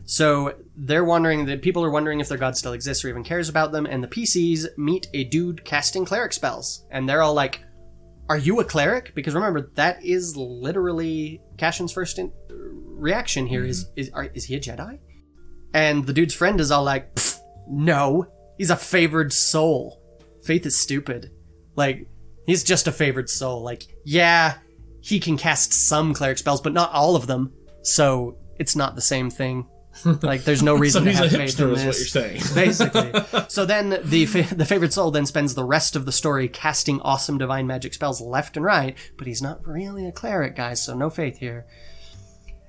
So people are wondering if their god still exists or even cares about them, and the PCs meet a dude casting cleric spells, and they're all like, "Are you a cleric?" Because remember, that is literally Cassian's first reaction here. Is he a Jedi? And the dude's friend is all like, "No. He's a favored soul. Faith is stupid. Like, he's just a favored soul. Like, yeah, he can cast some cleric spells, but not all of them. So it's not the same thing. Like, there's no reason to have faith in this. So he's a hipster, is what you're saying. Basically. So then the favored soul then spends the rest of the story casting awesome divine magic spells left and right, but he's not really a cleric, guys, so no faith here.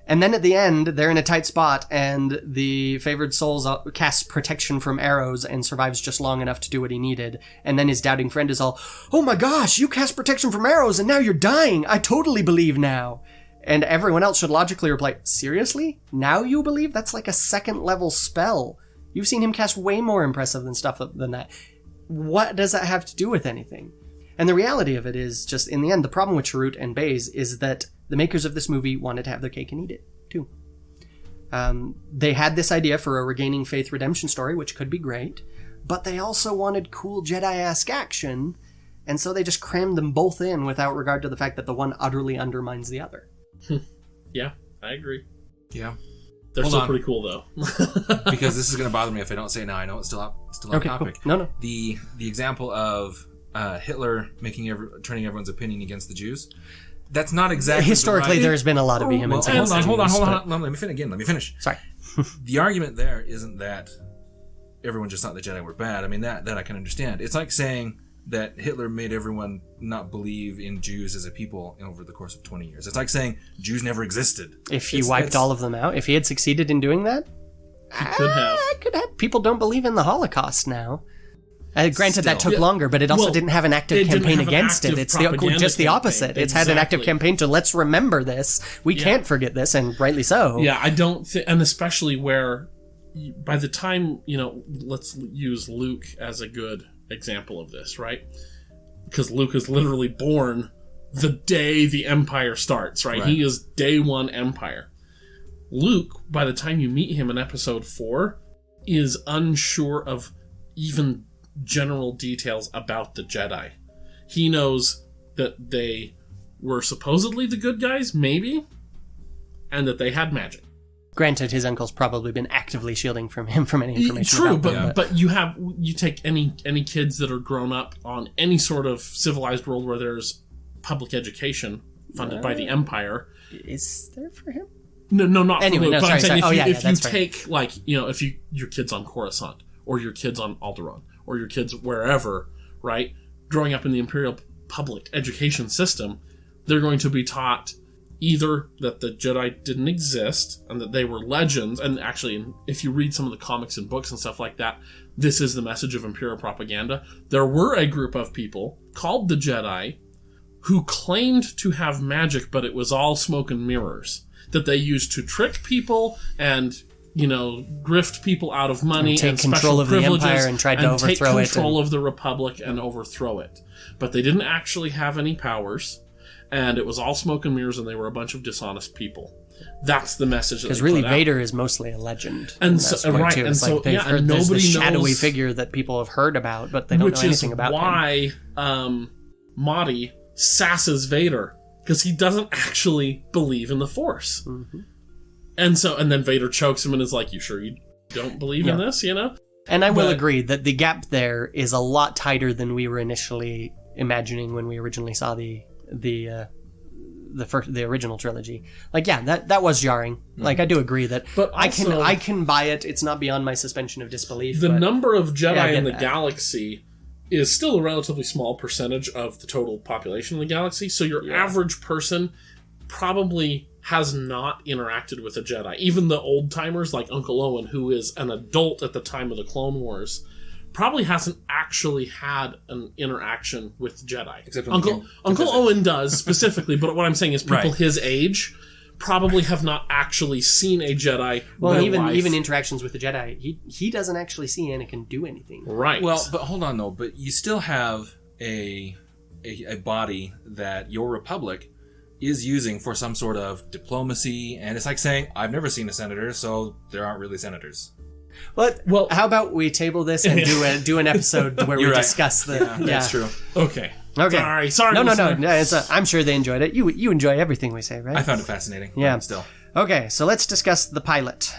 And then at the end, they're in a tight spot, and the favored soul casts protection from arrows and survives just long enough to do what he needed. And then his doubting friend is all, "Oh my gosh, you cast protection from arrows, and now you're dying. I totally believe now." And everyone else should logically reply, "Seriously? Now you believe? That's like a second-level spell. You've seen him cast way more impressive stuff than that. What does that have to do with anything?" And the reality of it is, just in the end, the problem with Chirrut and Baze is that the makers of this movie wanted to have their cake and eat it, too. They had this idea for a regaining faith redemption story, which could be great, but they also wanted cool Jedi-esque action, and so they just crammed them both in without regard to the fact that the one utterly undermines the other. Yeah, I agree. Yeah. They're still pretty cool, though. Because this is going to bother me if I don't say it now. I know it's still on topic. Cool. No. The example of Hitler turning everyone's opinion against the Jews, that's not exactly historically there's been a lot of vehemence. Hold on. Let me finish. Sorry. The argument there isn't that everyone just thought the Jedi were bad. I mean, that I can understand. It's like saying that Hitler made everyone not believe in Jews as a people over the course of 20 years. It's like saying Jews never existed. If he wiped all of them out, if he had succeeded in doing that, he could have. People don't believe in the Holocaust now. Granted, that took longer, but it also didn't have an active campaign against it. It's just the opposite. It's had an active campaign to let's remember this. We can't forget this, and rightly so. Yeah, I don't think, and especially where by the time, let's use Luke as a good example of this, right? Because Luke is literally born the day the Empire starts, right? He is day one Empire. Luke, by the time you meet him in episode 4, is unsure of even general details about the Jedi. He knows that they were supposedly the good guys, maybe, and that they had magic. Granted, his uncle's probably been actively shielding from him from any information about them. But you take any kids that are grown up on any sort of civilized world where there's public education funded by the Empire. Is there for him? No, not anyway, for Luke. But I'm saying if you take, fair. if your kid's on Coruscant, or your kid's on Alderaan, or your kid's wherever, right, growing up in the Imperial public education system, they're going to be taught either that the Jedi didn't exist and that they were legends, and actually, if you read some of the comics and books and stuff like that, this is the message of Imperial propaganda. There were a group of people called the Jedi who claimed to have magic, but it was all smoke and mirrors that they used to trick people and grift people out of money and take control of the Empire and tried to overthrow it. Take control of the Republic and overthrow it. But they didn't actually have any powers, and it was all smoke and mirrors, and they were a bunch of dishonest people. That's the message. Because really, Vader is mostly a legend, and so right, and so and nobody knows shadowy figure that people have heard about, but they don't know anything about him. Which is why Mahdi sasses Vader, because he doesn't actually believe in the Force. Mm-hmm. And then Vader chokes him and is like, "You sure you don't believe in this?" And I will agree that the gap there is a lot tighter than we were initially imagining when we originally saw the the original trilogy. Like, yeah, that was jarring. Like, I do agree that, but also, I can buy it. It's not beyond my suspension of disbelief. The number of Jedi in the galaxy is still a relatively small percentage of the total population of the galaxy. So your average person probably has not interacted with a Jedi. Even the old timers like Uncle Owen, who is an adult at the time of the Clone Wars, probably hasn't actually had an interaction with Jedi. Except Uncle Owen does specifically, but what I'm saying is people his age probably have not actually seen a Jedi. Well, even interactions with the Jedi, he doesn't actually see Anakin do anything. Right. Well, but hold on though. But you still have a body that your Republic is using for some sort of diplomacy, and it's like saying, I've never seen a senator, so there aren't really senators. Well, how about we table this and do an episode where we discuss the... Yeah, that's true. Okay. Sorry. No. I'm sure they enjoyed it. You enjoy everything we say, right? I found it fascinating. Yeah. Still. Okay, so let's discuss the pilot.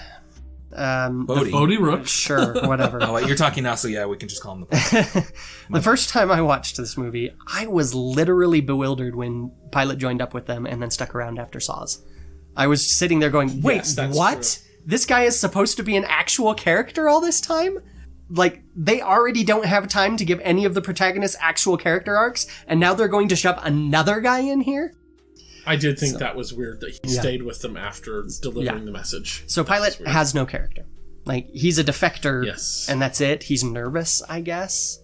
Bodhi Rook. Sure, whatever. Oh, wait, you're talking now, so yeah, we can just call him the pilot. The first time I watched this movie, I was literally bewildered when Pilot joined up with them and then stuck around after Saws. I was sitting there going, wait, what? True. This guy is supposed to be an actual character all this time? Like, they already don't have time to give any of the protagonists actual character arcs, and now they're going to shove another guy in here? I did think that was weird that he stayed with them after delivering the message. So Pilot has no character. Like, he's a defector, and that's it. He's nervous, I guess.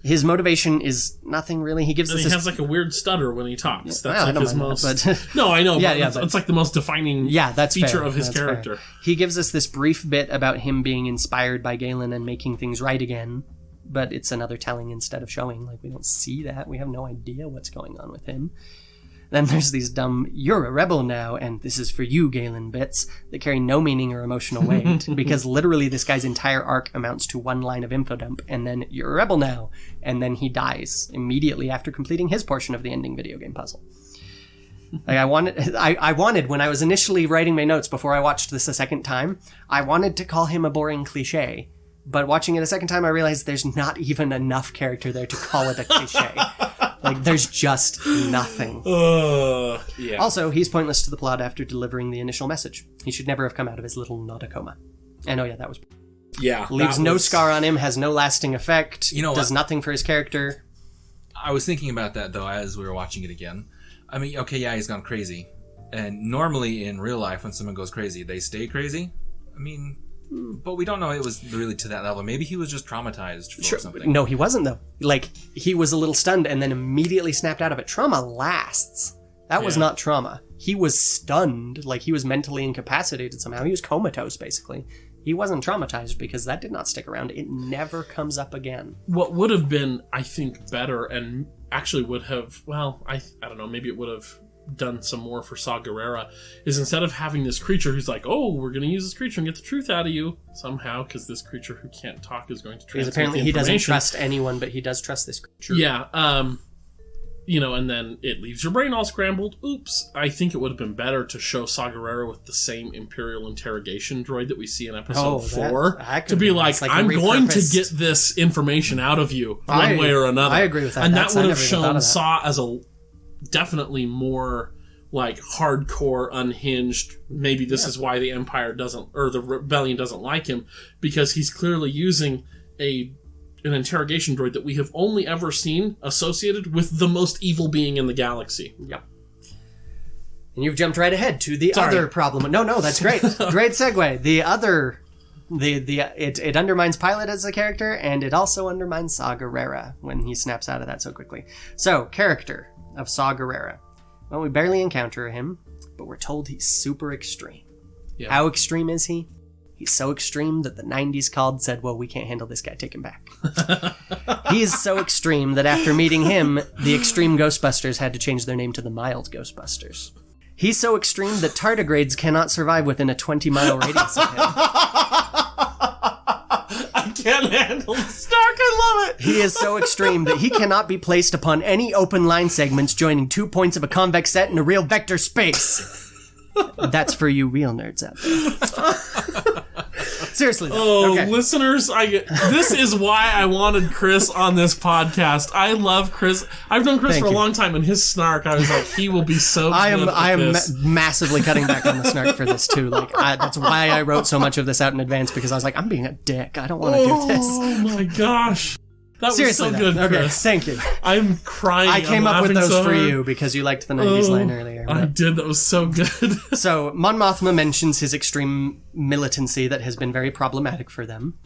His motivation is nothing really. He has like a weird stutter when he talks. That's like his most... No, I know, but it's like the most defining feature of his character. Fair. He gives us this brief bit about him being inspired by Galen and making things right again, but it's another telling instead of showing. Like, we don't see that. We have no idea what's going on with him. Then there's these dumb, you're a rebel now, and this is for you, Galen bits, that carry no meaning or emotional weight, because literally this guy's entire arc amounts to one line of info dump, and then you're a rebel now, and then he dies immediately after completing his portion of the ending video game puzzle. Like, I wanted, when I was initially writing my notes before I watched this a second time, I wanted to call him a boring cliche, but watching it a second time I realized there's not even enough character there to call it a cliche. Like, there's just nothing. Also, he's pointless to the plot after delivering the initial message. He should never have come out of his little Notakoma. And that was... Yeah. Leaves no scar on him, has no lasting effect, does nothing for his character. I was thinking about that, though, as we were watching it again. I mean, okay, yeah, he's gone crazy. And normally in real life, when someone goes crazy, they stay crazy. I mean... But we don't know it was really to that level. Maybe he was just traumatized or something. No, he wasn't, though. Like, he was a little stunned and then immediately snapped out of it. Trauma lasts. That was not trauma. He was stunned. Like, he was mentally incapacitated somehow. He was comatose, basically. He wasn't traumatized because that did not stick around. It never comes up again. What would have been, I think, better and actually would have... Well, I don't know. Maybe it would have... done some more for Saw Gerrera is instead of having this creature who's like, oh, we're going to use this creature and get the truth out of you somehow, because this creature who can't talk is going to transmit apparently the he doesn't trust anyone, but he does trust this creature. Yeah, and then it leaves your brain all scrambled. Oops. I think it would have been better to show Saw Gerrera with the same Imperial interrogation droid that we see in episode 4 to be like I'm going to get this information out of you one way or another. I agree with that. And that would have shown Saw as a definitely more like hardcore, unhinged. Maybe this is why the Empire doesn't, or the Rebellion doesn't like him, because he's clearly using an interrogation droid that we have only ever seen associated with the most evil being in the galaxy. Yep. And you've jumped right ahead to the other problem. No, that's great. Great segue. The other, it undermines Pilot as a character, and it also undermines Saw Gerrera when he snaps out of that so quickly. So, character of Saw Gerrera. Well, we barely encounter him, but we're told he's super extreme. Yeah. How extreme is he? He's so extreme that the 90s said, well, we can't handle this guy, take him back. He's so extreme that after meeting him, the Extreme Ghostbusters had to change their name to the Mild Ghostbusters. He's so extreme that tardigrades cannot survive within a 20-mile radius of him. Can't handle the Stark. I love it. He is so extreme that he cannot be placed upon any open line segments joining 2 points of a convex set in a real vector space. That's for you real nerds out there. Seriously. Okay. Listeners, this is why I wanted Chris on this podcast. I love Chris. I've known Chris for a long time, and his snark, I was like, he will be so good I am this. Massively cutting back on the snark for this, too. Like, that's why I wrote so much of this out in advance, because I was like, I'm being a dick. I don't want to do this. Oh, my gosh. That Seriously, was so good, Chris. Okay, thank you. I'm crying. I came up with those for you because you liked the 90s line earlier. I did. That was so good. So, Mon Mothma mentions his extreme militancy that has been very problematic for them.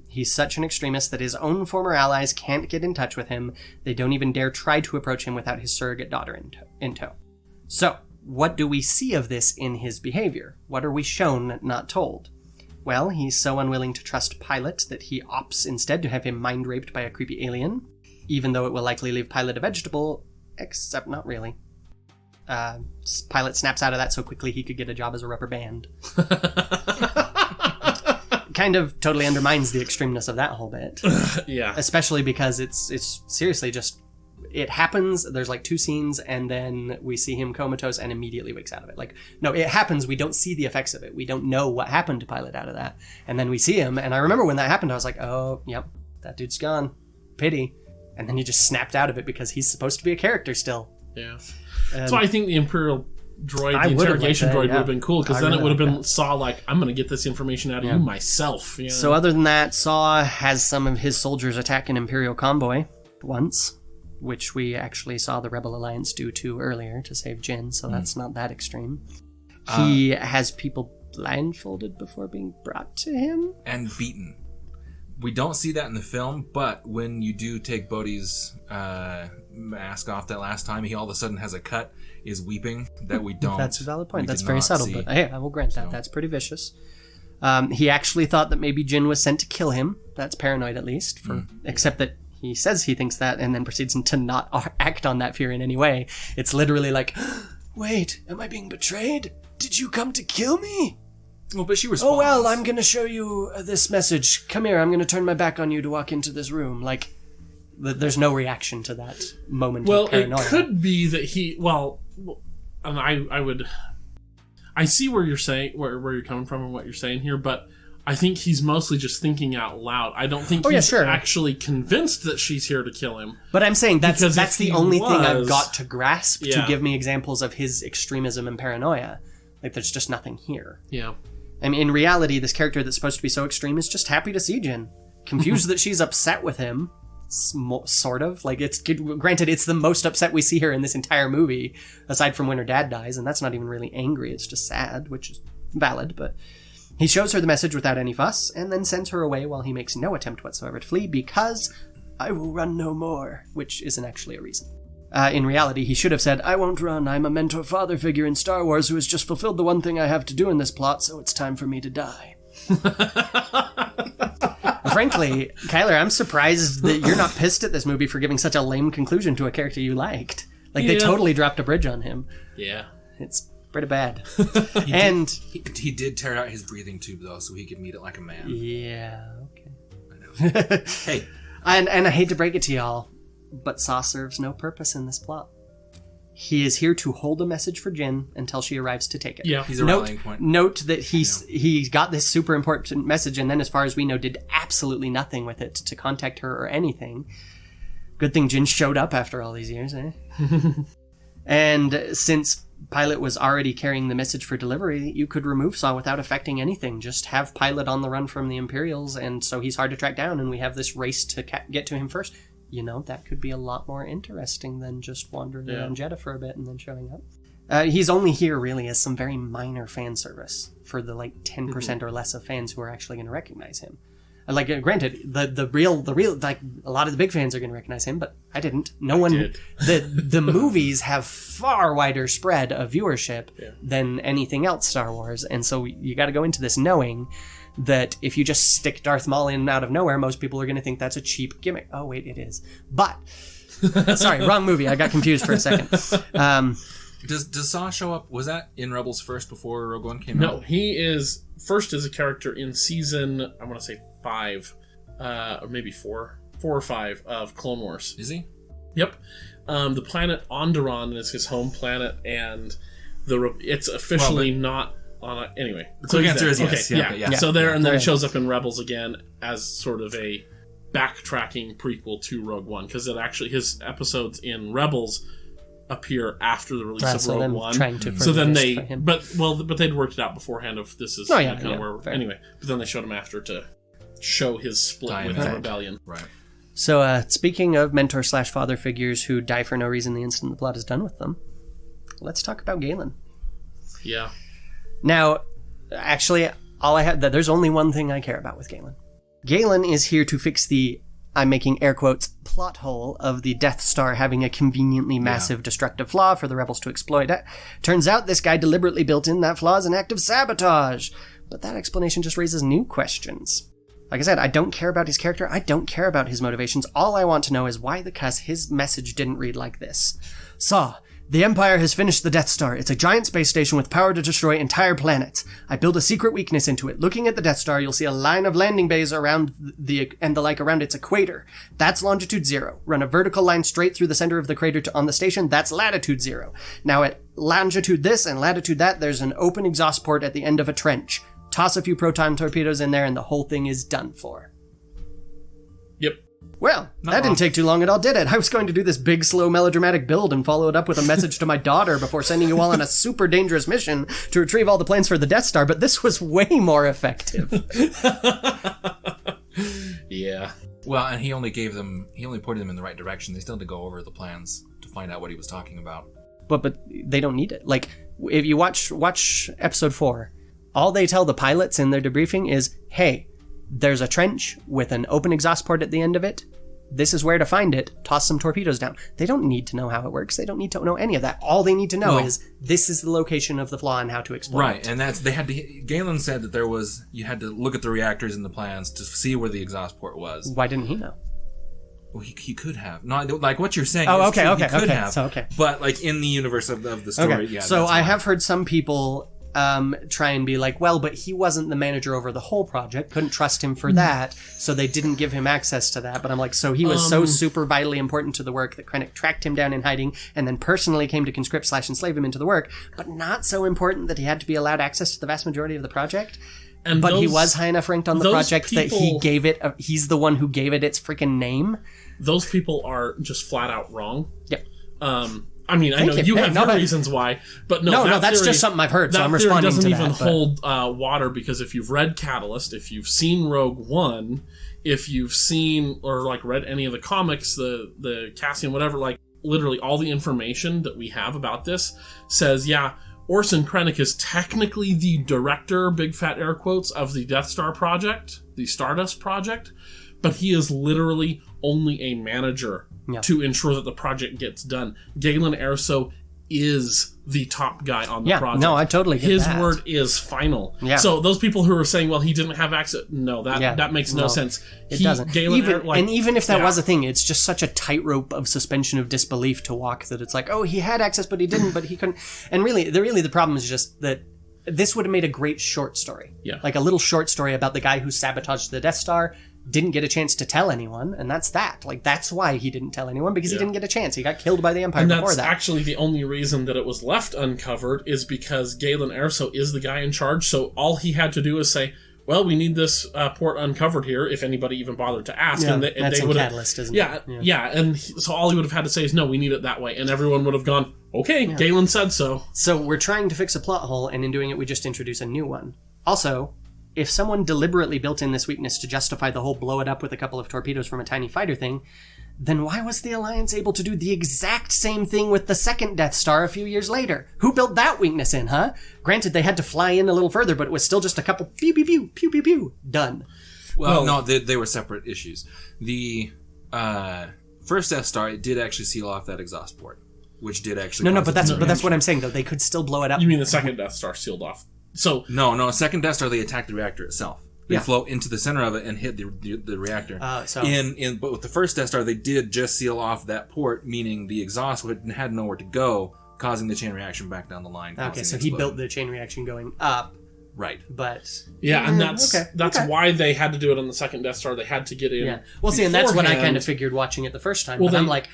He's such an extremist that his own former allies can't get in touch with him. They don't even dare try to approach him without his surrogate daughter in tow. So, what do we see of this in his behavior? What are we shown, not told? Well, he's so unwilling to trust Pilot that he opts instead to have him mind-raped by a creepy alien, even though it will likely leave Pilot a vegetable, except not really. Pilot snaps out of that so quickly he could get a job as a rubber band. Kind of totally undermines the extremeness of that whole bit. Yeah. Especially because it's seriously just... It happens, there's like 2 scenes, and then we see him comatose and immediately wakes out of it. Like, no, it happens, we don't see the effects of it. We don't know what happened to Pilot out of that. And then we see him, and I remember when that happened, I was like, oh, yep, that dude's gone. Pity. And then he just snapped out of it because he's supposed to be a character still. Yeah. So I think the Imperial droid, the interrogation droid would have been cool, because then it would have been Saw like, I'm going to get this information out of you myself. You know? So other than that, Saw has some of his soldiers attack an Imperial convoy once, which we actually saw the Rebel Alliance do too earlier to save Jyn, so that's not that extreme. He has people blindfolded before being brought to him. And beaten. We don't see that in the film, but when you do take Bodhi's mask off that last time, he all of a sudden has a cut, is weeping, that we don't. That's a valid point. That's very subtle, but hey, I will grant that. That's pretty vicious. He actually thought that maybe Jyn was sent to kill him. That's paranoid, at least, except that he says he thinks that and then proceeds to not act on that fear in any way. It's literally like, wait, am I being betrayed? Did you come to kill me? Well, but she responds. Oh, well, I'm going to show you this message. Come here, I'm going to turn my back on you to walk into this room. Like, there's no reaction to that moment of paranoia. Well, it could be that he, and I see where you're saying, where you're coming from and what you're saying here, but I think he's mostly just thinking out loud. I don't think he's actually convinced that she's here to kill him. But I'm saying that's the only thing I've got to grasp to give me examples of his extremism and paranoia. Like, there's just nothing here. Yeah. I mean, in reality, this character that's supposed to be so extreme is just happy to see Jyn. Confused that she's upset with him. Sort of. Like, granted, it's the most upset we see her in this entire movie, aside from when her dad dies, and that's not even really angry. It's just sad, which is valid, but... He shows her the message without any fuss, and then sends her away while he makes no attempt whatsoever to flee, because I will run no more, which isn't actually a reason. In reality, he should have said, I won't run, I'm a mentor father figure in Star Wars who has just fulfilled the one thing I have to do in this plot, so it's time for me to die. Frankly, Kyler, I'm surprised that you're not pissed at this movie for giving such a lame conclusion to a character you liked. Like, they totally dropped a bridge on him. Yeah. It's pretty bad. He did tear out his breathing tube, though, so he could meet it like a man. Yeah, okay. I know. Hey. And I hate to break it to y'all, but Saw serves no purpose in this plot. He is here to hold a message for Jyn until she arrives to take it. Yeah, he's a rallying point. Note that he got this super important message, and then, as far as we know, did absolutely nothing with it to contact her or anything. Good thing Jyn showed up after all these years, eh? And since Pilot was already carrying the message for delivery, you could remove Saw without affecting anything. Just have Pilot on the run from the Imperials, and so he's hard to track down, and we have this race to get to him first. You know, that could be a lot more interesting than just wandering around Jeddah for a bit and then showing up. He's only here, really, as some very minor fan service for the, 10% or less of fans who are actually going to recognize him. Granted, the real, a lot of the big fans are going to recognize him, but I didn't. No one did. The movies have far wider spread of viewership than anything else Star Wars, and so you got to go into this knowing that if you just stick Darth Maul in out of nowhere, most people are going to think that's a cheap gimmick. Oh, wait, it is. But, sorry, wrong movie. I got confused for a second. Does Saw show up? Was that in Rebels first before Rogue One came out? No, he is first as a character in season, I want to say 5, or maybe 4 or 5 of Clone Wars. Is he? Yep. The planet Onderon is his home planet, and it's officially not Anyway, quick answer is yes. Okay, yeah. So and then it shows up in Rebels again as sort of a backtracking prequel to Rogue One, because his episodes in Rebels appear after the release of Rogue One. So then but they'd worked it out beforehand of this is anyway. But then they showed him after to show his split with the rebellion. Right. So speaking of mentor/father figures who die for no reason the instant the plot is done with them, let's talk about Galen. Yeah. Now, actually, there's only one thing I care about with Galen. Galen is here to fix the, I'm making air quotes, plot hole of the Death Star having a conveniently massive destructive flaw for the rebels to exploit. Turns out this guy deliberately built in that flaw as an act of sabotage. But that explanation just raises new questions. Like I said, I don't care about his character. I don't care about his motivations. All I want to know is why the cuss his message didn't read like this. Saw. The Empire has finished the Death Star. It's a giant space station with power to destroy entire planets. I built a secret weakness into it. Looking at the Death Star, you'll see a line of landing bays around around its equator. That's longitude 0. Run a vertical line straight through the center of the crater on the station. That's latitude 0. Now at longitude this and latitude that, there's an open exhaust port at the end of a trench. Toss a few proton torpedoes in there and the whole thing is done for. Yep. Well, that didn't take too long at all, did it? I was going to do this big, slow, melodramatic build and follow it up with a message to my daughter before sending you all on a super dangerous mission to retrieve all the plans for the Death Star, but this was way more effective. Yeah. Well, and he only pointed them in the right direction. They still had to go over the plans to find out what he was talking about. But they don't need it. Like, if you watch episode 4, all they tell the pilots in their debriefing is, hey, there's a trench with an open exhaust port at the end of it. This is where to find it. Toss some torpedoes down. They don't need to know how it works. They don't need to know any of that. All they need to know is this is the location of the flaw and how to exploit it. Right, and Galen said that you had to look at the reactors and the plans to see where the exhaust port was. Why didn't he know? Well, he could have. No, like what you're saying. Oh, okay. He could have. So, but like in the universe of the story, yeah. So I have heard some people try and be like, well, but he wasn't the manager over the whole project, couldn't trust him for that, so they didn't give him access to that. But I'm like, so he was so super vitally important to the work that Krennic tracked him down in hiding and then personally came to conscript / enslave him into the work, but not so important that he had to be allowed access to the vast majority of the project. But he was high enough ranked on the project that he gave it, he's the one who gave it its freaking name. Those people are just flat out wrong. Yep. I mean, I know you have your reasons why, but no, that's just something I've heard, so I'm responding to that. That theory doesn't even hold water, because if you've read Catalyst, if you've seen Rogue One, if you've seen or like read any of the comics, the Cassian, whatever, like literally all the information that we have about this says, yeah, Orson Krennic is technically the director, big fat air quotes, of the Death Star project, the Stardust project, but he is literally only a manager to ensure that the project gets done. Galen Erso is the top guy on the project. No, I totally get His that. word is final. Yeah. So those people who are saying, well, he didn't have access, that makes no sense. It doesn't. Even if that was a thing, it's just such a tightrope of suspension of disbelief to walk that it's like, oh, he had access, but he didn't, but he couldn't. And really the problem is just that this would have made a great short story. Yeah. Like a little short story about the guy who sabotaged the Death Star, didn't get a chance to tell anyone, and that's that. Like, that's why he didn't tell anyone, because he didn't get a chance. He got killed by the Empire before that. And that's actually the only reason that it was left uncovered, is because Galen Erso is the guy in charge, so all he had to do is say, well, we need this port uncovered here, if anybody even bothered to ask. Yeah, and that's they in Catalyst, isn't it? Yeah, and so all he would have had to say is, no, we need it that way, and everyone would have gone, okay, Galen said so. So we're trying to fix a plot hole, and in doing it, we just introduce a new one. Also, if someone deliberately built in this weakness to justify the whole blow it up with a couple of torpedoes from a tiny fighter thing, then why was the Alliance able to do the exact same thing with the second Death Star a few years later? Who built that weakness in, huh? Granted, they had to fly in a little further, but it was still just a couple pew, pew, pew, pew, pew, pew, done. Well, no, they were separate issues. The first Death Star, it did actually seal off that exhaust port, which did actually... No, but that's what I'm saying, though. They could still blow it up. You mean the second Death Star sealed off? So No, second Death Star, they attacked the reactor itself. They float into the center of it and hit the reactor. But with the first Death Star, they did just seal off that port, meaning the exhaust had nowhere to go, causing the chain reaction back down the line. Okay, so he built the chain reaction going up. Right. But... Yeah, and that's why they had to do it on the second Death Star. They had to get in. Yeah. Well, see, and that's what I kind of figured watching it the first time. Well, but I'm like,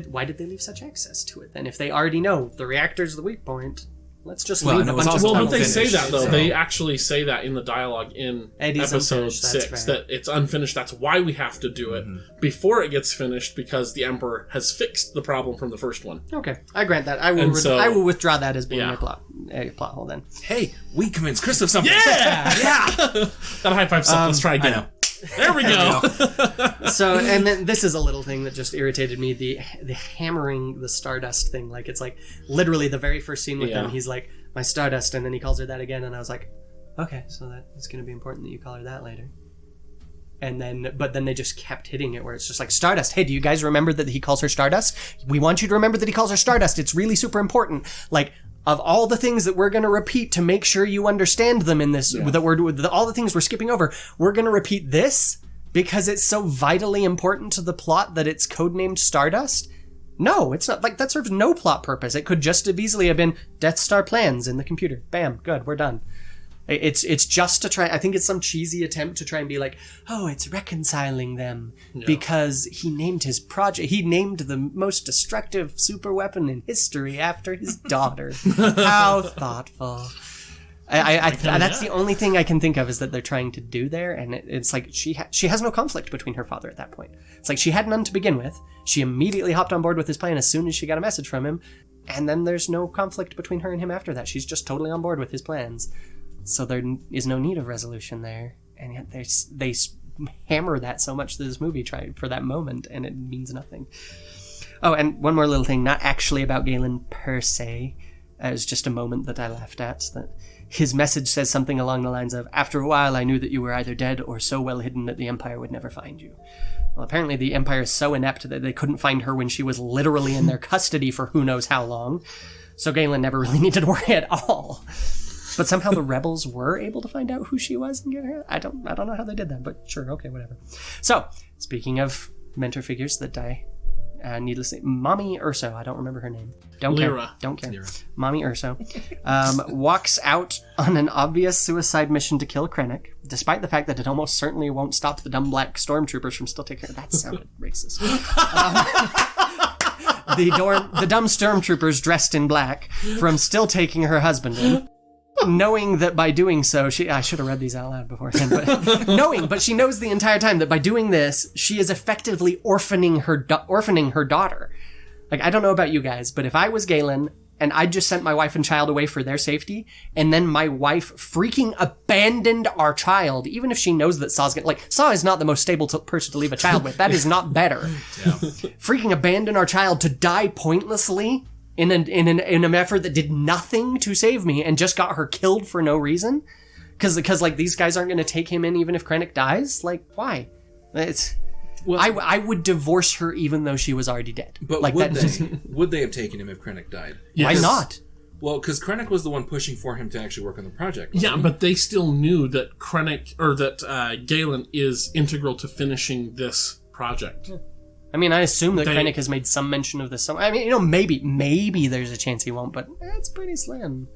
why did they leave such access to it then? If they already know the reactor's the weak point... Let's just leave a bunch of Well, stuff. but they say unfinished, that, though. so. They actually say that in the dialogue in episode 6, that it's unfinished. That's why we have to do it before it gets finished, because the Emperor has fixed the problem from the first one. Okay, I grant that. I will withdraw that as being a plot hole then. Hey, we convinced Chris of something. Yeah! That high five stuff. Let's try again. There we go. So, and then this is a little thing that just irritated me, the hammering the Stardust thing. Like, it's like literally the very first scene with them, he's like, my Stardust, and then he calls her that again, and I was like, okay, so that it's going to be important that you call her that later. But then they just kept hitting it where it's just like, Stardust, hey, do you guys remember that he calls her Stardust? We want you to remember that he calls her Stardust. It's really super important. Like, of all the things that we're going to repeat to make sure you understand them in this, that all the things we're skipping over, we're going to repeat this because it's so vitally important to the plot that it's codenamed Stardust? No, it's not. Like, that serves no plot purpose. It could just have easily have been Death Star plans in the computer. Bam, good, we're done. It's just to try, I think it's some cheesy attempt to try and be like, oh, it's reconciling them because he named his project, he named the most destructive super weapon in history after his daughter. How thoughtful. That's the only thing I can think of is that they're trying to do there, and it's like she has no conflict between her father at that point. It's like she had none to begin with. She immediately hopped on board with his plan as soon as she got a message from him, and then there's no conflict between her and him after that. She's just totally on board with his plans. So there is no need of resolution there, and yet they hammer that so much through this movie for that moment, and it means nothing. Oh, and one more little thing, not actually about Galen per se. It was just a moment that I laughed at. That his message says something along the lines of, after a while I knew that you were either dead or so well hidden that the Empire would never find you. Well, apparently the Empire is so inept that they couldn't find her when she was literally in their custody for who knows how long. So Galen never really needed to worry at all. But somehow the rebels were able to find out who she was and get her. I don't know how they did that, but sure, okay, whatever. So, speaking of mentor figures that die, needlessly, Mommy Urso, I don't remember her name. Don't care. Lyra. Mommy Urso walks out on an obvious suicide mission to kill Krennic, despite the fact that it almost certainly won't stop the dumb black stormtroopers from still taking her. That sounded racist. The dumb stormtroopers dressed in black from still taking her husband in. Knowing that by doing so, I should have read these out loud beforehand, but she knows the entire time that by doing this, she is effectively orphaning her daughter. Like, I don't know about you guys, but if I was Galen and I just sent my wife and child away for their safety, and then my wife freaking abandoned our child, even if she knows that Saw is not the most stable person to leave a child with. That is not better. Freaking abandon our child to die pointlessly in an effort that did nothing to save me and just got her killed for no reason, because like these guys aren't going to take him in even if Krennic dies. Like, why? I would divorce her even though she was already dead. But like, would they have taken him if Krennic died? Why not? Well, because Krennic was the one pushing for him to actually work on the project. Yeah, but they still knew that Galen is integral to finishing this project. I mean, I assume that Krennic has made some mention of this. I mean, maybe there's a chance he won't, but it's pretty slim.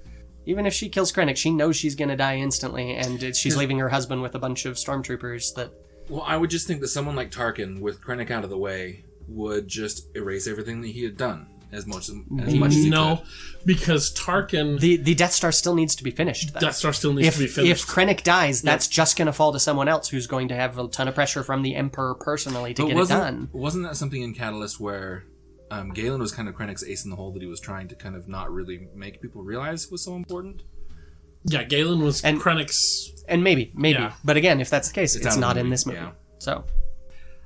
Even if she kills Krennic, she knows she's going to die instantly, and she's leaving her husband with a bunch of stormtroopers that... Well, I would just think that someone like Tarkin, with Krennic out of the way, would just erase everything that he had done as much as he could. No, because Tarkin... The Death Star still needs to be finished, though. Death Star still needs to be finished. If Krennic dies, that's just going to fall to someone else who's going to have a ton of pressure from the Emperor personally to get it done. Wasn't that something in Catalyst where Galen was kind of Krennic's ace in the hole that he was trying to kind of not really make people realize was so important? Yeah, Galen was Krennic's... And maybe. Yeah. But again, if that's the case, it's not in this movie. Yeah. So...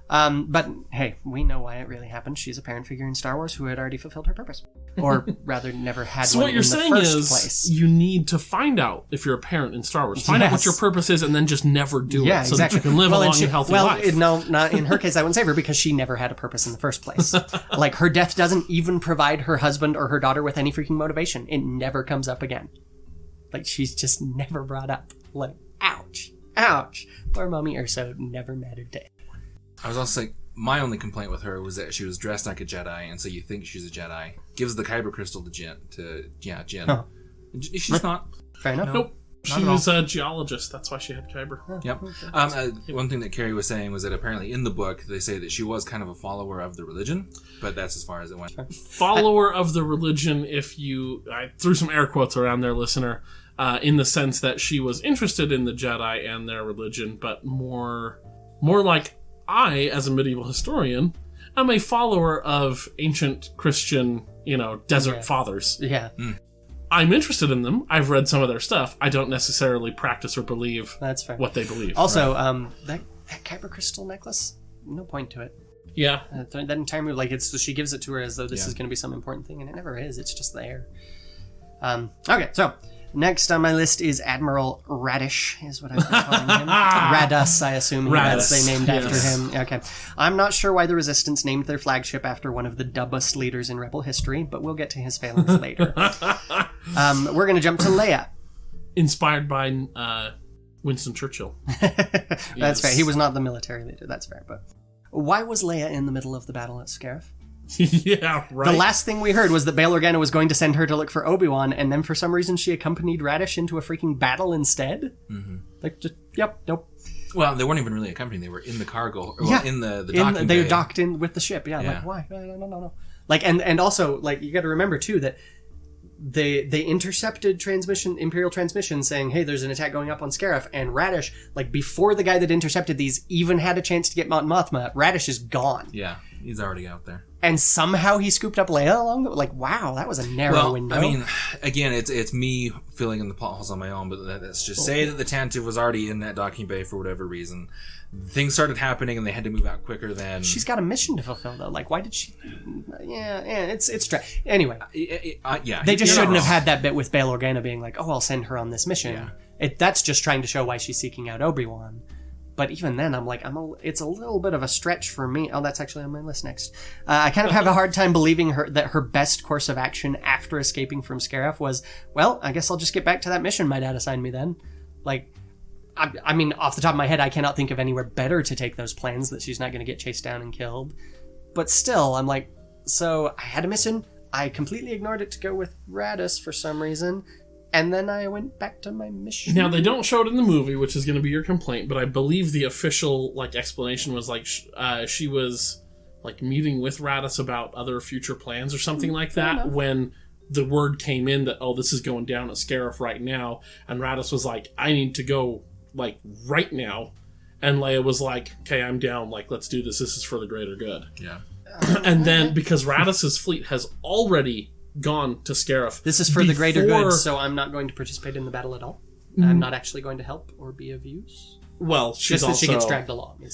but hey, we know why it really happened. She's a parent figure in Star Wars who had already fulfilled her purpose. Or rather, never had so one what you're in the saying first is place. You need to find out if you're a parent in Star Wars. Find out what your purpose is and then just never do it so that you can live a long and healthy life. No, not in her case, I wouldn't save her because she never had a purpose in the first place. Like, her death doesn't even provide her husband or her daughter with any freaking motivation. It never comes up again. Like, she's just never brought up. Like, ouch. Poor Mommy Urso never mattered to. I was also like, my only complaint with her was that she was dressed like a Jedi, and so you think she's a Jedi. Gives the kyber crystal to Jin. Huh. She's not. Fair enough. Nope. She was a geologist. That's why she had kyber. Yep. One thing that Carrie was saying was that apparently in the book they say that she was kind of a follower of the religion, but that's as far as it went. Follower of the religion, I threw some air quotes around there, listener, in the sense that she was interested in the Jedi and their religion, but more like I, as a medieval historian, am a follower of ancient Christian, desert fathers. Yeah. I'm interested in them. I've read some of their stuff. I don't necessarily practice or believe That's fair. what they believe. Also, that kyber crystal necklace, no point to it. Yeah. That entire movie, like, she gives it to her as though this is going to be some important thing, and it never is. It's just there. Okay, so next on my list is Admiral Radish, is what I've been calling him. Radus, I assume. Radus. They named after him. Okay. I'm not sure why the Resistance named their flagship after one of the dumbest leaders in Rebel history, but we'll get to his failings later. We're going to jump to Leia. Inspired by Winston Churchill. That's fair. He was not the military leader. That's fair. But why was Leia in the middle of the battle at Scarif? Yeah, right. The last thing we heard was that Bail Organa was going to send her to look for Obi-Wan, and then for some reason she accompanied Radish into a freaking battle instead? Mm-hmm. Like, just, nope. Well, they weren't even really accompanying. They were in the cargo, in the docking they bay. docked in with the ship, like, why? No. Like, and also, like, you gotta remember, too, that they intercepted Imperial transmission saying, hey, there's an attack going up on Scarif, and Radish, like, before the guy that intercepted these even had a chance to get Mon Mothma, Radish is gone. Yeah, he's already out there. And somehow he scooped up Leia along the... Like, wow, that was a narrow window. I mean, again, it's me filling in the plot holes on my own, but let's just say that the Tantive was already in that docking bay for whatever reason. Things started happening and they had to move out quicker than... She's got a mission to fulfill, though. Like, why did she... Yeah, it's... Anyway. They just shouldn't have had that bit with Bail Organa being like, oh, I'll send her on this mission. Yeah. That's just trying to show why she's seeking out Obi-Wan. But even then, I'm like, it's a little bit of a stretch for me. Oh, that's actually on my list next. I kind of have a hard time believing that her best course of action after escaping from Scarif was, well, I guess I'll just get back to that mission my dad assigned me then. Like, I mean, off the top of my head, I cannot think of anywhere better to take those plans that she's not going to get chased down and killed. But still, I'm like, so I had a mission. I completely ignored it to go with Radis for some reason. And then I went back to my mission. Now, they don't show it in the movie, which is going to be your complaint, but I believe the official explanation was she was meeting with Radis about other future plans or something like that when the word came in that, oh, this is going down at Scarif right now, and Radis was like, I need to go right now, and Leia was like, okay, I'm down, let's do this is for the greater good. Yeah. And then because Radis's fleet has already gone to Scarif. This is for the greater good, so I'm not going to participate in the battle at all. I'm not actually going to help or be of use. Well, she's just that she gets dragged along.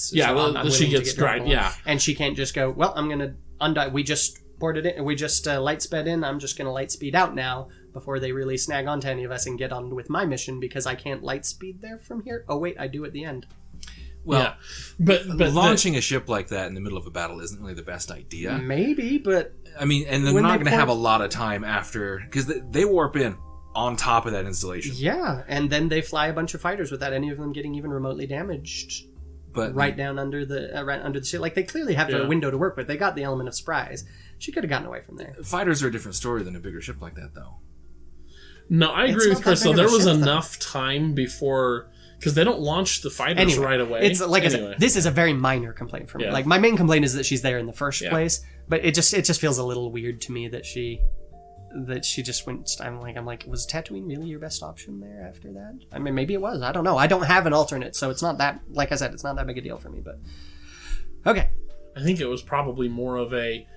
She gets dragged. Yeah, and she can't just go, well, I'm going to undive. We just boarded it. We just light sped in. I'm just going to light speed out now before they really snag onto any of us and get on with my mission because I can't light speed there from here. Oh wait, I do at the end. Well, yeah. but launching a ship like that in the middle of a battle isn't really the best idea. Maybe, but I mean, and they're not going to have a lot of time after because they warp in on top of that installation. Yeah, and then they fly a bunch of fighters without any of them getting even remotely damaged. But right down under the ship, like they clearly have a window to work with. They got the element of surprise. She could have gotten away from there. Fighters are a different story than a bigger ship like that, though. No, I agree with Chris. Though there was enough time before. Because they don't launch the fighters right away. It's I said, this is a very minor complaint for me. Like my main complaint is that she's there in the first place, but it just feels a little weird to me that she just went. I'm like, was Tatooine really your best option there after that? I mean, maybe it was. I don't know. I don't have an alternate, so it's not that. Like I said, it's not that big a deal for me. But okay, I think it was probably more of a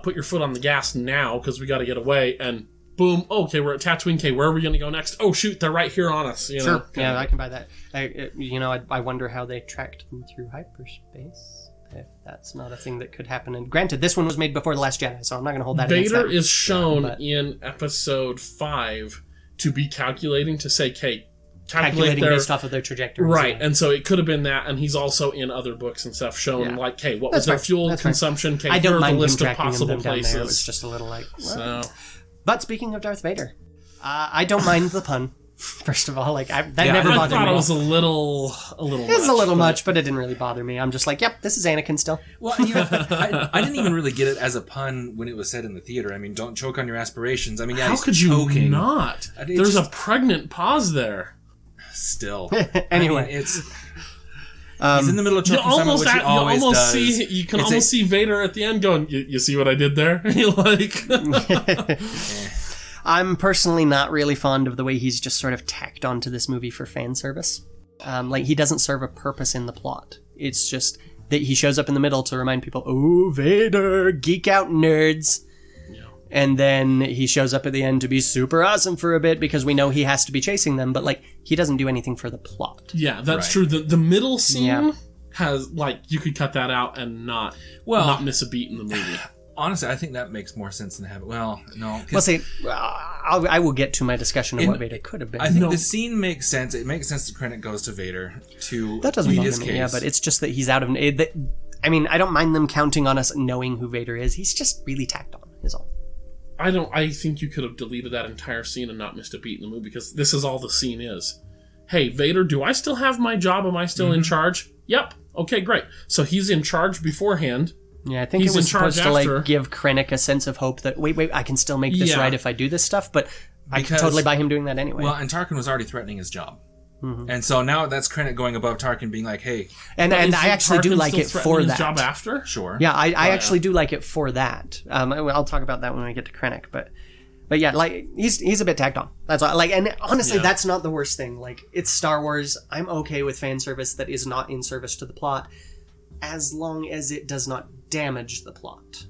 put your foot on the gas now because we got to get away and. Boom. Okay, we're at Tatooine. Okay, where are we going to go next? Oh, shoot, they're right here on us. Sure. Yeah, I can buy that. I wonder how they tracked them through hyperspace. If that's not a thing that could happen. And granted, this one was made before The Last Jedi, so I'm not going to hold that against them. Vader is shown in Episode 5 to be calculating to say, okay, calculating based off of their trajectory. Right, and so it could have been that, and he's also in other books and stuff shown, okay, what was their fuel consumption? Okay, I don't mind the list him of possible places. There. It was just a little But speaking of Darth Vader, I don't mind the pun. First of all, that never bothered me. I thought it was a little much. It was a little much, but it didn't really bother me. I'm just like, yep, this is Anakin still. Well, I didn't even really get it as a pun when it was said in the theater. I mean, don't choke on your aspirations. I mean, how could you not? There's a pregnant pause there. Still. Anyway. I mean, it's... he's in the middle of choking someone, which he always does. You can almost see Vader at the end going, you see what I did there? Like... I'm personally not really fond of the way he's just sort of tacked onto this movie for fan service. Like, he doesn't serve a purpose in the plot. It's just that he shows up in the middle to remind people, oh, Vader, geek out nerds. Yeah. And then he shows up at the end to be super awesome for a bit because we know he has to be chasing them, but, like, he doesn't do anything for the plot. Yeah, that's true. The middle scene has, like, you could cut that out and not miss a beat in the movie. Honestly, I think that makes more sense than having... Well, no. Well, see, I will get to my discussion of what Vader could have been. I think the scene makes sense. It makes sense the credit goes to Vader to that doesn't bother me, yeah, but it's just that he's out of... I mean, I don't mind them counting on us knowing who Vader is. He's just really tacked on, is all. I think you could have deleted that entire scene and not missed a beat in the movie because this is all the scene is. Hey, Vader, do I still have my job? Am I still in charge? Yep. Okay, great. So he's in charge beforehand. Yeah, I think it was supposed to like give Krennic a sense of hope that wait, I can still make this right if I do this stuff, but I can totally buy him doing that anyway. Well, and Tarkin was already threatening his job. Mm-hmm. And so now that's Krennic going above Tarkin being like, hey... And I actually do like it for that. Job after? Sure. Yeah, I actually do like it for that. I'll talk about that when we get to Krennic, but yeah, like he's a bit tacked on. That's all. Like, and honestly, that's not the worst thing. Like, it's Star Wars. I'm okay with fan service that is not in service to the plot, as long as it does not damage the plot.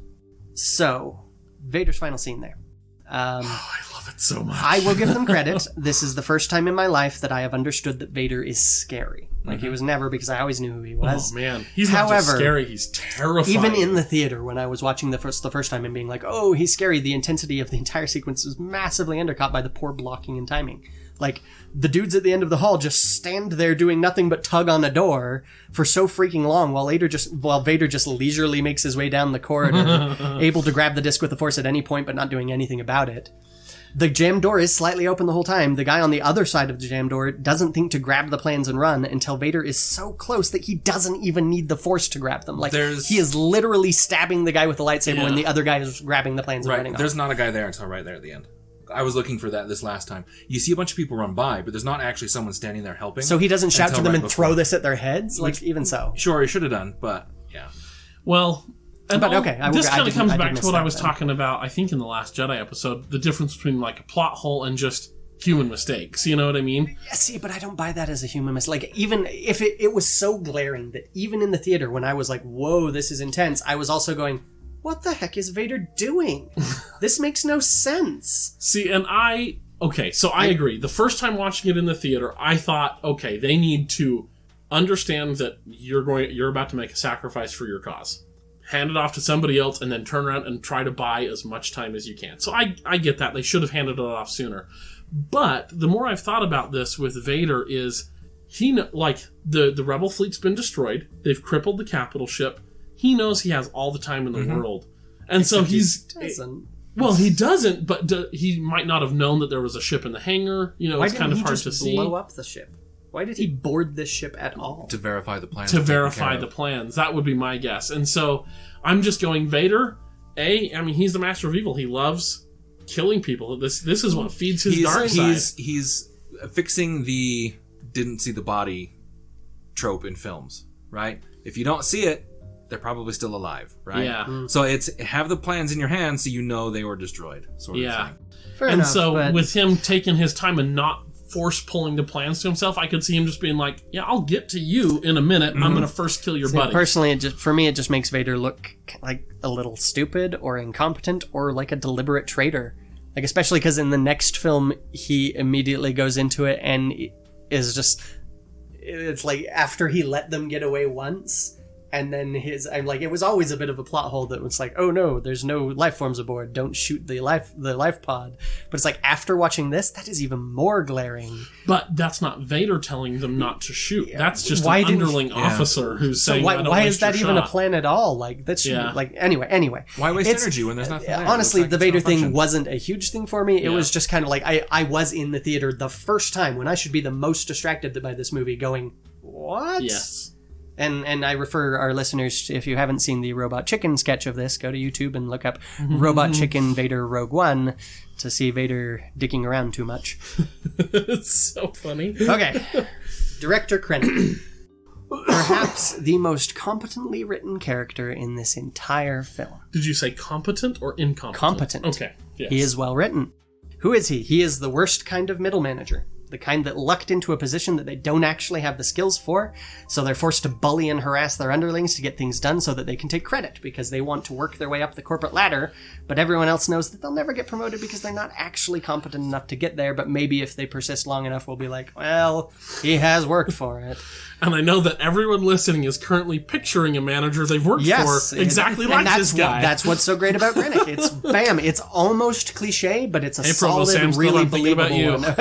So, Vader's final scene there. I love it so much. I will give them credit. This is the first time in my life that I have understood that Vader is scary. Like, he was never, because I always knew who he was. Oh, man. He's not just scary, he's terrifying. Even in the theater, when I was watching the first time and being like, oh, he's scary, the intensity of the entire sequence was massively undercut by the poor blocking and timing. Like, the dudes at the end of the hall just stand there doing nothing but tug on a door for so freaking long while Vader just leisurely makes his way down the corridor, able to grab the disc with the Force at any point but not doing anything about it. The jammed door is slightly open the whole time. The guy on the other side of the jammed door doesn't think to grab the plans and run until Vader is so close that he doesn't even need the Force to grab them. Like, he is literally stabbing the guy with the lightsaber when the other guy is grabbing the plans and running off. There's not a guy there until right there at the end. I was looking for that this last time. You see a bunch of people run by, but there's not actually someone standing there helping. So he doesn't shout to them and throw this at their heads? Like, even so. Sure, he should have done, but yeah. Well... this kind of comes back to what I was talking about, I think, in the Last Jedi episode, the difference between, like, a plot hole and just human mistakes. You know what I mean? Yeah, see, but I don't buy that as a human mistake. Like, even if it was so glaring that even in the theater, when I was like, whoa, this is intense, I was also going... What the heck is Vader doing? This makes no sense. See, and I agree. The first time watching it in the theater, I thought, okay, they need to understand that you're about to make a sacrifice for your cause. Hand it off to somebody else and then turn around and try to buy as much time as you can. So I get that. They should have handed it off sooner. But the more I've thought about this with Vader is, the Rebel fleet's been destroyed. They've crippled the capital ship. He knows he has all the time in the world. And so he doesn't. Well, he doesn't, but he might not have known that there was a ship in the hangar. You know, Why it's kind of hard to see. Why didn't he just blow up the ship? Why did he board this ship at all? To verify the plans. To verify the plans. That would be my guess. And so I'm just going, Vader, he's the master of evil. He loves killing people. This is what feeds his dark side. He's fixing the didn't see the body trope in films, right? If you don't see it, they're probably still alive, right? Yeah. So it's have the plans in your hand so you know they were destroyed, sort of thing. Fair enough, so with him taking his time and not force pulling the plans to himself, I could see him just being like, yeah, I'll get to you in a minute. I'm going to first kill your buddy. Personally, for me, it just makes Vader look like a little stupid or incompetent or like a deliberate traitor. Like, especially because in the next film, he immediately goes into it and is just... It's like after he let them get away once... And then I'm like, it was always a bit of a plot hole that was like, oh no, there's no life forms aboard. Don't shoot the life pod. But it's like, after watching this, that is even more glaring. But that's not Vader telling them not to shoot. Yeah. That's just an underling officer who's saying, why is that even a plan at all? Like, that's like, anyway. Why waste energy when there's nothing there? Honestly, the Vader thing wasn't a huge thing for me. It was just kind of like, I was in the theater the first time when I should be the most distracted by this movie going, what? Yes. And I refer our listeners to, if you haven't seen the Robot Chicken sketch of this, go to YouTube and look up Robot Chicken Vader Rogue One to see Vader dicking around too much. It's so funny. Okay. Director Krennic. Perhaps the most competently written character in this entire film. Did you say competent or incompetent? Competent. Okay. Yes. He is well written. Who is he? He is the worst kind of middle manager. The kind that lucked into a position that they don't actually have the skills for, so they're forced to bully and harass their underlings to get things done so that they can take credit, because they want to work their way up the corporate ladder, but everyone else knows that they'll never get promoted because they're not actually competent enough to get there, but maybe if they persist long enough, we'll be like, well, he has worked for it. And I know that everyone listening is currently picturing a manager they've worked for exactly like this guy. That's what's so great about Krennic. It's bam. It's almost cliche, but it's a solid, really believable one.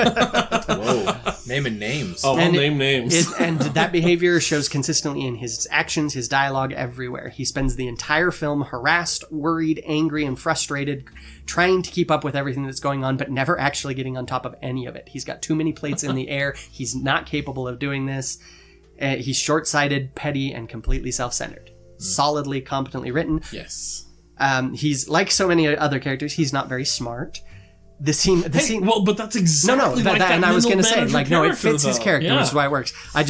Whoa. Naming names. Oh, I'll name names. And that behavior shows consistently in his actions, his dialogue, everywhere. He spends the entire film harassed, worried, angry, and frustrated, trying to keep up with everything that's going on, but never actually getting on top of any of it. He's got too many plates in the air. He's not capable of doing this. He's short-sighted, petty, and completely self-centered. Solidly, competently written. Yes. He's, like so many other characters, he's not very smart. The scene. Well, but that's exactly like that. And I was going to say, like, no, it fits his character, yeah. Which is why it works. I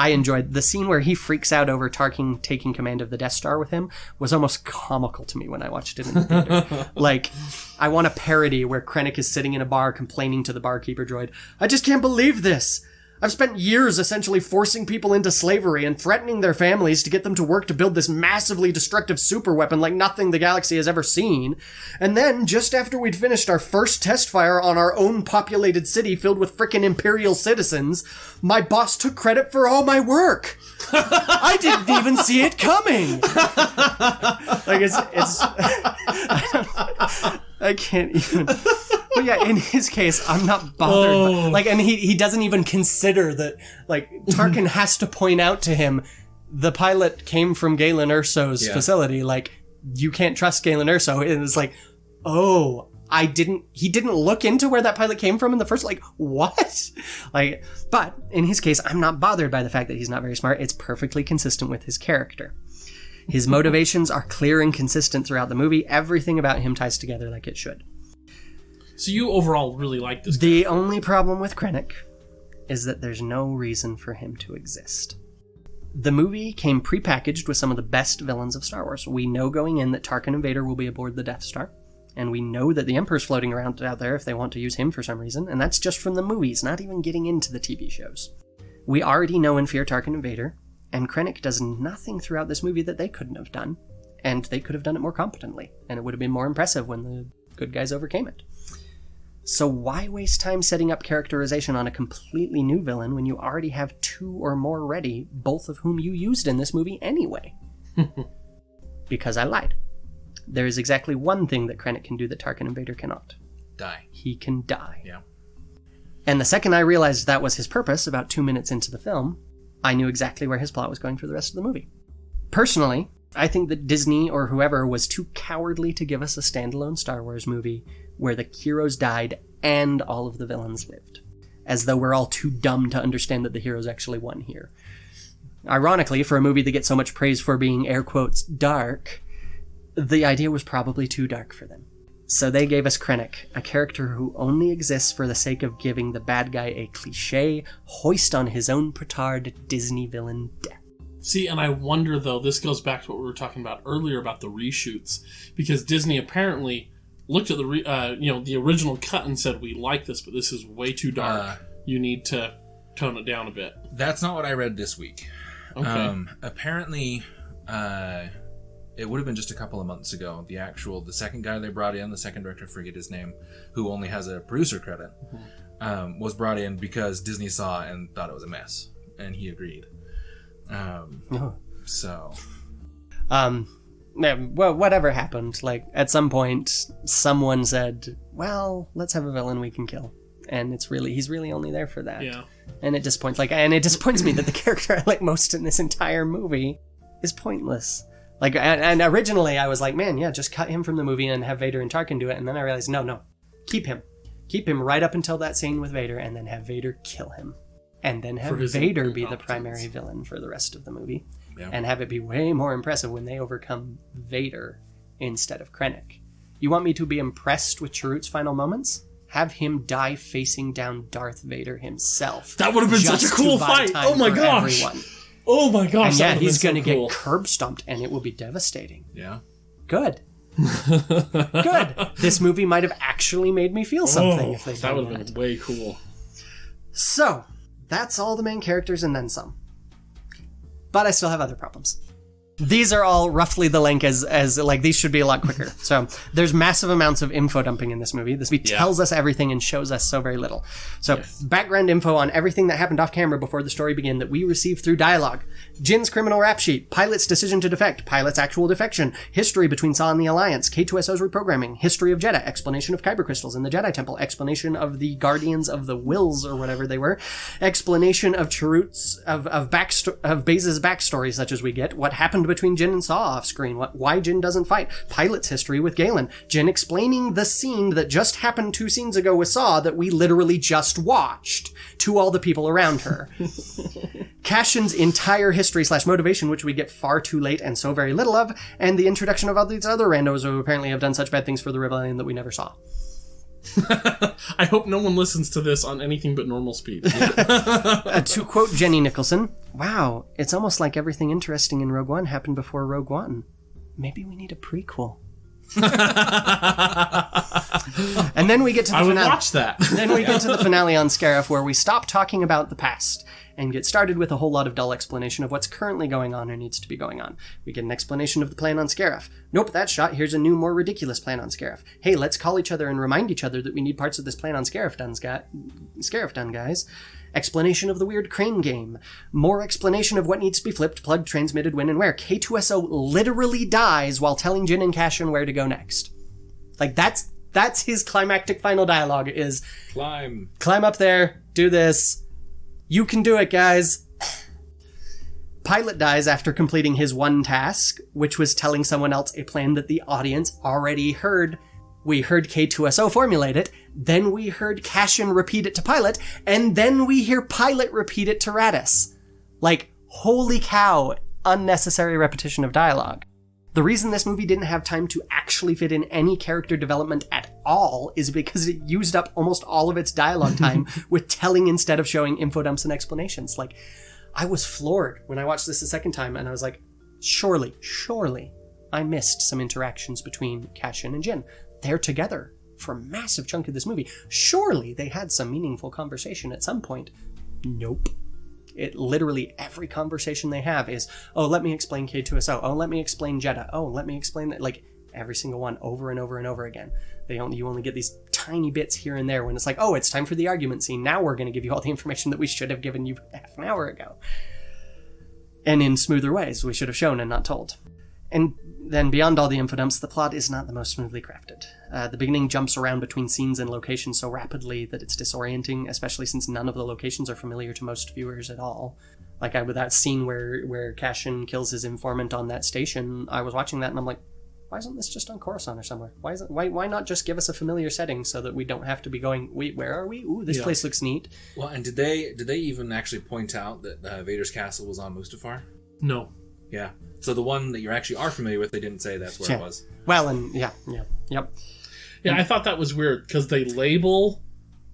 enjoyed the scene where he freaks out over Tarkin taking command of the Death Star with him was almost comical to me when I watched it in the theater. Like, I want a parody where Krennic is sitting in a bar complaining to the barkeeper droid, I just can't believe this. I've spent years essentially forcing people into slavery and threatening their families to get them to work to build this massively destructive superweapon like nothing the galaxy has ever seen. And then, just after we'd finished our first test fire on our own populated city filled with frickin' Imperial citizens, my boss took credit for all my work. I didn't even see it coming. Like, I can't even... But yeah, in his case, I'm not bothered. Like, and he doesn't even consider that, like, Tarkin has to point out to him, the pilot came from Galen Erso's facility. Like, you can't trust Galen Erso. And it's like, he didn't look into where that pilot came from in the first, like, what? Like, but in his case, I'm not bothered by the fact that he's not very smart. It's perfectly consistent with his character. His motivations are clear and consistent throughout the movie. Everything about him ties together like it should. So you overall really like this guy. The only problem with Krennic is that there's no reason for him to exist. The movie came prepackaged with some of the best villains of Star Wars. We know going in that Tarkin and Vader will be aboard the Death Star, and we know that the Emperor's floating around out there if they want to use him for some reason, and that's just from the movies, not even getting into the TV shows. We already know and fear Tarkin and Vader, and Krennic does nothing throughout this movie that they couldn't have done, and they could have done it more competently, and it would have been more impressive when the good guys overcame it. So why waste time setting up characterization on a completely new villain when you already have two or more ready, both of whom you used in this movie anyway? Because I lied. There is exactly one thing that Krennic can do that Tarkin and Vader cannot. Die. He can die. Yeah. And the second I realized that was his purpose, about 2 minutes into the film, I knew exactly where his plot was going for the rest of the movie. Personally, I think that Disney or whoever was too cowardly to give us a standalone Star Wars movie where the heroes died and all of the villains lived. As though we're all too dumb to understand that the heroes actually won here. Ironically, for a movie that gets so much praise for being, air quotes, dark, the idea was probably too dark for them. So they gave us Krennic, a character who only exists for the sake of giving the bad guy a cliché, hoist on his own petard Disney villain death. See, and I wonder, though, this goes back to what we were talking about earlier about the reshoots, because Disney apparently looked at the original cut and said, we like this, but this is way too dark. You need to tone it down a bit. That's not what I read this week. Okay. Apparently, it would have been just a couple of months ago, the second guy they brought in, the second director, I forget his name, who only has a producer credit, was brought in because Disney saw and thought it was a mess, and he agreed. Well, whatever happened, like, at some point, someone said, well, let's have a villain we can kill. And he's really only there for that. Yeah. And it disappoints me that the character I like most in this entire movie is pointless. Like, and originally I was like, man, yeah, just cut him from the movie and have Vader and Tarkin do it. And then I realized, no, keep him. Keep him right up until that scene with Vader, and then have Vader kill him. And then have Vader be the primary villain for the rest of the movie. and have it be way more impressive when they overcome Vader instead of Krennic. You want me to be impressed with Chirrut's final moments? Have him die facing down Darth Vader himself. That would have been such a cool fight. Oh my gosh. Everyone. Oh my gosh. And yeah, he's going to get curb stomped, and it will be devastating. Yeah. Good. Good. This movie might have actually made me feel something if they did that. That would have been way cool. So, that's all the main characters and then some. But I still have other problems. These are all roughly the length as like, these should be a lot quicker. So there's massive amounts of info dumping in this movie. This movie tells us everything and shows us so very little. So background info on everything that happened off camera before the story began that we received through dialogue. Jin's criminal rap sheet, Pilot's decision to defect, Pilot's actual defection, history between Saw and the Alliance, K2SO's reprogramming, history of Jedha, explanation of kyber crystals in the Jedi Temple, explanation of the Guardians of the Wills or whatever they were, explanation of Chirrut's, of Baze's backstory such as we get, what happened between Jin and Saw off screen, why Jin doesn't fight, Pilot's history with Galen, Jin explaining the scene that just happened 2 scenes ago with Saw that we literally just watched to all the people around her. Cassian's entire history/motivation, which we get far too late and so very little of, and the introduction of all these other randos who apparently have done such bad things for the rebellion that we never saw. I hope no one listens to this on anything but normal speed. To quote Jenny Nicholson, wow, it's almost like everything interesting in Rogue One happened before Rogue One. Maybe we need a prequel. And then we get to the finale. I would watch that. Then we get to the finale on Scarif, where we stop talking about the past and get started with a whole lot of dull explanation of what's currently going on or needs to be going on. We get an explanation of the plan on Scarif. Nope, that's shot. Here's a new, more ridiculous plan on Scarif. Hey, let's call each other and remind each other that we need parts of this plan on Scarif done, guys. Explanation of the weird crane game. More explanation of what needs to be flipped, plugged, transmitted, when, and where. K2SO literally dies while telling Jin and Cassian where to go next. Like, that's his climactic final dialogue is... Climb up there, do this. You can do it, guys. Pilot dies after completing his one task, which was telling someone else a plan that the audience already heard. We heard K2SO formulate it, then we heard Cassian repeat it to Pilot, and then we hear Pilot repeat it to Radis. Like, holy cow, unnecessary repetition of dialogue. The reason this movie didn't have time to actually fit in any character development at all is because it used up almost all of its dialogue time with telling instead of showing info dumps and explanations. Like, I was floored when I watched this the second time, and I was like, surely, I missed some interactions between Cassian and Jin. They're together for a massive chunk of this movie. Surely they had some meaningful conversation at some point. Nope. It literally, every conversation they have is, oh, let me explain K2SO. Oh, let me explain Jedha. Oh, let me explain that. Like, every single one over and over and over again. You only get these tiny bits here and there when it's like, oh, it's time for the argument scene. Now we're going to give you all the information that we should have given you half an hour ago. And in smoother ways, we should have shown and not told. And then beyond all the info dumps, the plot is not the most smoothly crafted. The beginning jumps around between scenes and locations so rapidly that it's disorienting, especially since none of the locations are familiar to most viewers at all. Like, with that scene where Cassian kills his informant on that station, I was watching that and I'm like, why isn't this just on Coruscant or somewhere? Why not just give us a familiar setting so that we don't have to be going, wait, where are we? Ooh, this place looks neat. Well, and did they even actually point out that Vader's castle was on Mustafar? No. Yeah. So the one that you actually are familiar with, they didn't say that's where it was. Well, and yep. Yeah, I thought that was weird because they label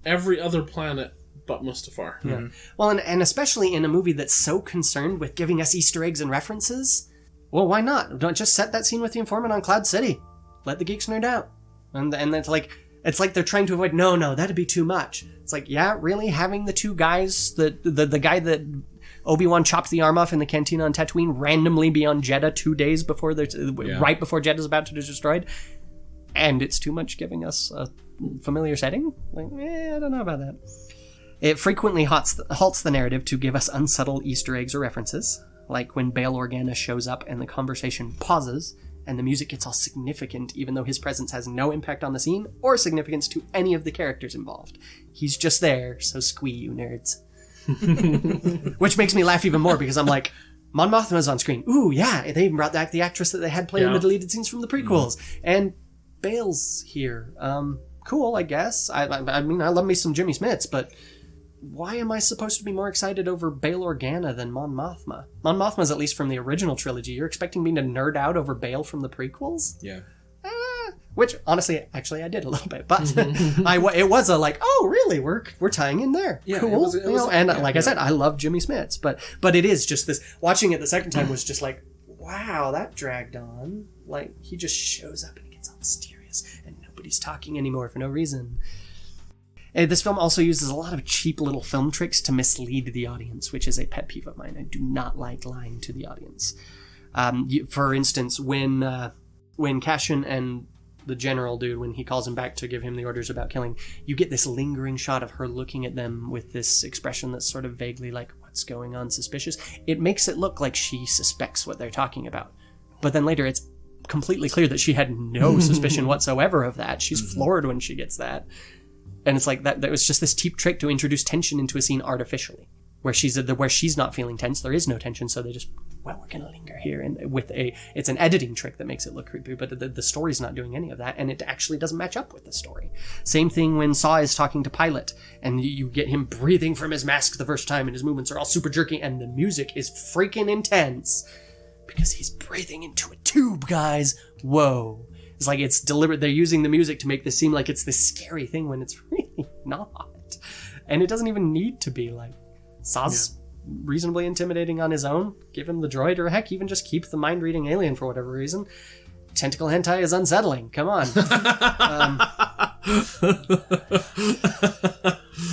every other planet but Mustafar. Yeah. Mm-hmm. Well, and especially in a movie that's so concerned with giving us Easter eggs and references, well, why not? Don't just set that scene with the informant on Cloud City. Let the geeks nerd out. And it's like they're trying to avoid, no, that'd be too much. It's like, yeah, really? Having the two guys, the guy that Obi-Wan chopped the arm off in the cantina on Tatooine randomly be on Jedha 2 days before right before Jedha's about to be destroyed, and it's too much giving us a familiar setting? Like, I don't know about that. It frequently halts the narrative to give us unsubtle Easter eggs or references, like when Bail Organa shows up and the conversation pauses and the music gets all significant even though his presence has no impact on the scene or significance to any of the characters involved. He's just there, so squee, you nerds. Which makes me laugh even more because I'm like, Mon Mothma's on screen. Ooh, yeah, they even brought back the actress that they had playing the deleted scenes from the prequels. And Bail's here. Cool, I guess. I mean, I love me some Jimmy Smits, but why am I supposed to be more excited over Bail Organa than Mon Mothma? Mon Mothma's at least from the original trilogy. You're expecting me to nerd out over Bail from the prequels? Yeah. Which, honestly, actually, I did a little bit, but it was a like, oh, really? We're tying in there. Yeah, cool. it was, and like I said, I love Jimmy Smits, but it is just this. Watching it the second time was just like, wow, that dragged on. Like, he just shows up and it gets all mysterious, and nobody's talking anymore for no reason. And this film also uses a lot of cheap little film tricks to mislead the audience, which is a pet peeve of mine. I do not like lying to the audience. For instance, when Cassian and the general dude, when he calls him back to give him the orders about killing, you get this lingering shot of her looking at them with this expression that's sort of vaguely like, what's going on, suspicious? It makes it look like she suspects what they're talking about. But then later it's completely clear that she had no suspicion whatsoever of that. She's floored when she gets that. And it's like that was just this cheap trick to introduce tension into a scene artificially. Where she's not feeling tense, there is no tension, so they just, well, we're gonna linger here, and it's an editing trick that makes it look creepy, but the story's not doing any of that, and it actually doesn't match up with the story. Same thing when Saw is talking to Pilot, and you get him breathing from his mask the first time, and his movements are all super jerky, and the music is freaking intense because he's breathing into a tube, guys. Whoa. It's like it's deliberate. They're using the music to make this seem like it's this scary thing when it's really not, and it doesn't even need to be. Like, Saw's reasonably intimidating on his own. Give him the droid, or heck, even just keep the mind-reading alien for whatever reason. Tentacle hentai is unsettling. Come on.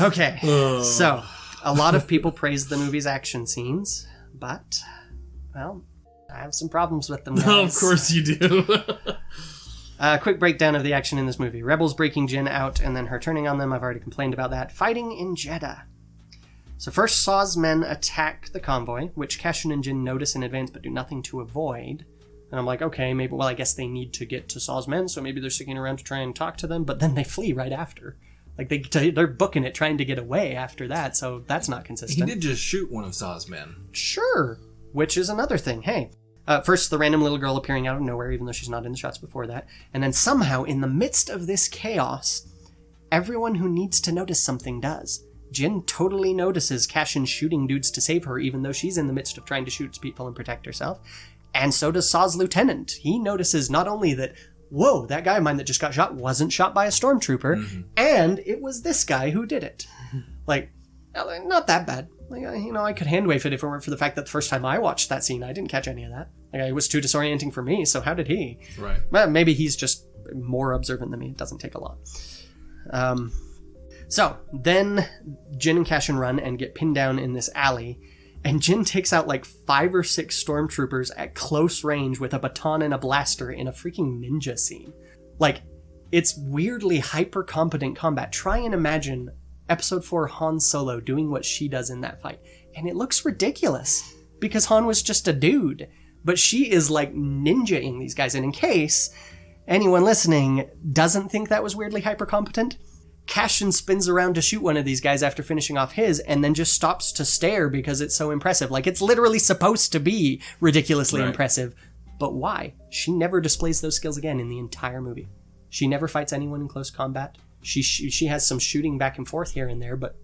Okay, so a lot of people praise the movie's action scenes, but, well, I have some problems with them, guys. No, of course you do. Quick breakdown of the action in this movie. Rebels breaking Jyn out, and then her turning on them. I've already complained about that. Fighting in Jeddah. So first, Saw's men attack the convoy, which Cassian and Jyn notice in advance but do nothing to avoid. And I'm like, okay, maybe, well, I guess they need to get to Saw's men, so maybe they're sticking around to try and talk to them, but then they flee right after. Like, they're booking it, trying to get away after that, so that's not consistent. He did just shoot one of Saw's men. Sure, which is another thing. Hey, first, the random little girl appearing out of nowhere, even though she's not in the shots before that. And then somehow, in the midst of this chaos, everyone who needs to notice something does. Jyn totally notices Cassian shooting dudes to save her, even though she's in the midst of trying to shoot people and protect herself. And so does Saw's lieutenant. He notices not only that, whoa, that guy of mine that just got shot wasn't shot by a stormtrooper, and it was this guy who did it. Like, not that bad. Like, I could hand wave it if it weren't for the fact that the first time I watched that scene, I didn't catch any of that. Like, it was too disorienting for me, so how did he? Right. Well, maybe he's just more observant than me. It doesn't take a lot. So, then Jyn and Cassian run and get pinned down in this alley, and Jyn takes out like 5 or 6 stormtroopers at close range with a baton and a blaster in a freaking ninja scene. Like, it's weirdly hyper-competent combat. Try and imagine Episode 4 Han Solo doing what she does in that fight. And it looks ridiculous, because Han was just a dude. But she is like ninja-ing these guys. And in case anyone listening doesn't think that was weirdly hyper-competent, Cassian spins around to shoot one of these guys after finishing off his, and then just stops to stare because it's so impressive. Like, it's literally supposed to be ridiculously impressive. But why? She never displays those skills again in the entire movie. She never fights anyone in close combat. She has some shooting back and forth here and there, but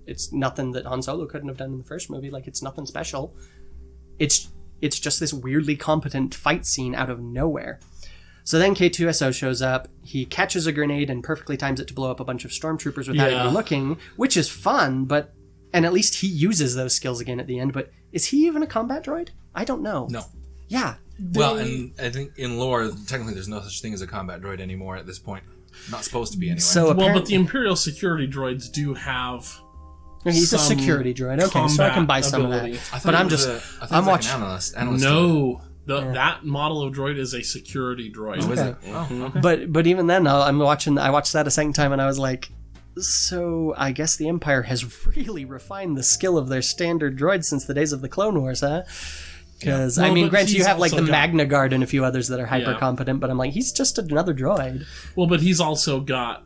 it's nothing that Han Solo couldn't have done in the first movie. Like, it's nothing special. It's just this weirdly competent fight scene out of nowhere. So then K2SO shows up, he catches a grenade and perfectly times it to blow up a bunch of stormtroopers without even looking, which is fun, and at least he uses those skills again at the end, but is he even a combat droid? I don't know. No. Yeah. Well, and I think in lore, technically there's no such thing as a combat droid anymore at this point. Not supposed to be anyway. So but the Imperial security droids do have... He's a security droid. Okay, so I can buy some ability. of that. But I'm watching... Analyst no. That model of droid is a security droid. Oh, is it? Oh, okay. But even then, I watched that a second time and I was like, so I guess the Empire has really refined the skill of their standard droids since the days of the Clone Wars, huh? Because, granted, you have like the Magna Guard and a few others that are hyper competent, but I'm like, he's just another droid. Well, but he's also got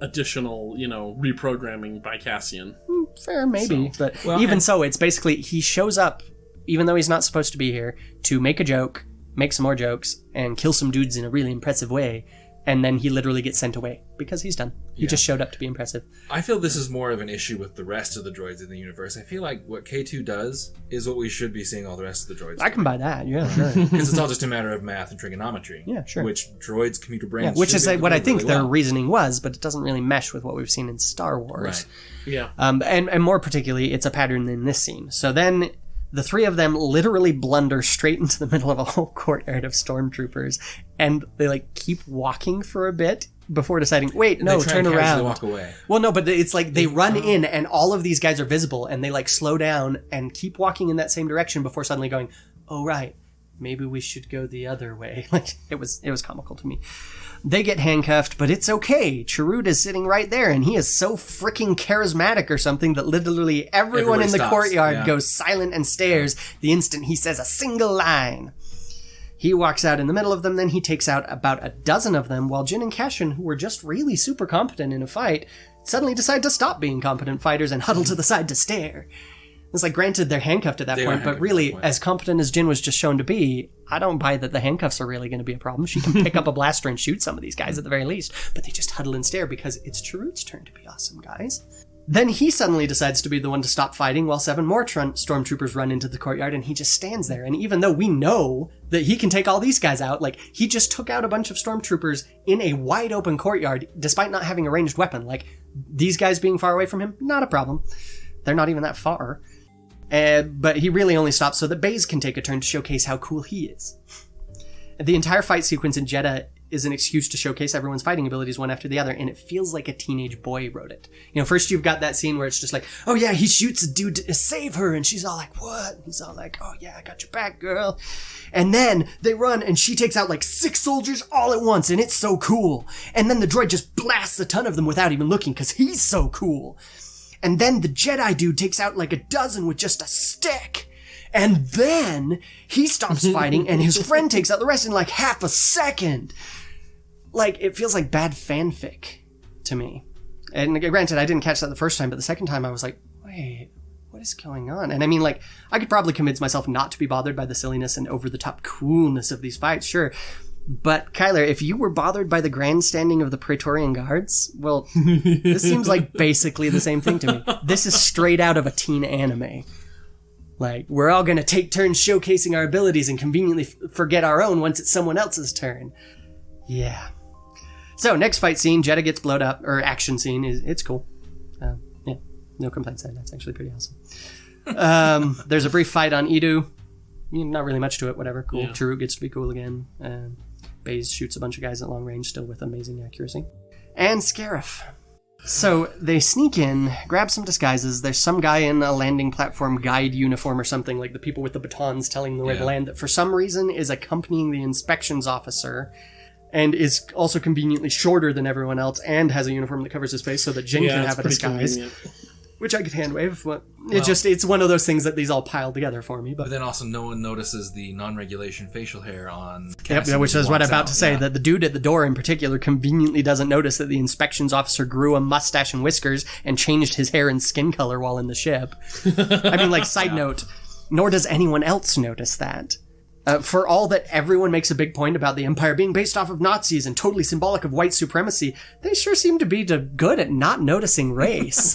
additional, reprogramming by Cassian. Fair, maybe. So, but even so, it's basically, he shows up, even though he's not supposed to be here, to make a joke, make some more jokes, and kill some dudes in a really impressive way. and then he literally gets sent away because he's done. He just showed up to be impressive. I feel this is more of an issue with the rest of the droids in the universe. I feel like what K2 does is what we should be seeing all the rest of the droids. I can buy that, yeah, sure. Because it's all just a matter of math and trigonometry. Yeah, sure. Which droids, computer brains... Yeah, which is what I think really their well. reasoning was, but it doesn't really mesh with what we've seen in Star Wars. Right. Yeah. And more particularly, it's a pattern in this scene. So then the three of them literally blunder straight into the middle of a whole courtyard of stormtroopers, and they like keep walking for a bit before deciding, wait, no, turn around. Walk away. Well, no, but it's like they run in and all of these guys are visible and they like slow down and keep walking in that same direction before suddenly going, oh, right, maybe we should go the other way. Like it was comical to me. They get handcuffed, but it's okay. Chirrut is sitting right there, and he is so freaking charismatic or something that literally everyone in the courtyard goes silent and stares the instant he says a single line. He walks out in the middle of them, then he takes out about a dozen of them, while Jin and Cassian, who were just really super competent in a fight, suddenly decide to stop being competent fighters and huddle to the side to stare. It's like, granted, they're handcuffed at that point, but really, as competent as Jin was just shown to be, I don't buy that the handcuffs are really going to be a problem. She can pick up a blaster and shoot some of these guys at the very least, but they just huddle and stare because it's Chirrut's turn to be awesome, guys. Then he suddenly decides to be the one to stop fighting while 7 more stormtroopers run into the courtyard, and he just stands there. And even though we know that he can take all these guys out, like, he just took out a bunch of stormtroopers in a wide open courtyard despite not having a ranged weapon. Like, these guys being far away from him, not a problem. They're not even that far. But he really only stops so that Baze can take a turn to showcase how cool he is. The entire fight sequence in Jedha is an excuse to showcase everyone's fighting abilities one after the other, and it feels like a teenage boy wrote it. You know, first you've got that scene where it's just like, oh yeah, he shoots a dude to save her, and she's all like, what? And he's all like, oh yeah, I got your back, girl. And then they run, and she takes out like 6 soldiers all at once, and it's so cool. And then the droid just blasts a ton of them without even looking, because he's so cool. And then the Jedi dude takes out like a dozen with just a stick. And then he stops fighting and his friend takes out the rest in like half a second. Like, it feels like bad fanfic to me. And granted, I didn't catch that the first time, but the second time I was like, wait, what is going on? And I mean, like, I could probably convince myself not to be bothered by the silliness and over-the-top coolness of these fights, sure. But, Kyler, if you were bothered by the grandstanding of the Praetorian Guards, well, this seems like basically the same thing to me. This is straight out of a teen anime. Like, we're all going to take turns showcasing our abilities and conveniently forget our own once it's someone else's turn. Yeah. So, next fight scene, Jedha gets blown up, or action scene, it's cool. Yeah, no complaints there. That's actually pretty awesome. There's a brief fight on Edu. Not really much to it, whatever. Cool. Yeah. Chirrut gets to be cool again. Baze shoots a bunch of guys at long range, still with amazing accuracy. And Scarif. So they sneak in, grab some disguises. There's some guy in a landing platform guide uniform or something, like the people with the batons telling them where to land, that for some reason is accompanying the inspections officer and is also conveniently shorter than everyone else and has a uniform that covers his face so that Jin can have a disguise. Convenient. Which I could hand wave, but it's one of those things that these all piled together for me. But then also no one notices the non-regulation facial hair on Cassian. Yep, which is what I'm about to say, that the dude at the door in particular conveniently doesn't notice that the inspections officer grew a mustache and whiskers and changed his hair and skin color while in the ship. I mean, like, side note, nor does anyone else notice that. For all that everyone makes a big point about the Empire being based off of Nazis and totally symbolic of white supremacy, they sure seem to be good at not noticing race.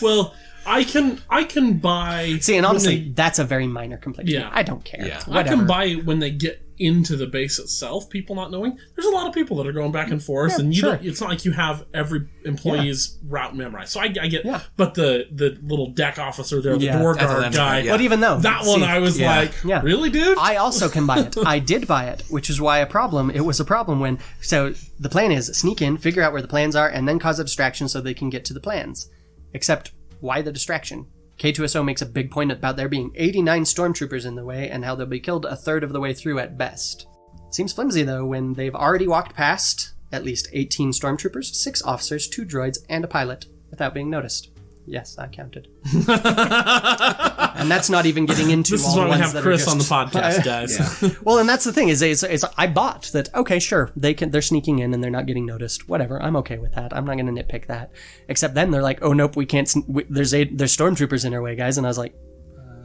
Well, I can buy... See, and honestly, that's a very minor complaint. Yeah. I don't care. Yeah. I can buy when they get into the base itself, people not knowing. There's a lot of people that are going back and forth, and it's not like you have every employee's route memorized. So I get, but the little deck officer there, the door guard guy, but even though that one, I was like, really, dude? I also can buy it. I did buy it, which is why it was a problem when, so the plan is sneak in, figure out where the plans are, and then cause a distraction so they can get to the plans. Except, why the distraction? K2SO makes a big point about there being 89 stormtroopers in the way and how they'll be killed a third of the way through at best. Seems flimsy, though, when they've already walked past at least 18 stormtroopers, 6 officers, 2 droids, and a pilot without being noticed. Yes, I counted. And that's not even getting into this all is why the we ones have that Chris are on the podcast, guys. Well, and that's the thing is I bought that. Okay, sure, they're sneaking in and they're not getting noticed. Whatever, I'm okay with that. I'm not going to nitpick that. Except then they're like, oh nope, we can't. There's stormtroopers in our way, guys. And I was like,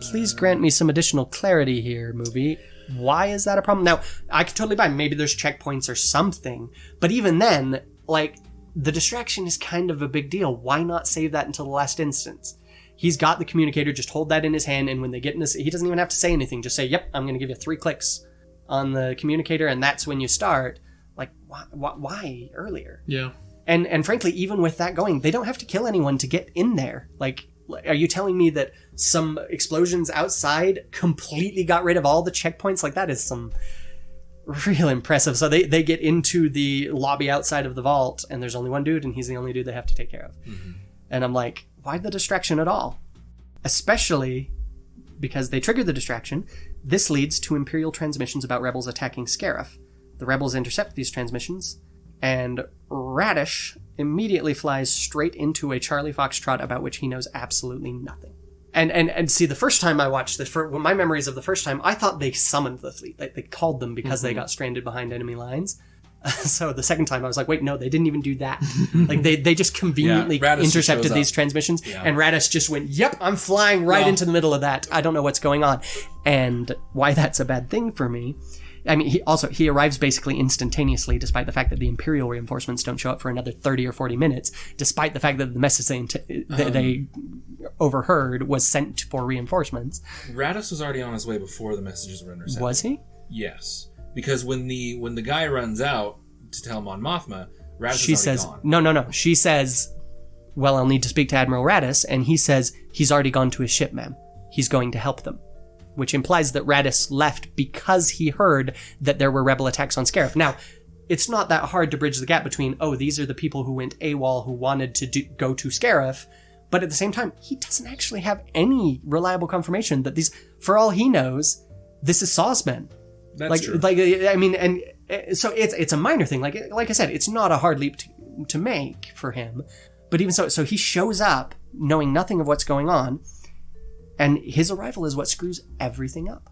please grant me some additional clarity here, movie. Why is that a problem? Now, I could totally buy maybe there's checkpoints or something, but even then, like, the distraction is kind of a big deal. Why not save that until the last instance? He's got the communicator, just hold that in his hand, and when they get in this, he doesn't even have to say anything. Just say, yep, I'm going to give you 3 clicks on the communicator, and that's when you start. Like, why earlier? Yeah. And frankly, even with that going, they don't have to kill anyone to get in there. Like, are you telling me that some explosions outside completely got rid of all the checkpoints? Like, that is some real impressive. So they get into the lobby outside of the vault, and there's only one dude, and he's the only dude they have to take care of. Mm-hmm. And I'm like, why the distraction at all? Especially because they trigger the distraction. This leads to Imperial transmissions about rebels attacking Scarif. The rebels intercept these transmissions, and Radish immediately flies straight into a Charlie Foxtrot about which he knows absolutely nothing. And see, the first time I watched this, my memories of the first time, I thought they summoned the fleet. They called them because they got stranded behind enemy lines. So the second time I was like, wait, no, they didn't even do that. Like they just conveniently intercepted these transmissions, and Radish just went, yep, I'm flying right into the middle of that. I don't know what's going on. And why that's a bad thing for me. I mean, he arrives basically instantaneously, despite the fact that the Imperial reinforcements don't show up for another 30 or 40 minutes, despite the fact that the message they overheard was sent for reinforcements. Radish was already on his way before the messages were intercepted. Was he? Yes. Because when the guy runs out to tell Mon Mothma, Radish is already gone. No. She says, well, I'll need to speak to Admiral Radish, and he says, he's already gone to his ship, ma'am. He's going to help them. Which implies that Radish left because he heard that there were rebel attacks on Scarif. Now, it's not that hard to bridge the gap between, these are the people who went AWOL who wanted to go to Scarif, but at the same time, he doesn't actually have any reliable confirmation that these, for all he knows, this is Saw's men. That's true. I mean, and so it's a minor thing. Like I said, it's not a hard leap to make for him. But even so he shows up knowing nothing of what's going on, and his arrival is what screws everything up.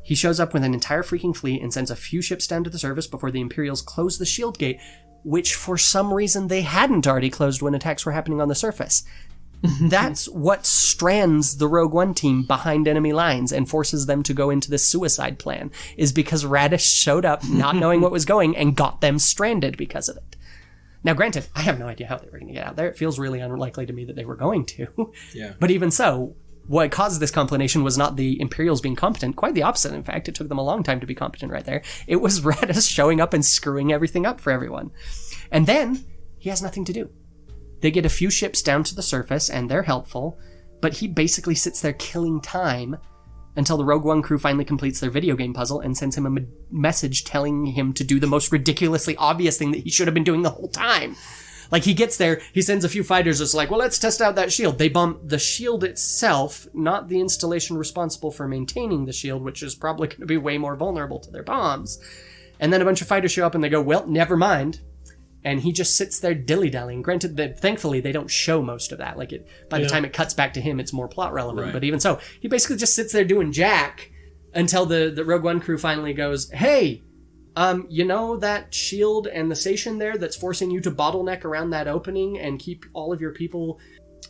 He shows up with an entire freaking fleet and sends a few ships down to the surface before the Imperials close the shield gate, which for some reason they hadn't already closed when attacks were happening on the surface. That's what strands the Rogue One team behind enemy lines and forces them to go into this suicide plan, is because Radish showed up not knowing what was going and got them stranded because of it. Now, granted, I have no idea how they were going to get out there. It feels really unlikely to me that they were going to. Yeah. But even so, what caused this compilation was not the Imperials being competent. Quite the opposite, in fact. It took them a long time to be competent right there. It was Radish showing up and screwing everything up for everyone. And then, he has nothing to do. They get a few ships down to the surface, and they're helpful, but he basically sits there killing time until the Rogue One crew finally completes their video game puzzle and sends him a message telling him to do the most ridiculously obvious thing that he should have been doing the whole time. Like, he gets there, he sends a few fighters, it's like, well, let's test out that shield. They bomb the shield itself, not the installation responsible for maintaining the shield, which is probably going to be way more vulnerable to their bombs. And then a bunch of fighters show up and they go, well, never mind. And he just sits there dilly-dallying. Granted, that thankfully, they don't show most of that. Like, by the time it cuts back to him, it's more plot relevant. Right. But even so, he basically just sits there doing jack until the Rogue One crew finally goes, hey, you know that shield and the station there that's forcing you to bottleneck around that opening and keep all of your people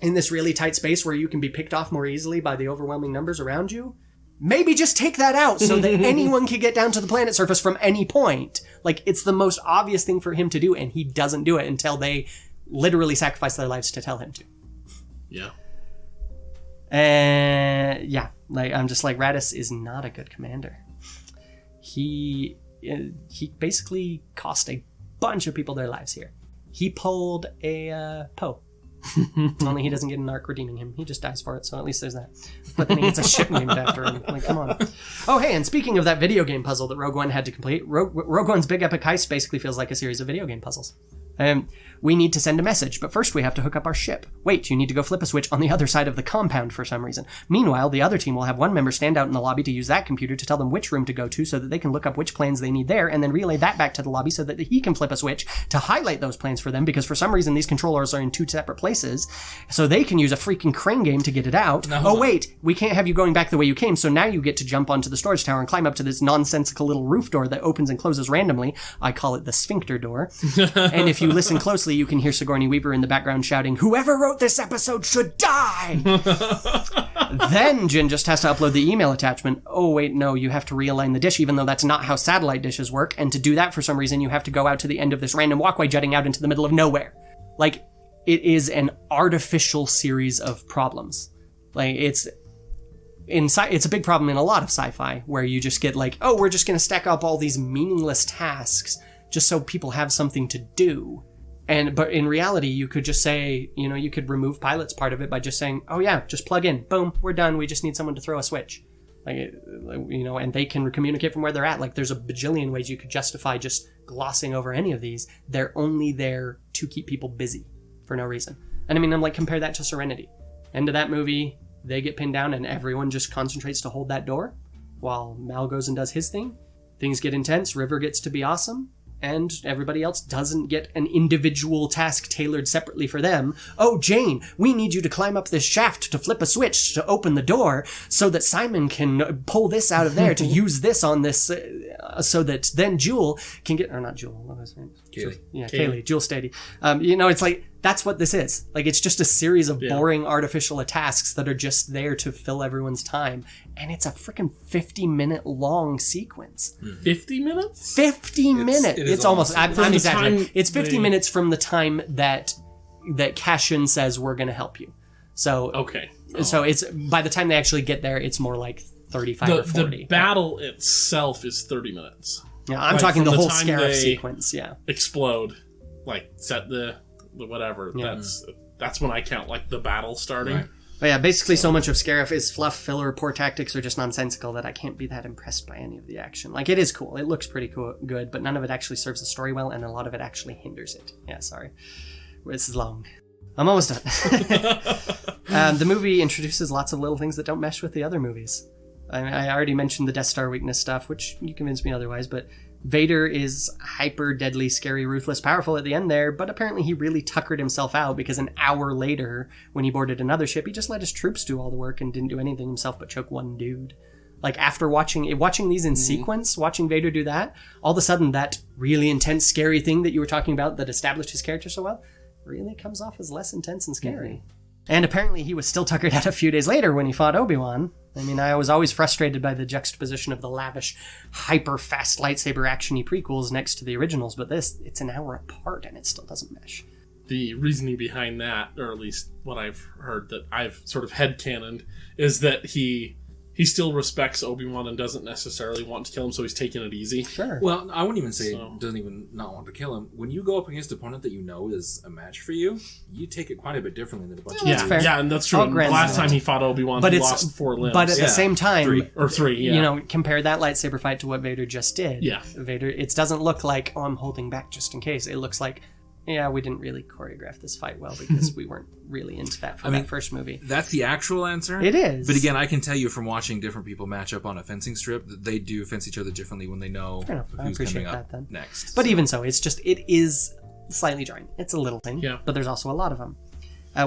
in this really tight space where you can be picked off more easily by the overwhelming numbers around you? Maybe just take that out so that anyone can get down to the planet surface from any point. Like, it's the most obvious thing for him to do, and he doesn't do it until they literally sacrifice their lives to tell him to. Yeah. Yeah. Like, I'm just like, Radish is not a good commander. He basically cost a bunch of people their lives here. He pulled a Poe. Only he doesn't get an arc redeeming him. He just dies for it, so at least there's that. But then he gets a ship named after him. Like, come on. Oh, hey, and speaking of that video game puzzle that Rogue One had to complete, Rogue One's Big Epic Heist basically feels like a series of video game puzzles. We need to send a message, but first we have to hook up our ship. Wait, you need to go flip a switch on the other side of the compound for some reason. Meanwhile, the other team will have one member stand out in the lobby to use that computer to tell them which room to go to so that they can look up which plans they need there, and then relay that back to the lobby so that he can flip a switch to highlight those plans for them, because for some reason these controllers are in 2 separate places, so they can use a freaking crane game to get it out. Oh wait, we can't have you going back the way you came, so now you get to jump onto the storage tower and climb up to this nonsensical little roof door that opens and closes randomly. I call it the sphincter door. And if if you listen closely, you can hear Sigourney Weaver in the background shouting, "Whoever wrote this episode should die!" Then Jin just has to upload the email attachment. Oh, wait, no, you have to realign the dish, even though that's not how satellite dishes work. And to do that, for some reason, you have to go out to the end of this random walkway jutting out into the middle of nowhere. Like, it is an artificial series of problems. Like, it's a big problem in a lot of sci-fi, where you just get like, oh, we're just going to stack up all these meaningless tasks just so people have something to do. But in reality, you could just say, you could remove pilot's part of it by just saying, oh yeah, just plug in, boom, we're done. We just need someone to throw a switch. And they can communicate from where they're at. Like, there's a bajillion ways you could justify just glossing over any of these. They're only there to keep people busy for no reason. And I mean, I'm like, compare that to Serenity. End of that movie, they get pinned down and everyone just concentrates to hold that door while Mal goes and does his thing. Things get intense, River gets to be awesome, and everybody else doesn't get an individual task tailored separately for them. Oh, Jane, we need you to climb up this shaft to flip a switch to open the door so that Simon can pull this out of there to use this on this, so that then Jewel can get, or not Jewel, what was her name? Kaylee. Yeah, Kaylee, Jewel Stady. It's like, that's what this is. Like, it's just a series of boring artificial tasks that are just there to fill everyone's time. And it's a freaking 50-minute long sequence. 50 minutes? 50 minutes. It's almost, I'm exaggerating. It's 50 they... minutes from the time that Cashin says, we're going to help you. So, okay. So it's, by the time they actually get there, it's more like 35 or 40. The battle itself is 30 minutes. Yeah, I'm talking the whole Scarif sequence, yeah. Explode, like, set the whatever. Yeah. That's when I count, like, the battle starting. Right. But yeah, basically so much of Scarif is fluff, filler, poor tactics, or just nonsensical that I can't be that impressed by any of the action. Like, it is cool. It looks pretty good, but none of it actually serves the story well, and a lot of it actually hinders it. Yeah, sorry. This is long. I'm almost done. The movie introduces lots of little things that don't mesh with the other movies. I already mentioned the Death Star weakness stuff, which you convinced me otherwise, but Vader is hyper, deadly, scary, ruthless, powerful at the end there, but apparently he really tuckered himself out because an hour later, when he boarded another ship, he just let his troops do all the work and didn't do anything himself but choke one dude. Like, after watching these in sequence, watching Vader do that, all of a sudden that really intense, scary thing that you were talking about that established his character so well really comes off as less intense and scary. And apparently he was still tuckered out a few days later when he fought Obi-Wan. I mean, I was always frustrated by the juxtaposition of the lavish, hyper-fast lightsaber action-y prequels next to the originals, but it's an hour apart and it still doesn't mesh. The reasoning behind that, or at least what I've heard that I've sort of headcanoned, is that he still respects Obi-Wan and doesn't necessarily want to kill him, so he's taking it easy. Sure. Well, I wouldn't even say doesn't even not want to kill him. When you go up against an opponent that you know is a match for you, you take it quite a bit differently than a bunch of that's fair. Yeah, and that's true. And the last time he fought Obi-Wan, he lost 4 limbs. But at the same time... Three. Compare that lightsaber fight to what Vader just did. Yeah. Vader, it doesn't look like, I'm holding back just in case. It looks like, we didn't really choreograph this fight well because we weren't really into that for that first movie. That's the actual answer. It is. But again, I can tell you from watching different people match up on a fencing strip that they do fence each other differently when they know who's coming up next. But even so, it is slightly jarring. It's a little thing, but there's also a lot of them.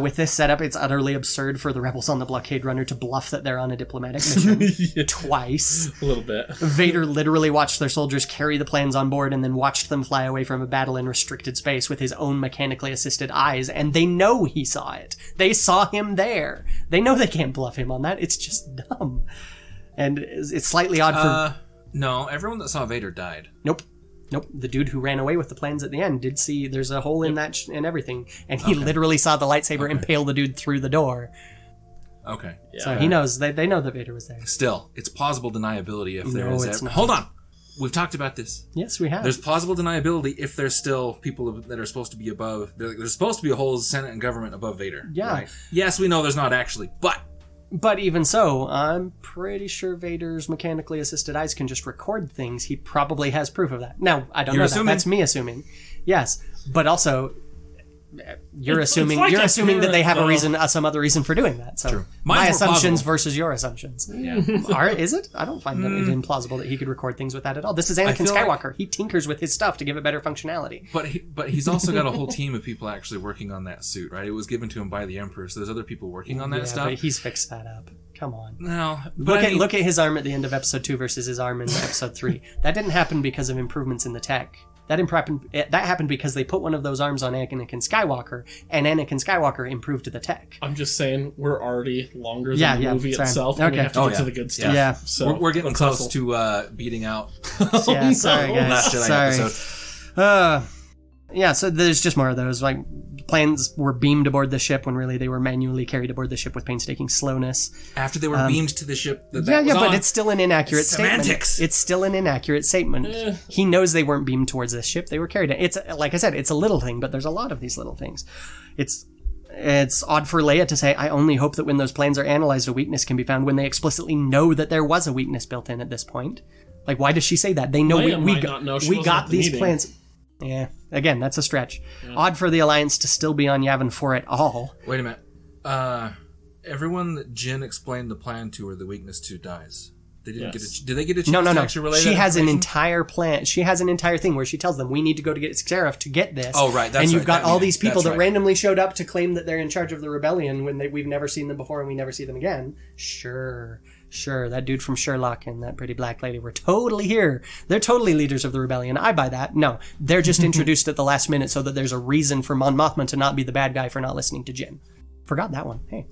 With this setup, it's utterly absurd for the rebels on the blockade runner to bluff that they're on a diplomatic mission twice. A little bit. Vader literally watched their soldiers carry the plans on board and then watched them fly away from a battle in restricted space with his own mechanically assisted eyes, and they know he saw it. They saw him there. They know they can't bluff him on that. It's just dumb. And it's slightly odd for... No, everyone that saw Vader died. Nope. The dude who ran away with the plans at the end did see there's a hole in that and everything, and he literally saw the lightsaber impale the dude through the door. Okay. Yeah. So he knows, they know that Vader was there. Still, it's plausible deniability if there is... Hold on! We've talked about this. Yes, we have. There's plausible deniability if there's still people that are supposed to be above... There's supposed to be a whole Senate and government above Vader. Yeah. Right? Yes, we know there's not actually, But even so, I'm pretty sure Vader's mechanically assisted eyes can just record things. He probably has proof of that. Now, I don't know that. That's me assuming. Yes. But also, you're assuming that they have a reason, some other reason for doing that. So True. My assumptions versus your assumptions. Yeah. Is it? I don't find it implausible that he could record things with that at all. This is Anakin Skywalker. He tinkers with his stuff to give it better functionality. But he's also got a whole team of people actually working on that suit, right? It was given to him by the Emperor, so there's other people working on that stuff. But he's fixed that up. Come on. No. Look at his arm at the end of Episode 2 versus his arm in Episode 3. That didn't happen because of improvements in the tech. That happened because they put one of those arms on Anakin Skywalker, and Anakin Skywalker improved the tech. I'm just saying, we're already longer than the movie itself, and we have to get to the good stuff. Yeah. So we're getting close to beating out yeah, sorry guys. Last Jedi episode. Yeah, so there's just more of those. Like, plans were beamed aboard the ship when really they were manually carried aboard the ship with painstaking slowness. After they were beamed to the ship that was but on. it's still an inaccurate Semantics. statement. It's still an inaccurate statement. He knows they weren't beamed towards this ship. They were carried. It's, like I said, it's a little thing, but there's a lot of these little things. It's odd for Leia to say, I only hope that when those plans are analyzed, a weakness can be found, when they explicitly know that there was a weakness built in at this point. Like, why does she say that? They know we got these plans. Yeah, again, that's a stretch. Yeah. Odd for the Alliance to still be on Yavin 4 at all. Wait a minute. Everyone that Jyn explained the plan to or the weakness to dies. They didn't did they get a chance to actually relay that? She has an entire plan. She has an entire thing where she tells them, we need to go to get Seraph to get this. Oh, right. That's and you've right. got all these people that randomly showed up to claim that they're in charge of the rebellion when we've never seen them before and we never see them again. Sure, that dude from Sherlock and that pretty black lady were totally here. They're totally leaders of the rebellion. I buy that. No, they're just introduced at the last minute so that there's a reason for Mon Mothma to not be the bad guy for not listening to Jyn. Forgot that one. Hey.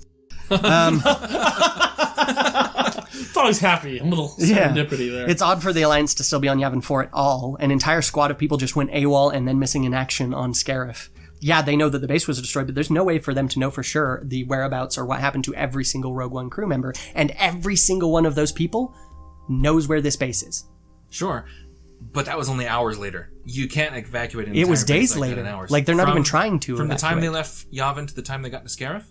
It's always happy. A little serendipity there. It's odd for the Alliance to still be on Yavin 4 at all. An entire squad of people just went AWOL and then missing in action on Scarif. Yeah, they know that the base was destroyed, but there's no way for them to know for sure the whereabouts or what happened to every single Rogue One crew member. And every single one of those people knows where this base is. Sure. But that was only hours later. You can't evacuate an entire It was base days like later. that in hours. Like, they're not even trying to From evacuate. the time they left Yavin to the time they got to Scarif?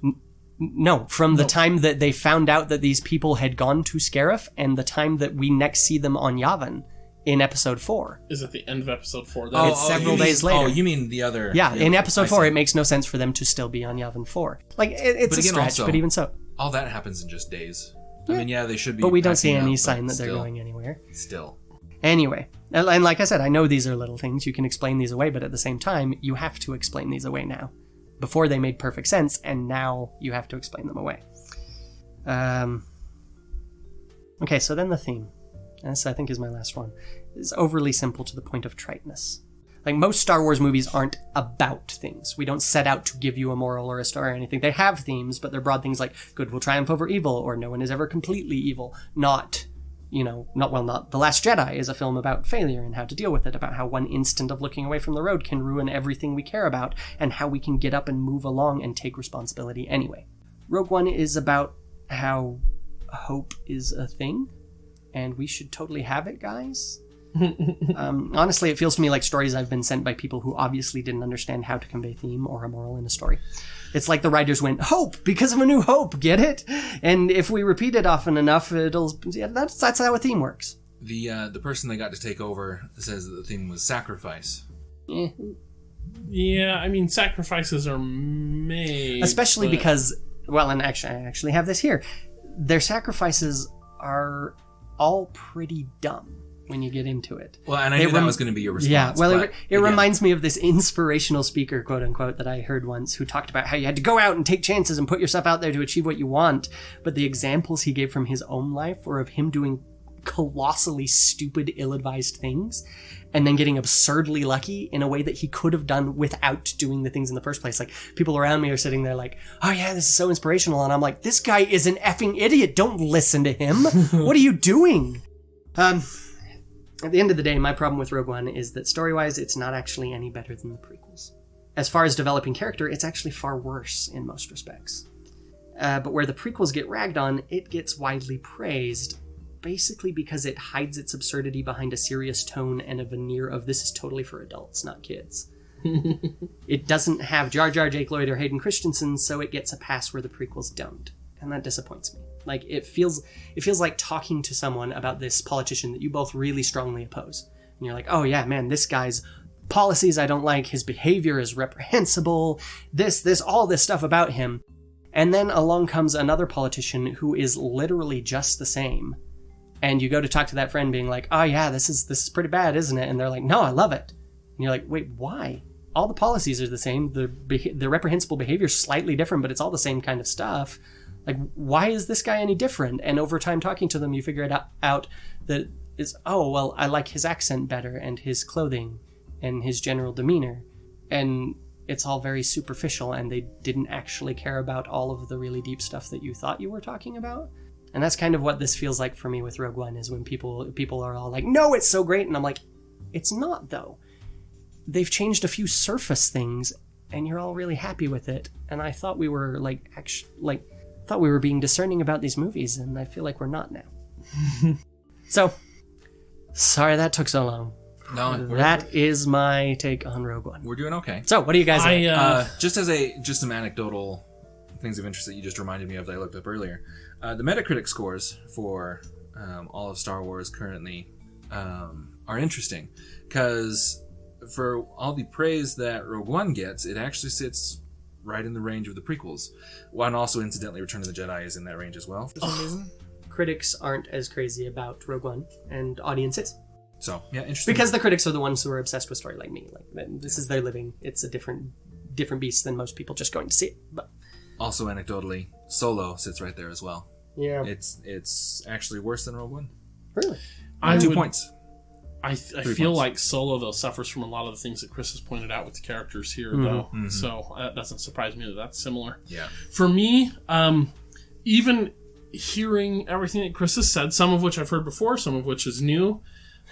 No, from the time that they found out that these people had gone to Scarif and the time that we next see them on Yavin in episode 4. Is at the end of episode 4. It's several days later. Oh, you mean the other... Yeah, in episode 4, it makes no sense for them to still be on Yavin 4. Like, it's a stretch, but even so. All that happens in just days. I mean, they should be... But we don't see any sign that they're going anywhere. Still. Anyway, and like I said, I know these are little things. You can explain these away, but at the same time, you have to explain these away now. Before they made perfect sense, and now you have to explain them away. Okay, so then the theme. This, I think, is my last one. It's overly simple to the point of triteness. Like, most Star Wars movies aren't about things. We don't set out to give you a moral or a story or anything. They have themes, but they're broad things like good will triumph over evil, or no one is ever completely evil. Not The Last Jedi is a film about failure and how to deal with it, about how one instant of looking away from the road can ruin everything we care about, and how we can get up and move along and take responsibility anyway. Rogue One is about how hope is a thing, and we should totally have it, guys. Honestly, it feels to me like stories I've been sent by people who obviously didn't understand how to convey theme or a moral in a story. It's like the writers went, hope, because of A New Hope, get it? And if we repeat it often enough, that's how a theme works. The person they got to take over says that the theme was sacrifice. Yeah, I mean, sacrifices are made. Especially because, well, and actually, I actually have this here. Their sacrifices are all pretty dumb when you get into it. Well, and I knew that was going to be your response. Yeah, well, it reminds me of this inspirational speaker, quote unquote, that I heard once, who talked about how you had to go out and take chances and put yourself out there to achieve what you want. But the examples he gave from his own life were of him doing colossally stupid, ill-advised things and then getting absurdly lucky in a way that he could have done without doing the things in the first place. Like, people around me are sitting there like, oh yeah, this is so inspirational. And I'm like, this guy is an effing idiot. Don't listen to him. What are you doing? At the end of the day, my problem with Rogue One is that story-wise, it's not actually any better than the prequels. As far as developing character, it's actually far worse in most respects. But where the prequels get ragged on, it gets widely praised, basically because it hides its absurdity behind a serious tone and a veneer of this is totally for adults, not kids. It doesn't have Jar Jar, Jake Lloyd, or Hayden Christensen, so it gets a pass where the prequels don't. And that disappoints me. Like, it feels like talking to someone about this politician that you both really strongly oppose. And you're like, oh yeah, man, this guy's policies I don't like, his behavior is reprehensible, all this stuff about him. And then along comes another politician who is literally just the same. And you go to talk to that friend being like, oh yeah, this is pretty bad, isn't it? And they're like, no, I love it. And you're like, wait, why? All the policies are the same. The reprehensible behavior is slightly different, but it's all the same kind of stuff. Like, why is this guy any different? And over time talking to them, you figure it out that is, oh, well, I like his accent better and his clothing and his general demeanor, and it's all very superficial, and they didn't actually care about all of the really deep stuff that you thought you were talking about. And that's kind of what this feels like for me with Rogue One, is when people are all like, no, it's so great, and I'm like, it's not, though. They've changed a few surface things, and you're all really happy with it. And I thought we were thought we were being discerning about these movies, and I feel like we're not now. So, sorry that took so long. No, that is my take on Rogue One. We're doing okay. So, what do you guys think? Just some anecdotal things of interest that you just reminded me of that I looked up earlier. The Metacritic scores for all of Star Wars currently are interesting, because for all the praise that Rogue One gets, it actually sits right in the range of the prequels. One also, incidentally, Return of the Jedi is in that range as well, for some reason. Critics aren't as crazy about Rogue One, and audiences. So, yeah, interesting. Because the critics are the ones who are obsessed with story like me. This is their living. It's a different beast than most people just going to see it. But also, anecdotally, Solo sits right there as well. Yeah. It's actually worse than Rogue One. Really? 2 points. I feel like Solo, though, suffers from a lot of the things that Chris has pointed out with the characters here, though. Mm-hmm. So that doesn't surprise me that that's similar. Yeah. For me, even hearing everything that Chris has said, some of which I've heard before, some of which is new,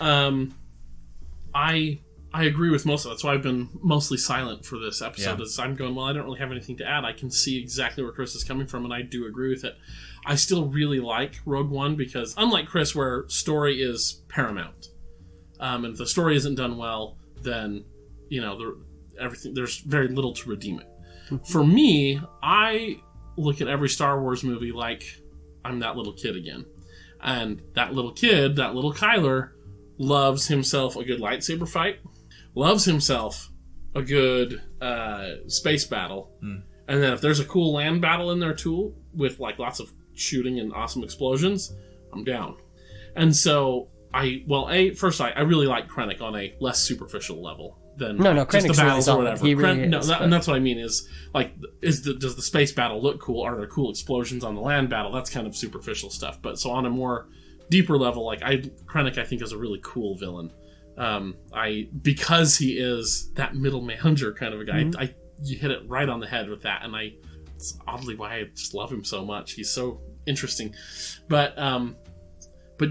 I agree with most of it. That's why I've been mostly silent for this episode. As I'm going, well, I don't really have anything to add. I can see exactly where Chris is coming from, and I do agree with it. I still really like Rogue One because, unlike Chris, where story is paramount, and if the story isn't done well, then there's very little to redeem it. For me, I look at every Star Wars movie like I'm that little kid again, and that little kid, that little Kyler, loves himself a good lightsaber fight, loves himself a good space battle, and then if there's a cool land battle in there too, with like lots of shooting and awesome explosions, I'm down. And so I really like Krennic on a less superficial level than just the battles or whatever. And that's what I mean is like, does the space battle look cool? Are there cool explosions on the land battle? That's kind of superficial stuff. But so on a more deeper level, like Krennic, I think is a really cool villain. Because he is that middle manager kind of a guy. You hit it right on the head with that, and it's oddly why I just love him so much. He's so interesting, but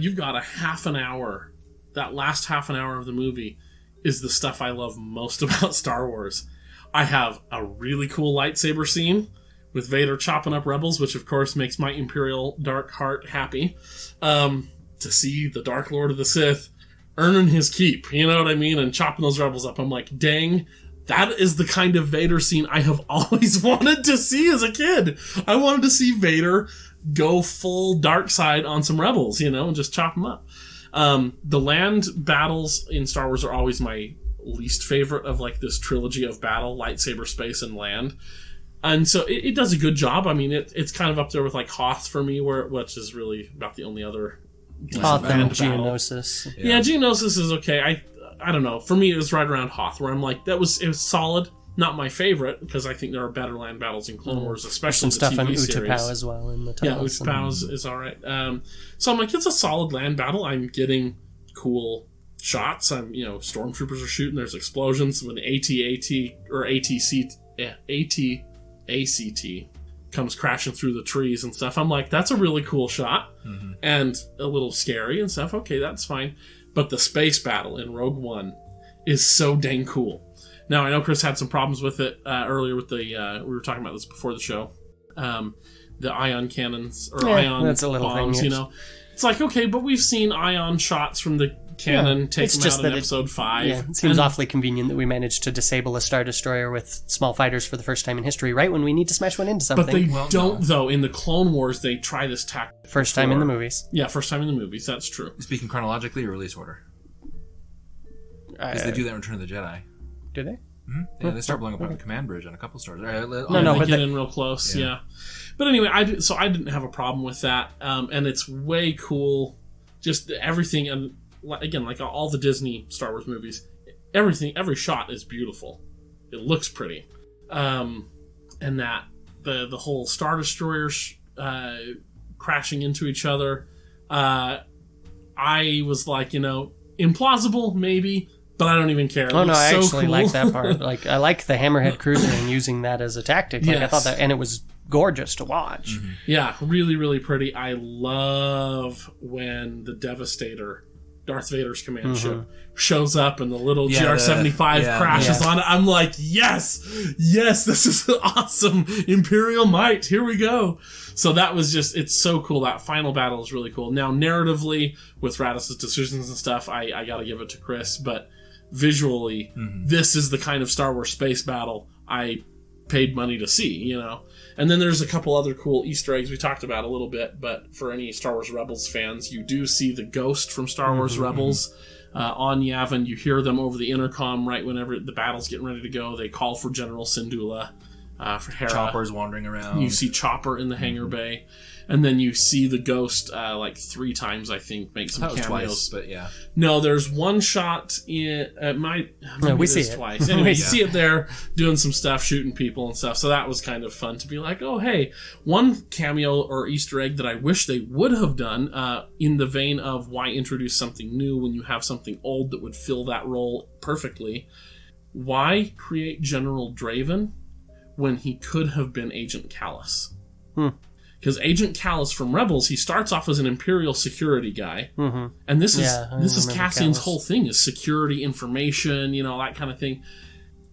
you've got a half an hour. That last half an hour of the movie is the stuff I love most about Star Wars. I have a really cool lightsaber scene with Vader chopping up rebels, which of course makes my Imperial dark heart happy. To see the Dark Lord of the Sith earning his keep, you know what I mean, and chopping those rebels up. I'm like, dang, that is the kind of Vader scene I have always wanted to see as a kid. I wanted to see Vader go full dark side on some rebels, and just chop them up. The land battles in Star Wars are always my least favorite of like this trilogy of battle, lightsaber, space, and land. And so it does a good job. I mean, it's kind of up there with like Hoth for me, which is really about the only other Hoth and Geonosis. Yeah, Geonosis is okay. I don't know. For me, it was right around Hoth, where I'm like, it was solid. Not my favorite, because I think there are better land battles in Clone Wars, especially some the TV stuff series. on Utapau as well in the tunnels. Yeah, Utapau is all right. So I'm like, it's a solid land battle. I'm getting cool shots. Stormtroopers are shooting. There's explosions when the AT-ACT comes crashing through the trees and stuff. I'm like, that's a really cool shot, and a little scary and stuff. Okay, that's fine. But the space battle in Rogue One is so dang cool. Now, I know Chris had some problems with it earlier with we were talking about this before the show, the ion cannons, or ion that's a little bombs, thing, yes. It's like, okay, but we've seen ion shots from the cannon take them out in Episode 5. Yeah, it seems awfully convenient that we managed to disable a Star Destroyer with small fighters for the first time in history, right when we need to smash one into something. But they don't, though. In the Clone Wars, they try this tactic. First time in the movies. Yeah, first time in the movies, that's true. Speaking chronologically or release order? Because they do that in Return of the Jedi. Do they? Mm-hmm. Yeah, they start blowing up on the command bridge on a couple stars. They get in real close, yeah. But anyway, I didn't have a problem with that, and it's way cool. Just everything, and again, like all the Disney Star Wars movies, every shot is beautiful. It looks pretty, and that the whole Star Destroyers crashing into each other, I was like, implausible maybe. but I don't even care. Oh no, I so actually cool. like that part. Like I like the Hammerhead cruiser and using that as a tactic. Like I thought that, and it was gorgeous to watch. Mm-hmm. Yeah, really, really pretty. I love when the Devastator, Darth Vader's command ship, shows up and the little GR-75 crashes on it. I'm like, yes, this is awesome. Imperial might. Here we go. So that was just, it's so cool. That final battle is really cool. Now, narratively, with Radis' decisions and stuff, I got to give it to Chris, but visually, this is the kind of Star Wars space battle I paid money to see, you know? And then there's a couple other cool Easter eggs we talked about a little bit, but for any Star Wars Rebels fans, you do see the ghost from Star Wars Rebels on Yavin. You hear them over the intercom right whenever the battle's getting ready to go. They call for General Syndulla, for Hera. Chopper's wandering around. You see Chopper in the hangar bay. And then you see the ghost like 3 times, I think, make some cameos. Twice, but yeah. No, there's one shot in we see it twice. Anyway, you see it there doing some stuff, shooting people and stuff. So that was kind of fun to be like, oh hey, one cameo or Easter egg that I wish they would have done in the vein of why introduce something new when you have something old that would fill that role perfectly. Why create General Draven when he could have been Agent Callus? Because Agent Callus from Rebels, he starts off as an Imperial security guy, and this is Cassian's Callus. whole thing is security information, you know, that kind of thing.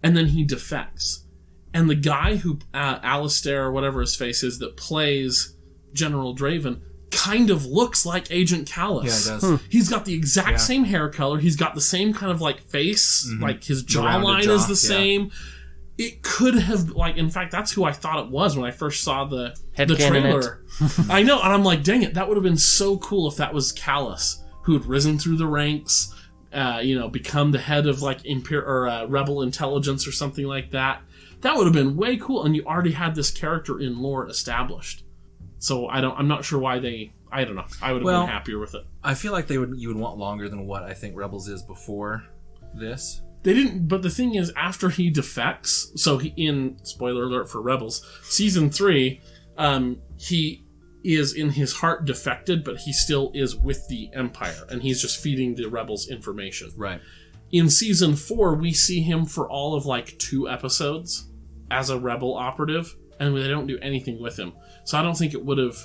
And then he defects, and the guy who Alistair or whatever his face is that plays General Draven kind of looks like Agent Callus. Yeah, it does. He's got the exact same hair color. He's got the same kind of like face, like his jawline is the same. It could have, like, in fact, that's who I thought it was when I first saw the trailer. I know, and I'm like, dang it, that would have been so cool if that was Callus, who had risen through the ranks, become the head of, like, Rebel intelligence or something like that. That would have been way cool, and you already had this character in lore established. So I'm not sure why I don't know. I would have been happier with it. I feel like you would want longer than what I think Rebels is before this. They didn't, but the thing is, after he defects, so in spoiler alert for Rebels, season 3, he is in his heart defected, but he still is with the Empire, and he's just feeding the Rebels information. Right. In season 4, we see him for all of like 2 episodes as a Rebel operative, and they don't do anything with him. So I don't think it would have,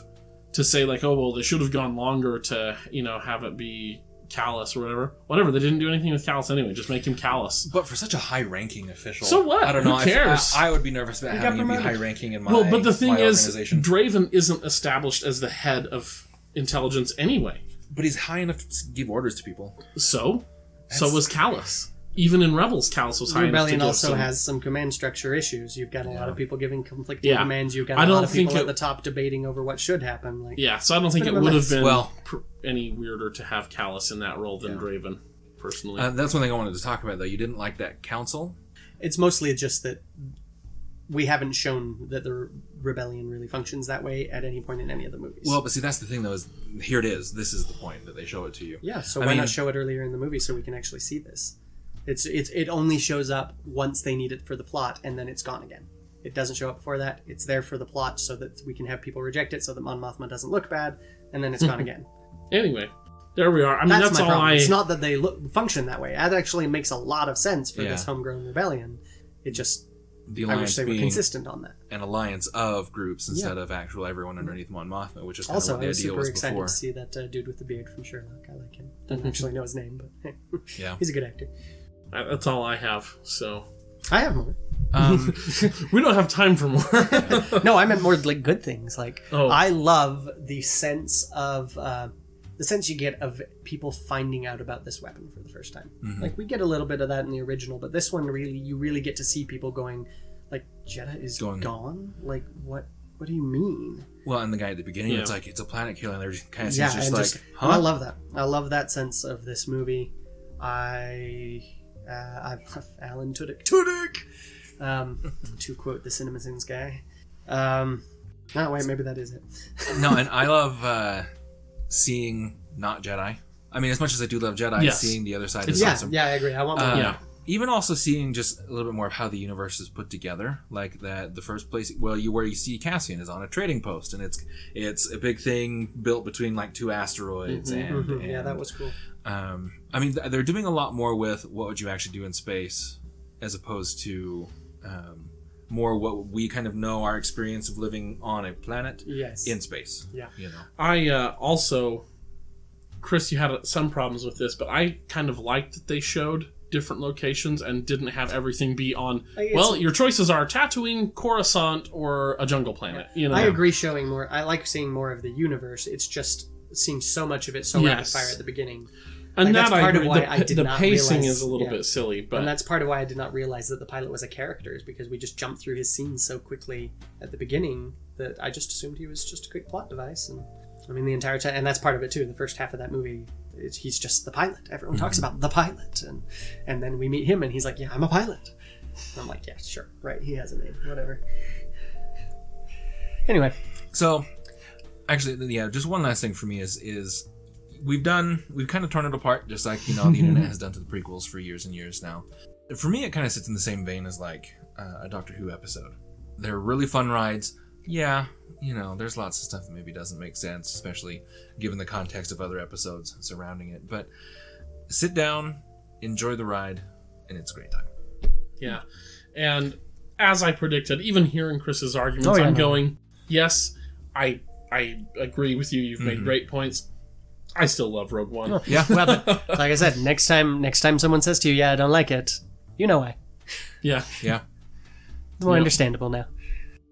to say like, oh, well, they should have gone longer to, have it be Callus or whatever. They didn't do anything with Callus anyway. Just make him Callus. But for such a high-ranking official, so what? I don't know. Who cares? I would be nervous about having him be high-ranking in my Well, but the thing is, organization. Draven isn't established as the head of intelligence anyway. But he's high enough to give orders to people. So was Callus. Even in Rebels, Callus was high enough to Rebellion give also has some command structure issues. You've got a lot of people giving conflicting Yeah. commands. You've got I a don't lot of people think at the top debating over what should happen. Like, Yeah, so I don't think bit it of a would have mess. been Well- any weirder to have Callus in that role than Draven, personally. That's one thing I wanted to talk about, though. You didn't like that council? it's mostly just that we haven't shown that the rebellion really functions that way at any point in any of the movies. Well, but see, that's the thing, though, is here it is. This is the point that they show it to you. Yeah, so why not show it earlier in the movie so we can actually see this? It only shows up once they need it for the plot, and then it's gone again. It doesn't show up before that. It's there for the plot so that we can have people reject it so that Mon Mothma doesn't look bad, and then it's gone again. Anyway, there we are. I mean, that's my all problem. It's not that they function that way. That actually makes a lot of sense for Yeah. this homegrown rebellion. It just... The I alliance wish they were being consistent on that. an alliance of groups instead of actual everyone underneath Mon Mothma, which is kind Also, of what I the was idea super was excited before. to see that dude with the beard from Sherlock. I like him. Don't actually know his name, but Yeah. he's a good actor. That's all I have, so... I have more. We don't have time for more. No, I meant more like good things. Like Oh. I love the sense of the sense you get of people finding out about this weapon for the first time. Like we get a little bit of that in the original, but this one you really get to see people going, like, Jedha is gone. Like what do you mean? Well, and the guy at the beginning, it's like, it's a planet kill, and they're just kind of Yeah, just and like, and I love that. I love that sense of this movie. I Alan Tudyk. To quote the CinemaSins guy. Oh wait, maybe that is it. No, and I love seeing not Jedi. I mean, as much as I do love Jedi, Yes. seeing the other side is Yeah, awesome. yeah, I agree. I want more. even also seeing just a little bit more of how the universe is put together, like that the first place where you see Cassian is on a trading post, and it's a big thing built between like two asteroids, and yeah, that was cool. I mean, they're doing a lot more with what would you actually do in space, as opposed to more what we kind of know our experience of living on a planet in space. Yeah, you know. I also, Chris, you had some problems with this, but I kind of liked that they showed different locations and didn't have everything be on, well, your choices are Tatooine, Coruscant, or a jungle planet. You know, I agree showing more. I like seeing more of the universe. It's just seeing so much of it so rapid fire at the beginning. And like, that's part of why I did not pacing realize, is a little bit silly. But and that's part of why I did not realize that the pilot was a character, is because we just jumped through his scenes so quickly at the beginning that I just assumed he was just a quick plot device. And I mean, the entire time, and that's part of it too. The first half of that movie, he's just the pilot. Everyone talks about the pilot, and then we meet him, and he's like, "Yeah, I'm a pilot." And I'm like, "Yeah, sure, right. He has a name, whatever." Anyway, so actually, yeah, just one last thing for me is we've kind of torn it apart, just like the internet has done to the prequels for years and years now. For me, it kind of sits in the same vein as like a Doctor Who episode. They're really fun rides. Yeah, there's lots of stuff that maybe doesn't make sense, especially given the context of other episodes surrounding it. But sit down, enjoy the ride, and it's a great time. Yeah. And as I predicted, even hearing Chris's arguments, I'm going, yes, I agree with you. You've made great points. I still love Rogue One. Yeah. Well, but like I said, next time someone says to you, "Yeah, I don't like it," you know why. Yeah. Yeah. More understandable now.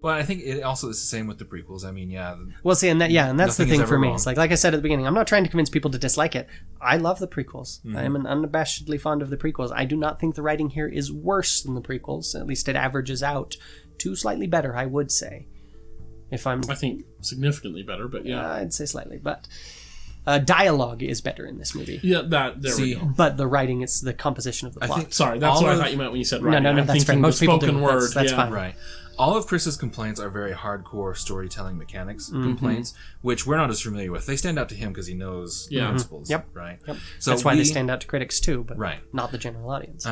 Well, I think it also is the same with the prequels. I mean, yeah. Well, see, and that's the thing for me. It's like I said at the beginning, I'm not trying to convince people to dislike it. I love the prequels. I am unabashedly fond of the prequels. I do not think the writing here is worse than the prequels. At least it averages out to slightly better, I would say. I think significantly better, but yeah. I'd say slightly, but dialogue is better in this movie. Yeah, we go. But the writing, it's the composition of the plot. That's what I thought you meant when you said writing. No, that's right. Most people do. Word, that's fine. Right. All of Chris's complaints are very hardcore storytelling mechanics complaints, which we're not as familiar with. They stand out to him because he knows the principles, right? Yep. So that's why they stand out to critics too, but not the general audience.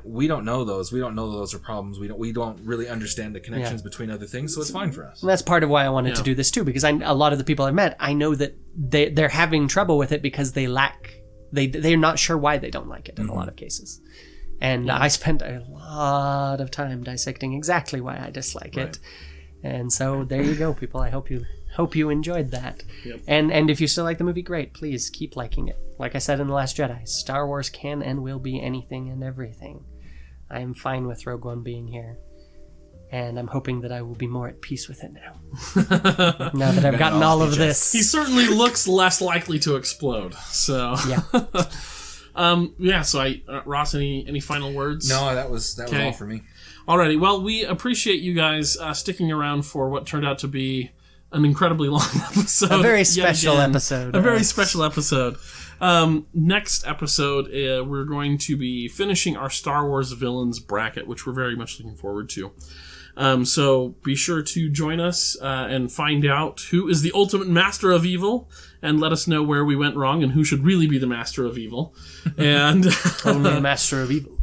We don't know those. We don't know those are problems. We don't really understand the connections between other things, so it's fine for us. And that's part of why I wanted to do this too, because a lot of the people I've met, I know that they're having trouble with it because they're not sure why they don't like it in a lot of cases. And I spent a lot of time dissecting exactly why I dislike it. And so there you go, people. I hope you enjoyed that. Yep. And if you still like the movie, great. Please keep liking it. Like I said in The Last Jedi, Star Wars can and will be anything and everything. I am fine with Rogue One being here. And I'm hoping that I will be more at peace with it now. Now that I've gotten all of this. He certainly looks less likely to explode. So yeah. So Ross, any final words? No, that was all for me. Alrighty, well, we appreciate you guys sticking around for what turned out to be an incredibly long episode. A very special episode. A very special episode. Next episode, we're going to be finishing our Star Wars villains bracket, which we're very much looking forward to. So be sure to join us and find out who is the ultimate master of evil, and let us know where we went wrong and who should really be the master of evil. And only the master of evil.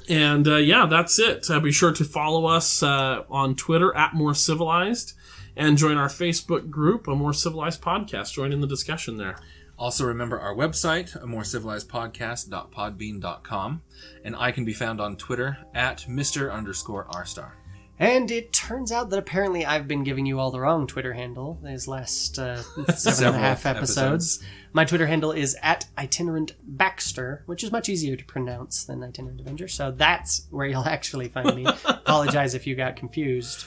And that's it. Be sure to follow us on Twitter at More Civilized, and join our Facebook group, A More Civilized Podcast. Join in the discussion there. Also remember our website, amorecivilizedpodcast.podbean.com, and I can be found on Twitter at Mr_R*. And it turns out that apparently I've been giving you all the wrong Twitter handle these last 7.5 episodes. My Twitter handle is at Itinerant Baxter, which is much easier to pronounce than Itinerant Avenger, so that's where you'll actually find me. Apologize if you got confused.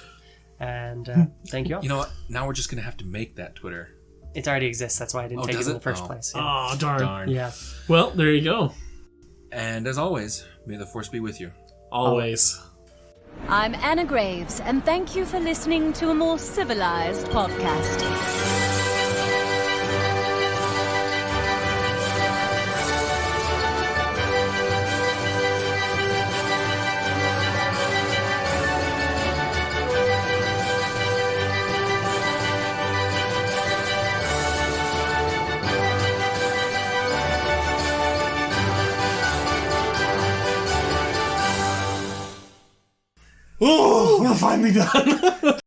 And thank you all. You know what? Now we're just going to have to make that Twitter. It already exists. That's why I didn't take it in the first place. Yeah. Oh, darn. Yeah. Well, there you go. And as always, may the Force be with you. Always. I'm Anna Graves, and thank you for listening to A More Civilized Podcast. finally done.